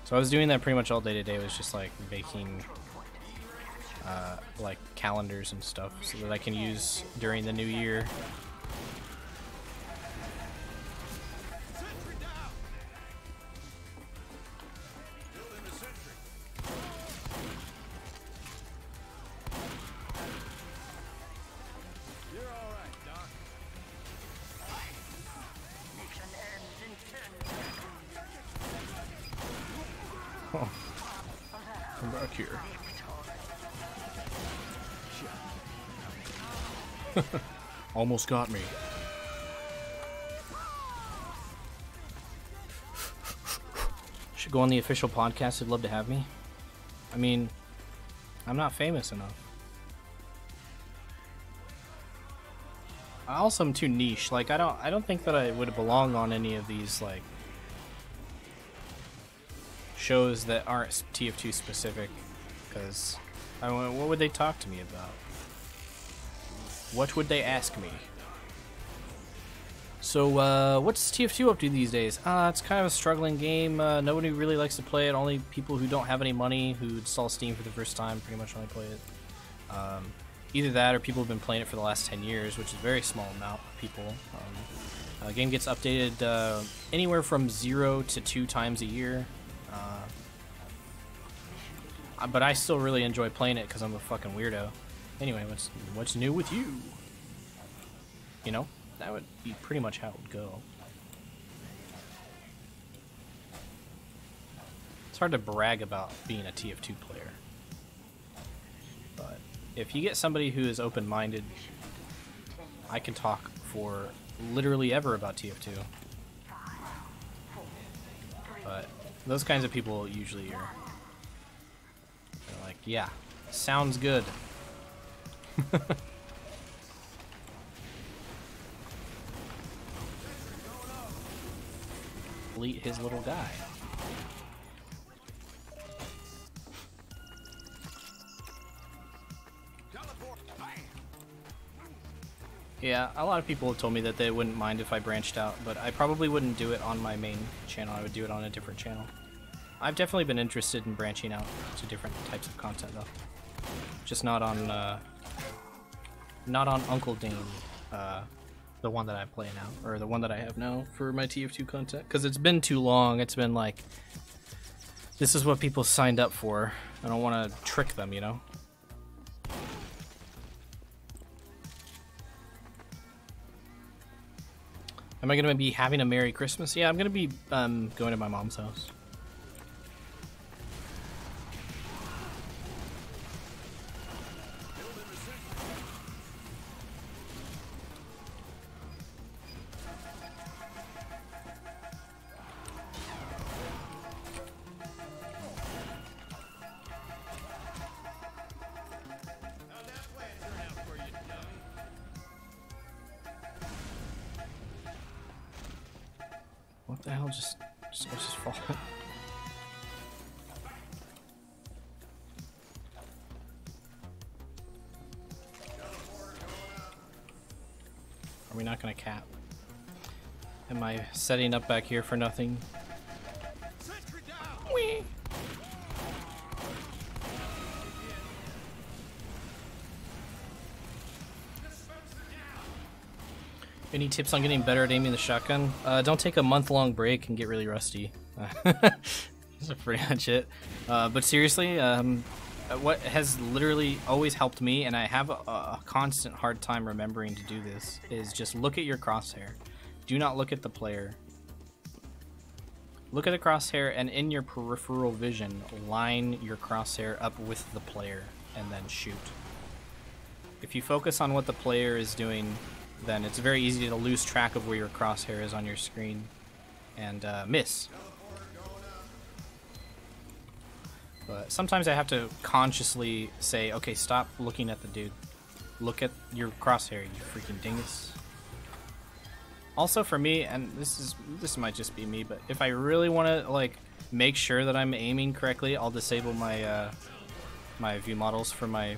So I was doing that pretty much all day today. It was just like making like calendars and stuff so that I can use during the new year. Come back here. Almost got me. Should go on the official podcast. They'd love to have me. I mean, I'm not famous enough. I also am too niche. Like, I don't think that I would belong on any of these like shows that aren't TF2 specific, because what would they talk to me about? What would they ask me? So, what's TF2 up to these days? It's kind of a struggling game. Nobody really likes to play it. Only people who don't have any money, who install Steam for the first time, pretty much only play it. Either that, or people have been playing it for the last 10 years, which is a very small amount of people. The game gets updated anywhere from 0 to 2 times a year. But I still really enjoy playing it because I'm a fucking weirdo. Anyway, what's new with you? You know, that would be pretty much how it would go. It's hard to brag about being a TF2 player. But if you get somebody who is open-minded, I can talk for literally ever about TF2. But those kinds of people usually are like, yeah, sounds good. Delete his little guy. Yeah, a lot of people have told me that they wouldn't mind if I branched out, but I probably wouldn't do it on my main channel. I would do it on a different channel. I've definitely been interested in branching out to different types of content, though. Just not on Uncle Dane, the one that I play now, or the one that I have now for my TF2 content, because it's been too long. It's been like, this is what people signed up for. I don't want to trick them, you know? Am I going to be having a Merry Christmas? Yeah, I'm going to be going to my mom's house. What the hell just fall? Are we not gonna cap? Am I setting up back here for nothing? Whee! Any tips on getting better at aiming the shotgun? Don't take a month-long break and get really rusty. That's pretty much it. But seriously, what has literally always helped me, and I have a constant hard time remembering to do this, is just look at your crosshair. Do not look at the player. Look at the crosshair, and in your peripheral vision, line your crosshair up with the player, and then shoot. If you focus on what the player is doing, then it's very easy to lose track of where your crosshair is on your screen and miss. But sometimes I have to consciously say, okay, stop looking at the dude. Look at your crosshair, you freaking dingus. Also for me, and this might just be me, but if I really want to like make sure that I'm aiming correctly, I'll disable my my view models for my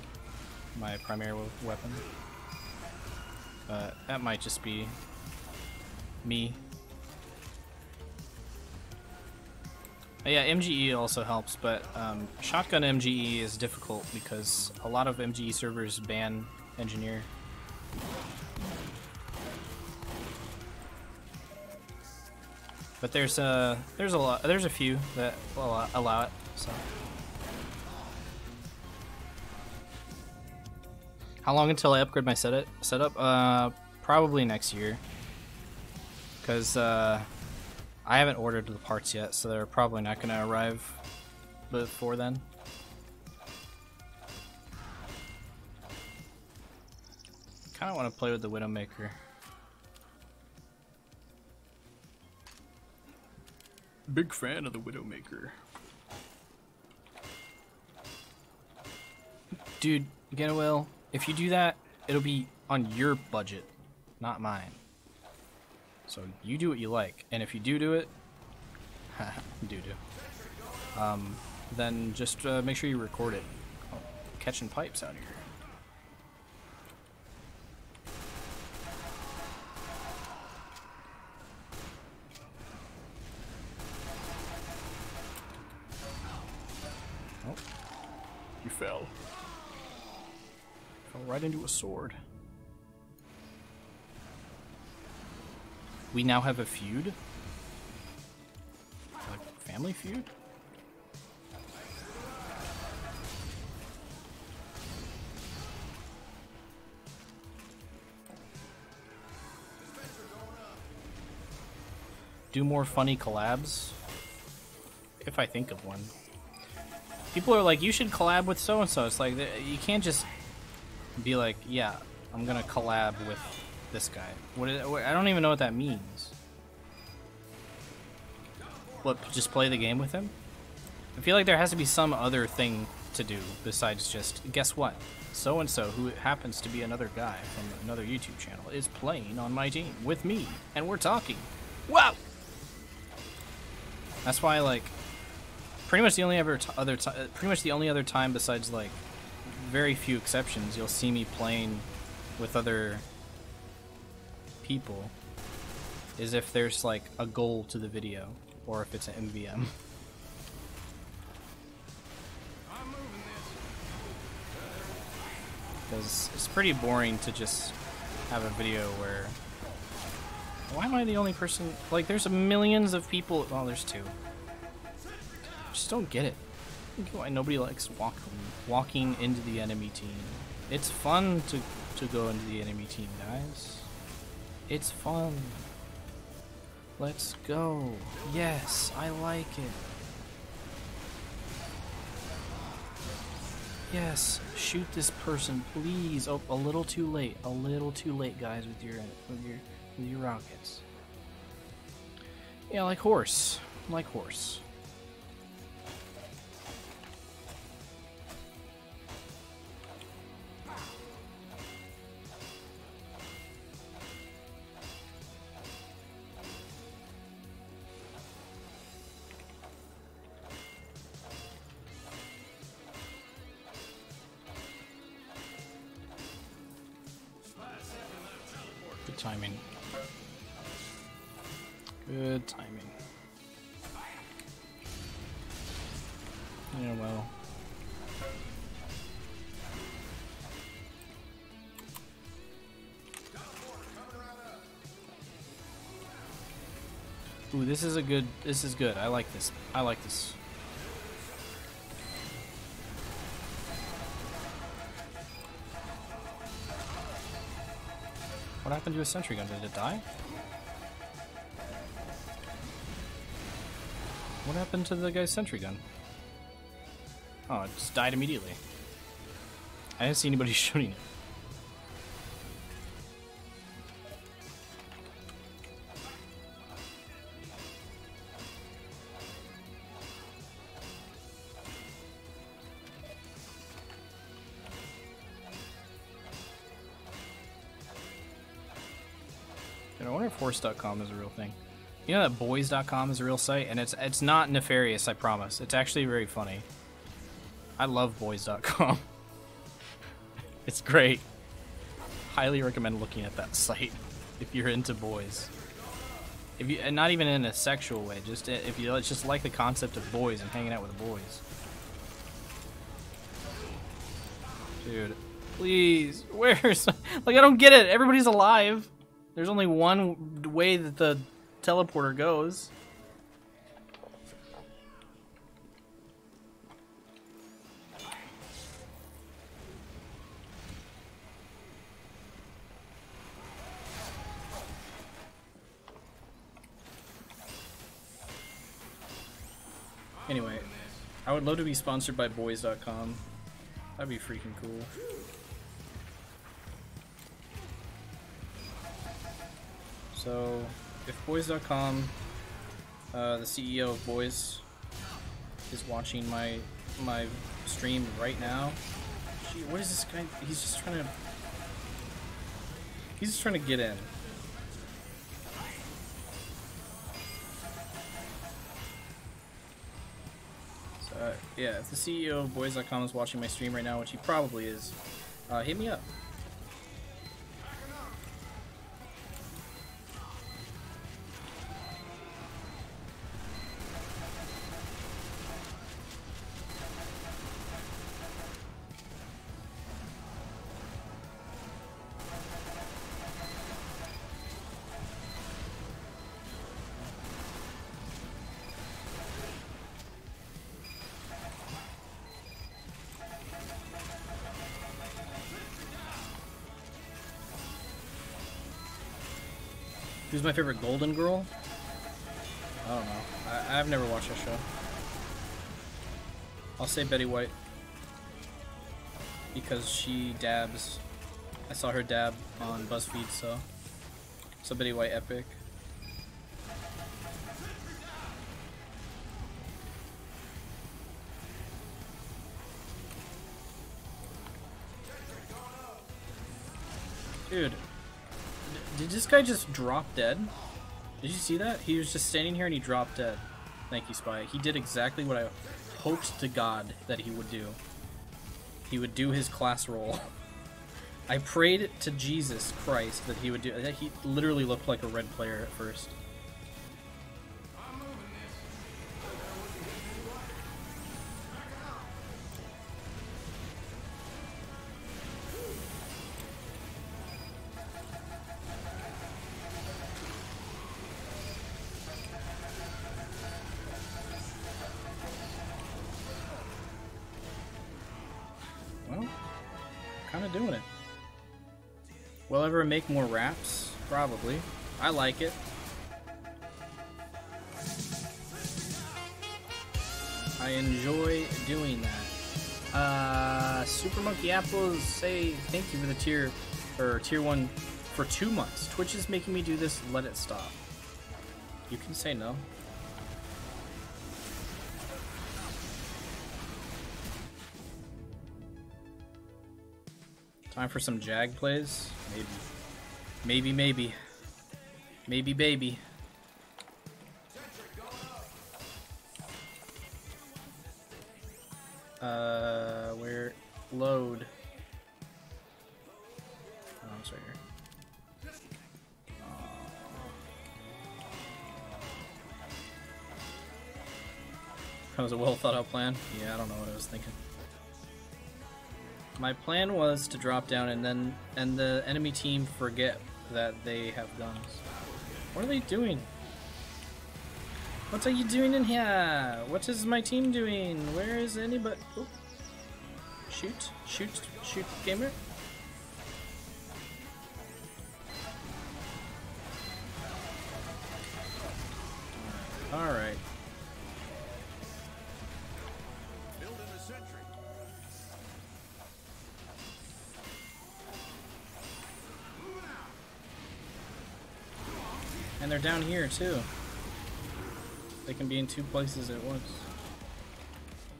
primary weapon. That might just be me. Yeah, MGE also helps, but shotgun MGE is difficult because a lot of MGE servers ban engineer. But there's a few that will allow it. So. How long until I upgrade my setup? Probably next year. Because I haven't ordered the parts yet, so they're probably not going to arrive before then. kind of want to play with the Widowmaker. Big fan of the Widowmaker. Dude, Getawell, if you do that, it'll be on your budget, not mine. So you do what you like, and if you do it, then just make sure you record it. Oh, catching pipes out here. Oh, you fell. Fell right into a sword. We now have a feud? Like family feud? Do more funny collabs? If I think of one. People are like, you should collab with so-and-so. It's like, you can't just be like, yeah, I'm gonna collab with this guy. I don't even know what that means. What, just play the game with him? I feel like there has to be some other thing to do besides just, guess what? So-and-so, who happens to be another guy from another YouTube channel, is playing on my team with me, and we're talking. Wow! That's why, like, pretty much the only other time besides, like, very few exceptions, you'll see me playing with other people is if there's, like, a goal to the video, or if it's an MVM. Because it's pretty boring to just have a video where... Why am I the only person? Like, there's millions of people. Well, there's two. I just don't get it. I don't get why nobody likes walking into the enemy team. It's fun to go into the enemy team, guys. It's fun. Let's go. Yes, I like it. Yes, shoot this person, please. Oh, a little too late. A little too late, guys, with your rockets. Yeah, like horse. Like horse. Good timing. Good timing. Yeah, well. Ooh, this is good. I like this. I like this. What happened to a sentry gun? Did it die? What happened to the guy's sentry gun? Oh, it just died immediately. I didn't see anybody shooting it. I wonder if horse.com is a real thing. You know that boys.com is a real site, and it's not nefarious, I promise. It's actually very funny. I love boys.com. It's great. Highly recommend looking at that site if you're into boys. If you, and not even in a sexual way, just if you just like the concept of boys and hanging out with boys. Dude, please, where's like I don't get it. Everybody's alive. There's only one way that the teleporter goes. Anyway, I would love to be sponsored by boys.com. That'd be freaking cool. So, if Boys.com, the CEO of Boys, is watching my stream right now, gee, what is this guy? He's just trying to get in. So, yeah, if the CEO of Boys.com is watching my stream right now, which he probably is, hit me up. Who's my favorite Golden Girl? I don't know. I've never watched that show. I'll say Betty White. Because she dabs. I saw her dab on BuzzFeed, so Betty White epic. Dude. Did this guy just drop dead? Did you see that? He was just standing here and he dropped dead. Thank you, Spy. He did exactly what I hoped to God that he would do. He would do his class roll. I prayed to Jesus Christ that he would do that. He literally looked like a red player at first. Doing it. Will I ever make more raps? Probably. I like it. I enjoy doing that. Super Monkey Apples say thank you for the tier 1 for 2 months. Twitch is making me do this. Let it stop. You can say no. Time for some Jag plays? Maybe. Maybe, baby. Where? Load. Oh, I'm sorry here. That was a well thought out plan. Yeah, I don't know what I was thinking. My plan was to drop down and the enemy team forget that they have guns. What are they doing? What are you doing in here? What is my team doing? Where is anybody? Oh. Shoot, gamer. All right. And they're down here too. They can be in 2 places at once.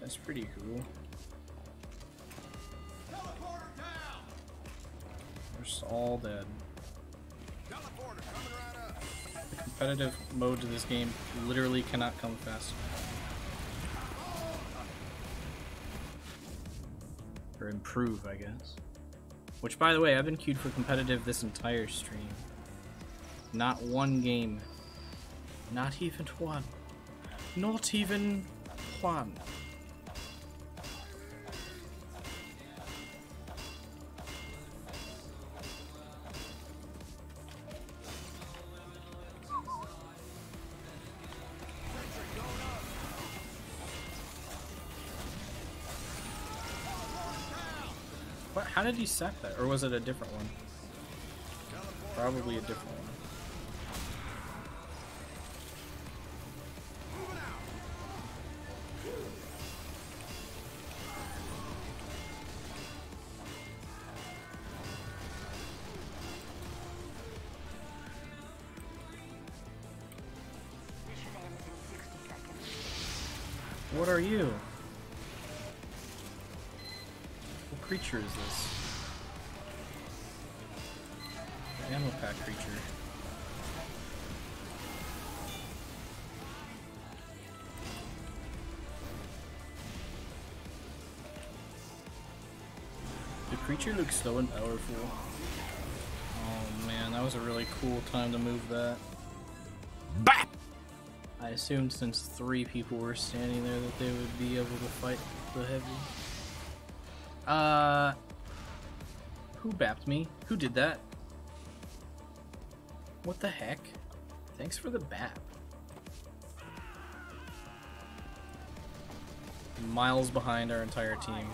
That's pretty cool. They're just all dead. The competitive mode to this game literally cannot come faster. Or improve, I guess. Which, by the way, I've been queued for competitive this entire stream. Not one game. Not even one. Not even one. What? How did he set that? Or was it a different one? Probably a different one. What are you? What creature is this? An ammo pack creature. The creature looks slow and powerful. Oh man, that was a really cool time to move that. BAP! I assumed since 3 people were standing there that they would be able to fight the heavy. Who bapped me? Who did that? What the heck? Thanks for the bap. Miles behind our entire team.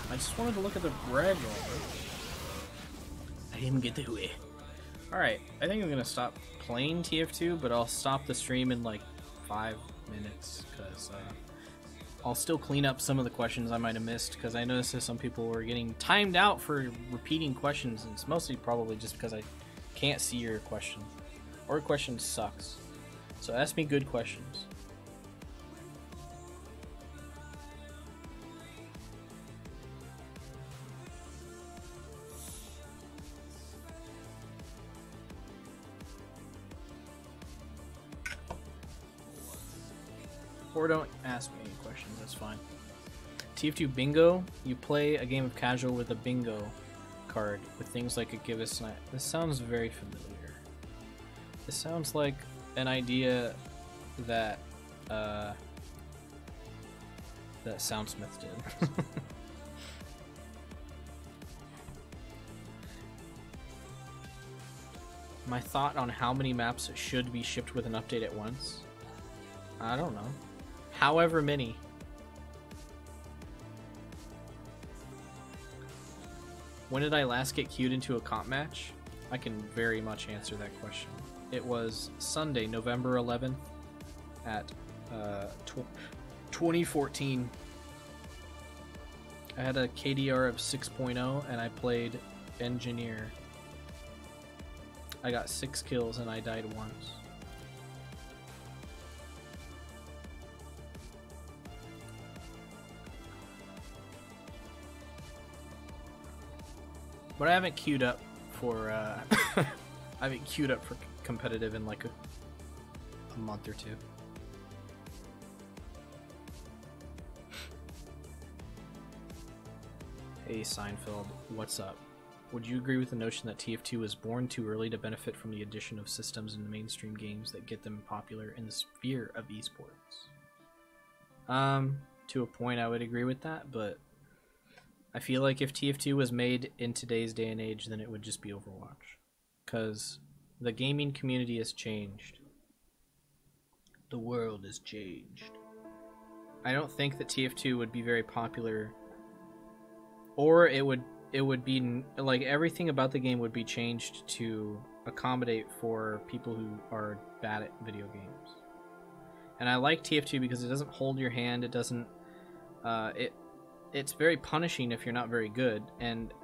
I just wanted to look at the ragdoll. I didn't get the way. Alright, I think I'm gonna stop playing TF2, but I'll stop the stream in like 5 minutes, because I'll still clean up some of the questions I might have missed, because I noticed that some people were getting timed out for repeating questions, and it's mostly probably just because I can't see your question. Or your question sucks. So ask me good questions. Or don't ask me any questions, that's fine. TF2 Bingo, you play a game of casual with a bingo card with things like a give a snipe. This sounds very familiar. This sounds like an idea that that Soundsmith did. My thought on how many maps should be shipped with an update at once? I don't know. However many. When did I last get queued into a comp match? I can very much answer that question. It was Sunday, November 11th at 2014. I had a KDR of 6.0 and I played Engineer. I got 6 kills and I died once. But I haven't queued up for I haven't queued up for competitive in like a month or 2. Hey Seinfeld, what's up? Would you agree with the notion that TF2 was born too early to benefit from the addition of systems in the mainstream games that get them popular in the sphere of esports? To a point I would agree with that, but I feel like if TF2 was made in today's day and age, then it would just be Overwatch. Because the gaming community has changed. The world has changed. I don't think that TF2 would be very popular, or it would be like everything about the game would be changed to accommodate for people who are bad at video games. And I like TF2 because it doesn't hold your hand. It doesn't. It's very punishing if you're not very good, and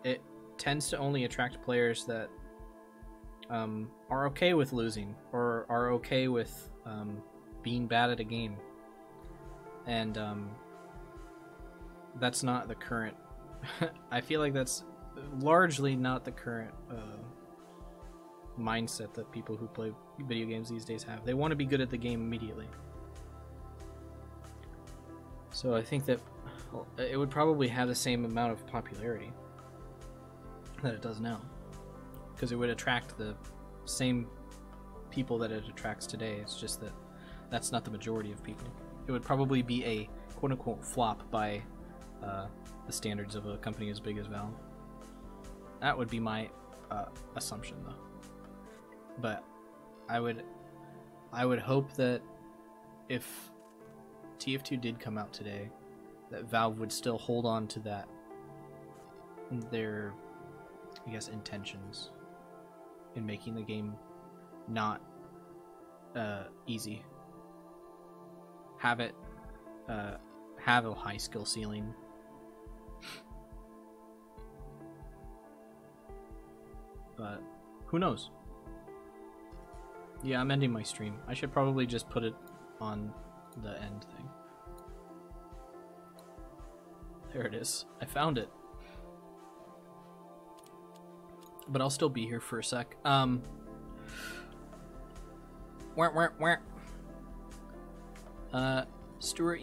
it tends to only attract players that are okay with losing or are okay with being bad at a game. And that's not the current. I feel like that's largely not the current mindset that people who play video games these days have. They want to be good at the game immediately. So I think that it would probably have the same amount of popularity that it does now, because it would attract the same people that it attracts today. It's just that that's not the majority of people. It would probably be a quote-unquote flop by the standards of a company as big as Valve. That would be my assumption, though. But I would hope that if TF2 did come out today, that Valve would still hold on to that, their, I guess, intentions in making the game not easy. Have it have a high skill ceiling. But who knows? Yeah, I'm ending my stream. I should probably just put it on the end thing. There it is. I found it. But I'll still be here for a sec. Stuart,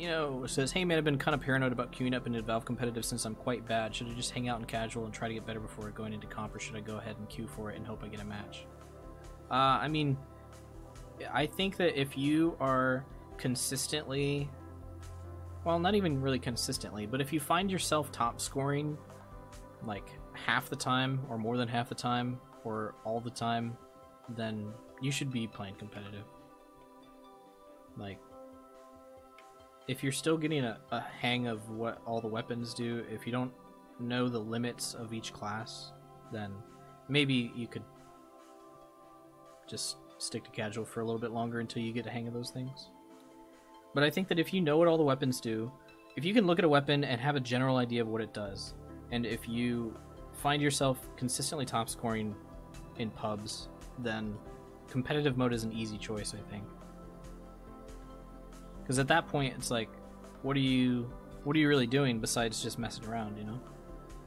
says, hey man, I've been kind of paranoid about queuing up into Valve competitive since I'm quite bad. Should I just hang out in casual and try to get better before going into comp, or should I go ahead and queue for it and hope I get a match? I mean, I think that if you are consistently, well, not even really consistently, but if you find yourself top scoring like half the time or more than half the time or all the time, then you should be playing competitive. Like, if you're still getting a hang of what all the weapons do, if you don't know the limits of each class, then maybe you could just stick to casual for a little bit longer until you get a hang of those things. But I think that if you know what all the weapons do, if you can look at a weapon and have a general idea of what it does, and if you find yourself consistently top scoring in pubs, then competitive mode is an easy choice, I think. Because at that point, it's like, what are you really doing besides just messing around, you know?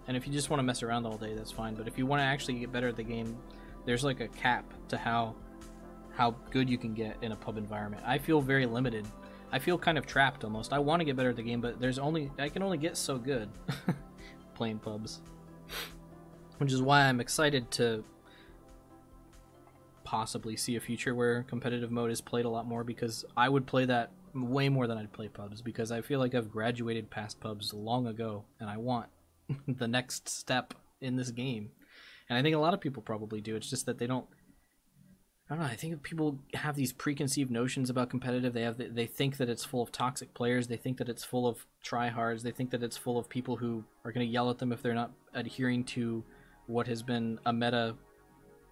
And if you just want to mess around all day, that's fine. But if you want to actually get better at the game, there's like a cap to how good you can get in a pub environment. I feel very limited. I feel kind of trapped almost. I want to get better at the game, but I can only get so good playing pubs. Which is why I'm excited to possibly see a future where competitive mode is played a lot more, because I would play that way more than I'd play pubs, because I feel like I've graduated past pubs long ago and I want the next step in this game. And I think a lot of people probably do. It's just that they don't, I don't know, I think people have these preconceived notions about competitive. They think that it's full of toxic players. They think that it's full of tryhards. They think that it's full of people who are going to yell at them if they're not adhering to what has been a meta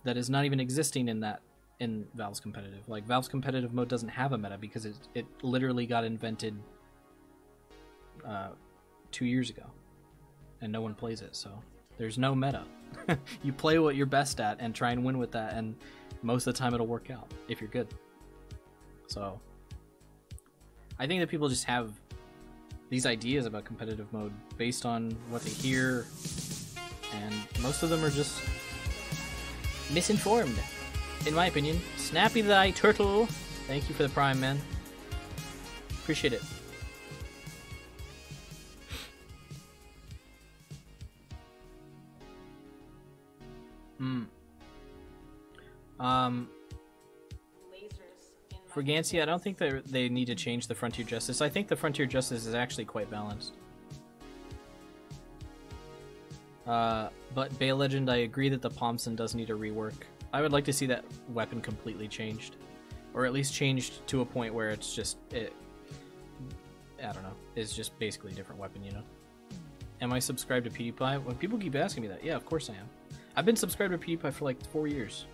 that is not even existing in Valve's competitive. Like, Valve's competitive mode doesn't have a meta because it literally got invented 2 years ago, and no one plays it, so there's no meta. You play what you're best at and try and win with that, and most of the time it'll work out if you're good. So I think that people just have these ideas about competitive mode based on what they hear, and most of them are just misinformed, in my opinion. Snappy thy turtle, thank you for the prime, man. Appreciate it. For Gansey, I don't think they need to change the Frontier Justice. I think the Frontier Justice is actually quite balanced. But Bay Legend, I agree that the Pomson does need a rework. I would like to see that weapon completely changed. Or at least changed to a point where it's just, I don't know, it's just basically a different weapon, you know? Am I subscribed to PewDiePie? When people keep asking me that, yeah, of course I am. I've been subscribed to PewDiePie for like 4 years.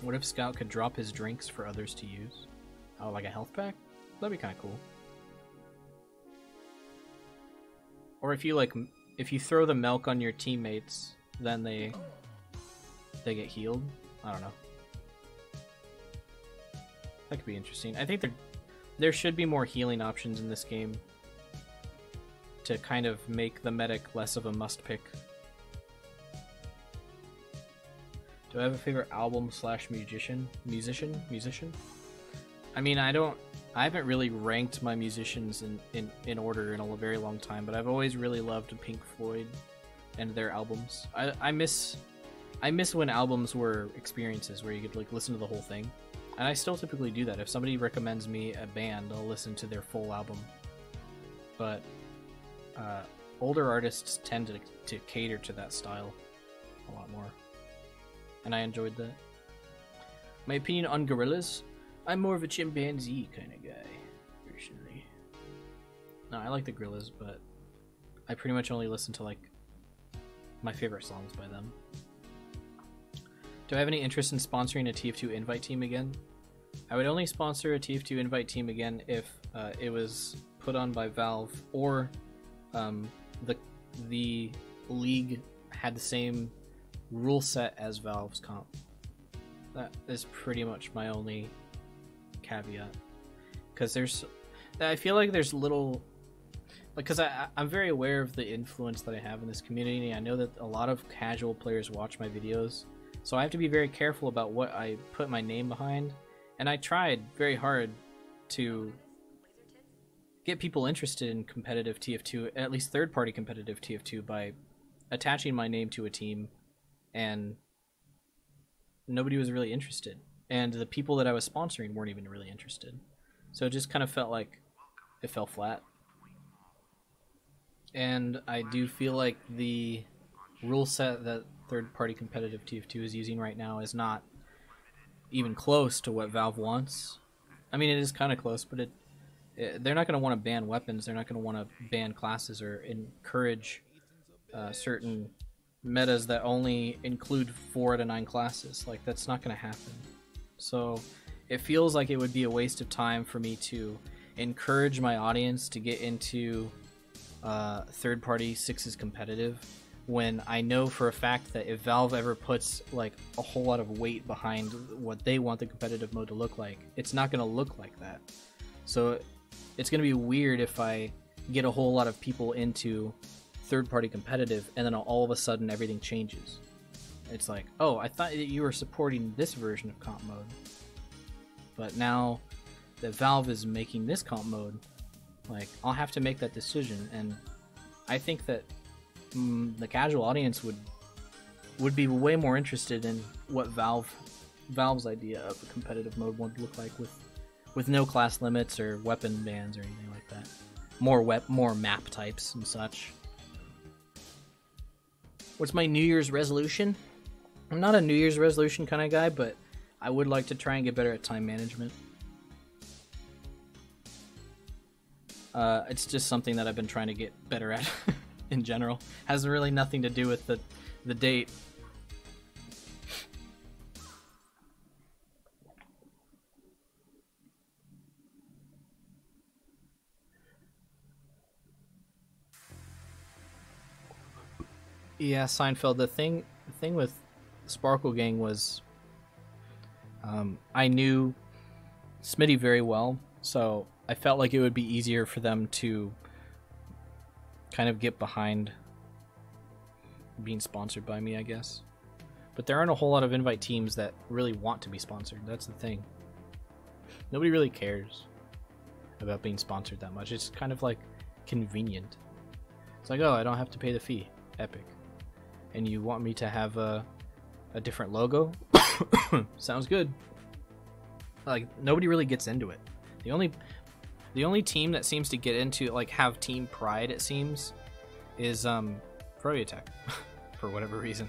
What if Scout could drop his drinks for others to use? Oh, like a health pack? That'd be kind of cool. Or if you throw the milk on your teammates, then they get healed. I don't know. That could be interesting. I think there should be more healing options in this game to kind of make the medic less of a must pick. Do I have a favorite album / musician? I mean, I haven't really ranked my musicians in order in a very long time, but I've always really loved Pink Floyd and their albums. I miss when albums were experiences where you could like listen to the whole thing. And I still typically do that. If somebody recommends me a band, I'll listen to their full album. But older artists tend to cater to that style a lot more. And I enjoyed that. My opinion on gorillas? I'm more of a chimpanzee kind of guy, personally. No, I like the gorillas, but I pretty much only listen to like my favorite songs by them. Do I have any interest in sponsoring a TF2 invite team again? I would only sponsor a TF2 invite team again if it was put on by Valve, or the league had the same rule set as Valve's comp. That is pretty much my only caveat. Because I feel like there's little, because I'm very aware of the influence that I have in this community. I know that a lot of casual players watch my videos, so I have to be very careful about what I put my name behind. And I tried very hard to get people interested in competitive TF2, at least third-party competitive TF2, by attaching my name to a team, and nobody was really interested. And the people that I was sponsoring weren't even really interested. So it just kind of felt like it fell flat. And I do feel like the rule set that third-party competitive TF2 is using right now is not even close to what Valve wants. I mean, it is kind of close, but they're not going to want to ban weapons. They're not going to want to ban classes or encourage certain metas that only include 4 out of 9 classes. Like, that's not going to happen. So it feels like it would be a waste of time for me to encourage my audience to get into third-party sixes competitive, when I know for a fact that if Valve ever puts like a whole lot of weight behind what they want the competitive mode to look like, it's not going to look like that. So it's going to be weird if I get a whole lot of people into third-party competitive and then all of a sudden everything changes. It's like, oh, I thought that you were supporting this version of comp mode, but now that Valve is making this comp mode, like, I'll have to make that decision. And I think that the casual audience would be way more interested in what Valve's idea of a competitive mode would look like, with no class limits or weapon bans or anything like that. More map types and such. What's my New Year's resolution? I'm not a New Year's resolution kind of guy, but I would like to try and get better at time management. It's just something that I've been trying to get better at in general. Has really nothing to do with the date. Yeah, Seinfeld, the thing with Sparkle Gang was I knew Smitty very well, so I felt like it would be easier for them to kind of get behind being sponsored by me, I guess. But there aren't a whole lot of invite teams that really want to be sponsored. That's the thing. Nobody really cares about being sponsored that much. It's kind of like convenient. It's like, oh, I don't have to pay the fee. Epic. And you want me to have a different logo? Sounds good. Like, nobody really gets into it. The only team that seems to get into, like, have team pride, it seems, is Proteotech for whatever reason.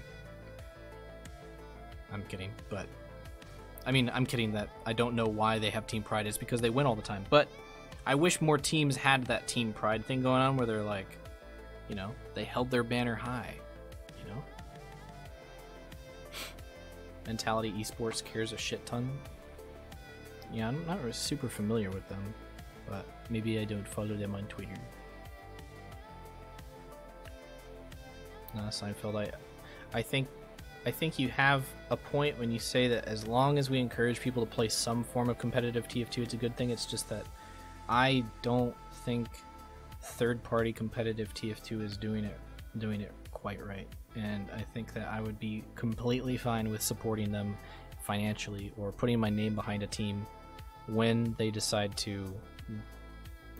I'm kidding, but I mean, I'm kidding that I don't know why they have team pride. It's because they win all the time. But I wish more teams had that team pride thing going on, where they're like, you know, they held their banner high, you know? Mentality Esports cares a shit ton. Yeah, I'm not really super familiar with them, but maybe I don't follow them on Twitter. Seinfeld, I think you have a point when you say that as long as we encourage people to play some form of competitive TF2, it's a good thing. It's just that I don't think third-party competitive TF2 is doing it quite right, and I think that I would be completely fine with supporting them financially or putting my name behind a team when they decide to,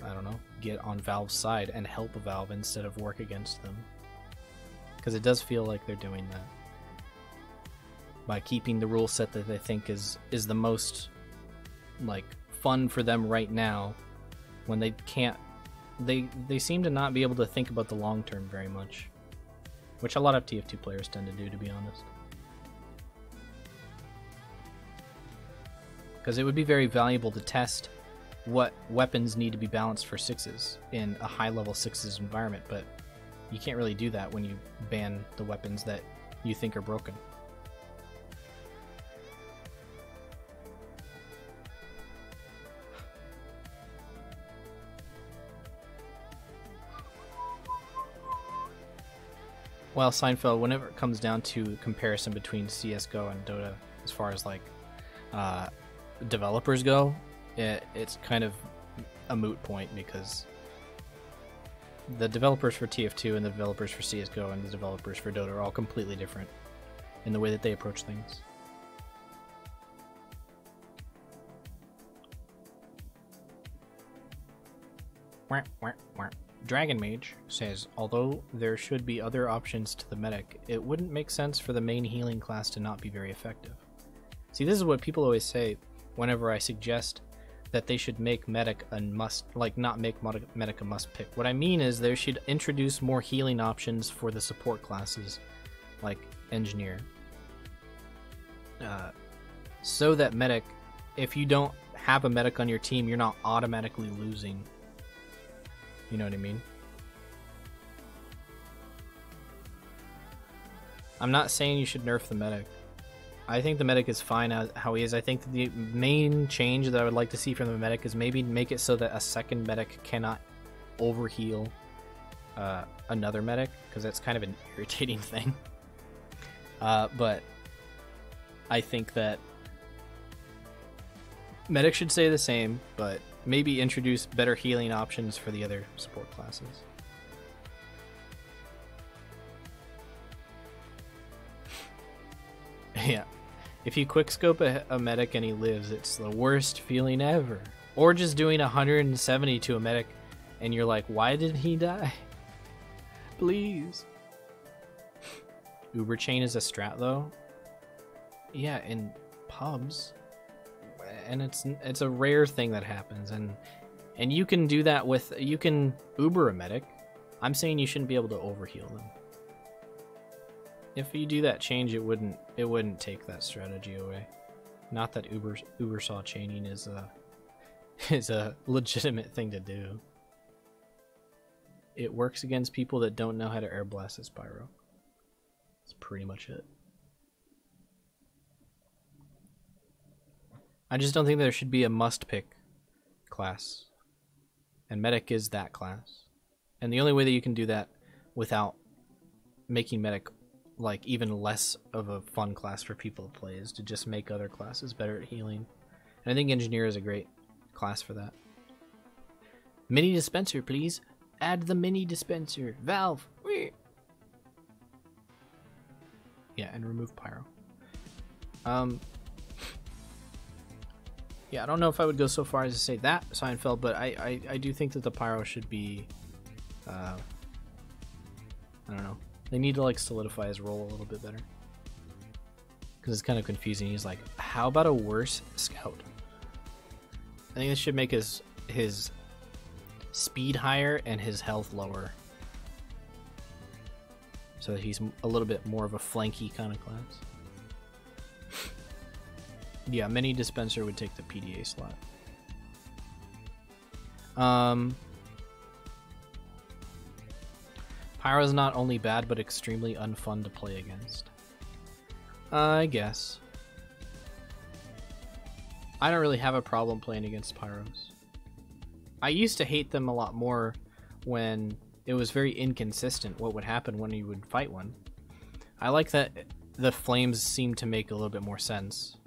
I don't know, get on Valve's side and help Valve instead of work against them. Because it does feel like they're doing that by keeping the rule set that they think is the most, like, fun for them right now, when they can't, they seem to not be able to think about the long term very much, which a lot of TF2 players tend to do, to be honest. Because it would be very valuable to test what weapons need to be balanced for sixes in a high-level sixes environment, but you can't really do that when you ban the weapons that you think are broken. Well, Seinfeld, whenever it comes down to comparison between CSGO and Dota, as far as like developers go, it's kind of a moot point because the developers for TF2 and the developers for CSGO and the developers for Dota are all completely different in the way that they approach things. Dragon Mage says, although there should be other options to the medic, it wouldn't make sense for the main healing class to not be very effective. See, this is what people always say whenever I suggest that they should make medic a must, like not make medic a must pick. What I mean is they should introduce more healing options for the support classes, like engineer. So that medic, if you don't have a medic on your team, you're not automatically losing. You know what I mean? I'm not saying you should nerf the medic. I think the medic is fine as how he is. I think the main change that I would like to see from the medic is maybe make it so that a second medic cannot overheal another medic, because that's kind of an irritating thing. But I think that medic should stay the same, but maybe introduce better healing options for the other support classes. Yeah. If you quickscope a medic and he lives, it's the worst feeling ever. Or just doing 170 to a medic and you're like, why did he die? Please. Uber chain is a strat though. Yeah, in pubs. And it's a rare thing that happens, and you can do that with, you can Uber a medic. I'm saying you shouldn't be able to overheal them. If you do that change, it wouldn't take that strategy away. Not that Uber saw chaining is a legitimate thing to do. It works against people that don't know how to air blast as pyro. That's pretty much it. I just don't think there should be a must-pick class. And Medic is that class. And the only way that you can do that without making Medic like even less of a fun class for people to play is to just make other classes better at healing. And I think Engineer is a great class for that. Mini dispenser, please. Add the mini dispenser. Valve. Whee! Yeah, and remove Pyro. Yeah, I don't know if I would go so far as to say that, Seinfeld, but I do think that the Pyro should be, I don't know. They need to like solidify his role a little bit better. Because it's kind of confusing. He's like, how about a worse scout? I think this should make his speed higher and his health lower. So that he's a little bit more of a flanky kind of class. Yeah, mini dispenser would take the PDA slot. Pyro's not only bad, but extremely unfun to play against. I guess. I don't really have a problem playing against Pyros. I used to hate them a lot more when it was very inconsistent what would happen when you would fight one. I like that the flames seem to make a little bit more sense.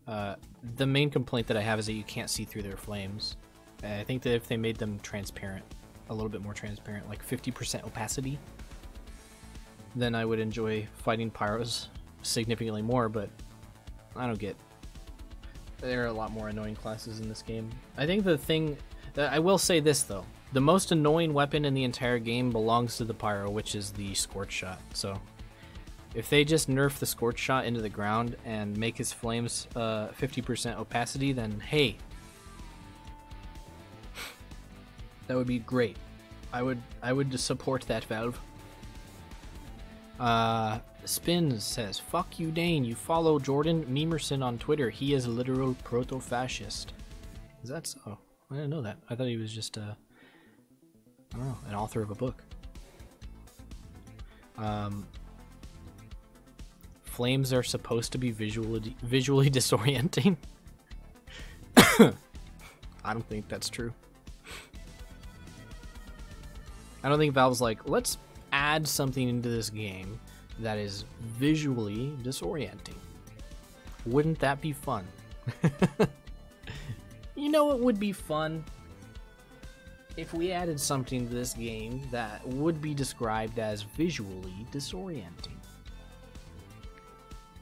The main complaint that I have is that you can't see through their flames. I think that if they made them transparent, a little bit more transparent, like 50% opacity, then I would enjoy fighting Pyros significantly more, but I don't get... There are a lot more annoying classes in this game. I think the thing... I will say this, though. The most annoying weapon in the entire game belongs to the Pyro, which is the Scorch Shot. So, if they just nerf the Scorch Shot into the ground and make his flames 50% opacity, then hey, that would be great. I would just support that, Valve. Spins says, fuck you, Dane. You follow Jordan Memerson on Twitter. He is a literal proto-fascist. Is that so? I didn't know that. I thought he was just I don't know, an author of a book. Flames are supposed to be visually disorienting. I don't think that's true. I don't think Valve's like, let's add something into this game that is visually disorienting. Wouldn't that be fun? You know it would be fun if we added something to this game that would be described as visually disorienting.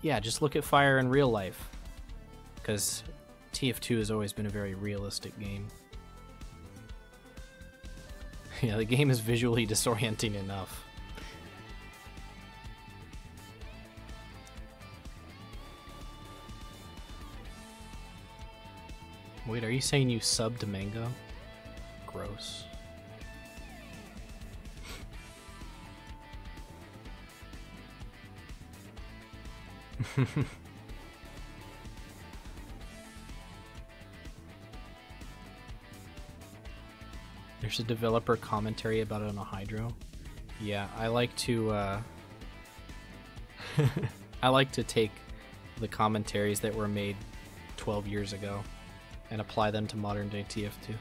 Yeah, just look at Fire in real life, because TF2 has always been a very realistic game. Yeah, the game is visually disorienting enough. Wait, are you saying you subbed to Mango? Gross. There's a developer commentary about it on a Hydro. Yeah, I like to I like to take the commentaries that were made 12 years ago and apply them to modern day TF2.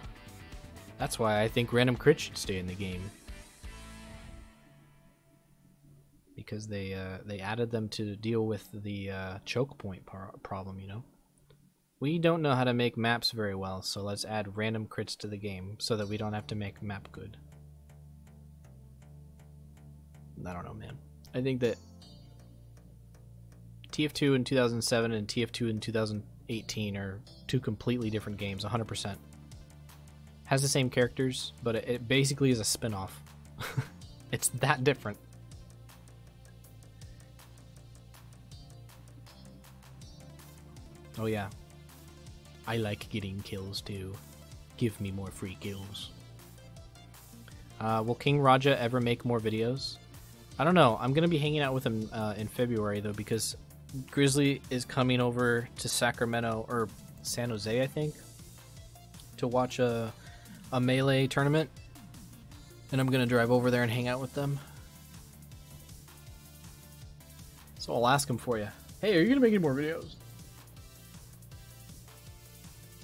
That's why I think random crit should stay in the game. Because they added them to deal with the choke point problem, you know? We don't know how to make maps very well, so let's add random crits to the game so that we don't have to make map good. I don't know, man. I think that TF2 in 2007 and TF2 in 2018 are two completely different games, 100%. Has the same characters, but it basically is a spin-off. It's that different. Oh yeah. I like getting kills too. Give me more free kills. Will King Raja ever make more videos? I don't know. I'm going to be hanging out with him in February though, because Grizzly is coming over to Sacramento, or San Jose I think, to watch a Melee tournament. And I'm going to drive over there and hang out with them. So I'll ask him for you. Hey, are you going to make any more videos?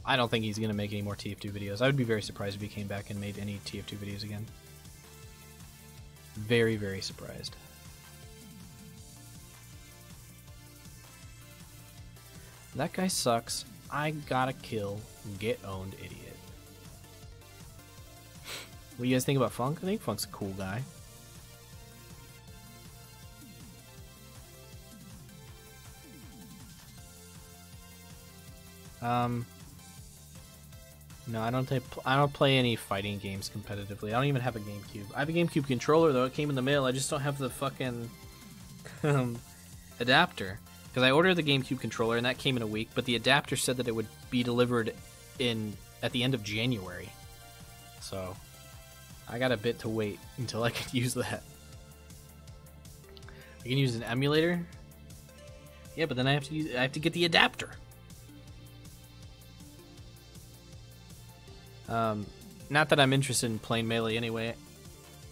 I don't think he's going to make any more TF2 videos. I would be very surprised if he came back and made any TF2 videos again. Very, very surprised. That guy sucks. I gotta kill. Get owned, idiot. What do you guys think about Funk? I think Funk's a cool guy. No, I don't play any fighting games competitively. I don't even have a GameCube. I have a GameCube controller though. It came in the mail. I just don't have the fucking adapter, because I ordered the GameCube controller and that came in a week. But the adapter said that it would be delivered at the end of January. So I got a bit to wait until I could use that. I can use an emulator. Yeah, but then I have to get the adapter. Not that I'm interested in playing Melee anyway.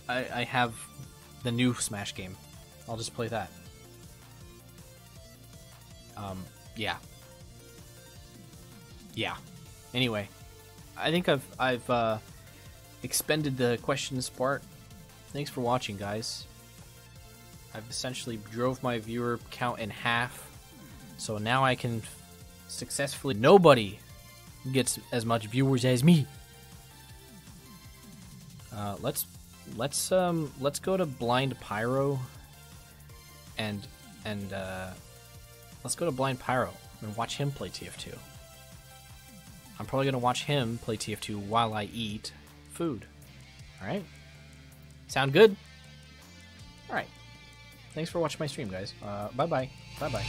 I have the new Smash game. I'll just play that. Yeah. Yeah. Anyway, I think I've expended the questions part. Thanks for watching, guys. I've essentially drove my viewer count in half, so now I can successfully. Nobody gets as much viewers as me. Let's go to Blind Pyro and let's go to Blind Pyro and watch him play TF2. I'm probably gonna watch him play TF2 while I eat food. All right, sound good? All right. Thanks for watching my stream, guys. Bye bye. Bye bye.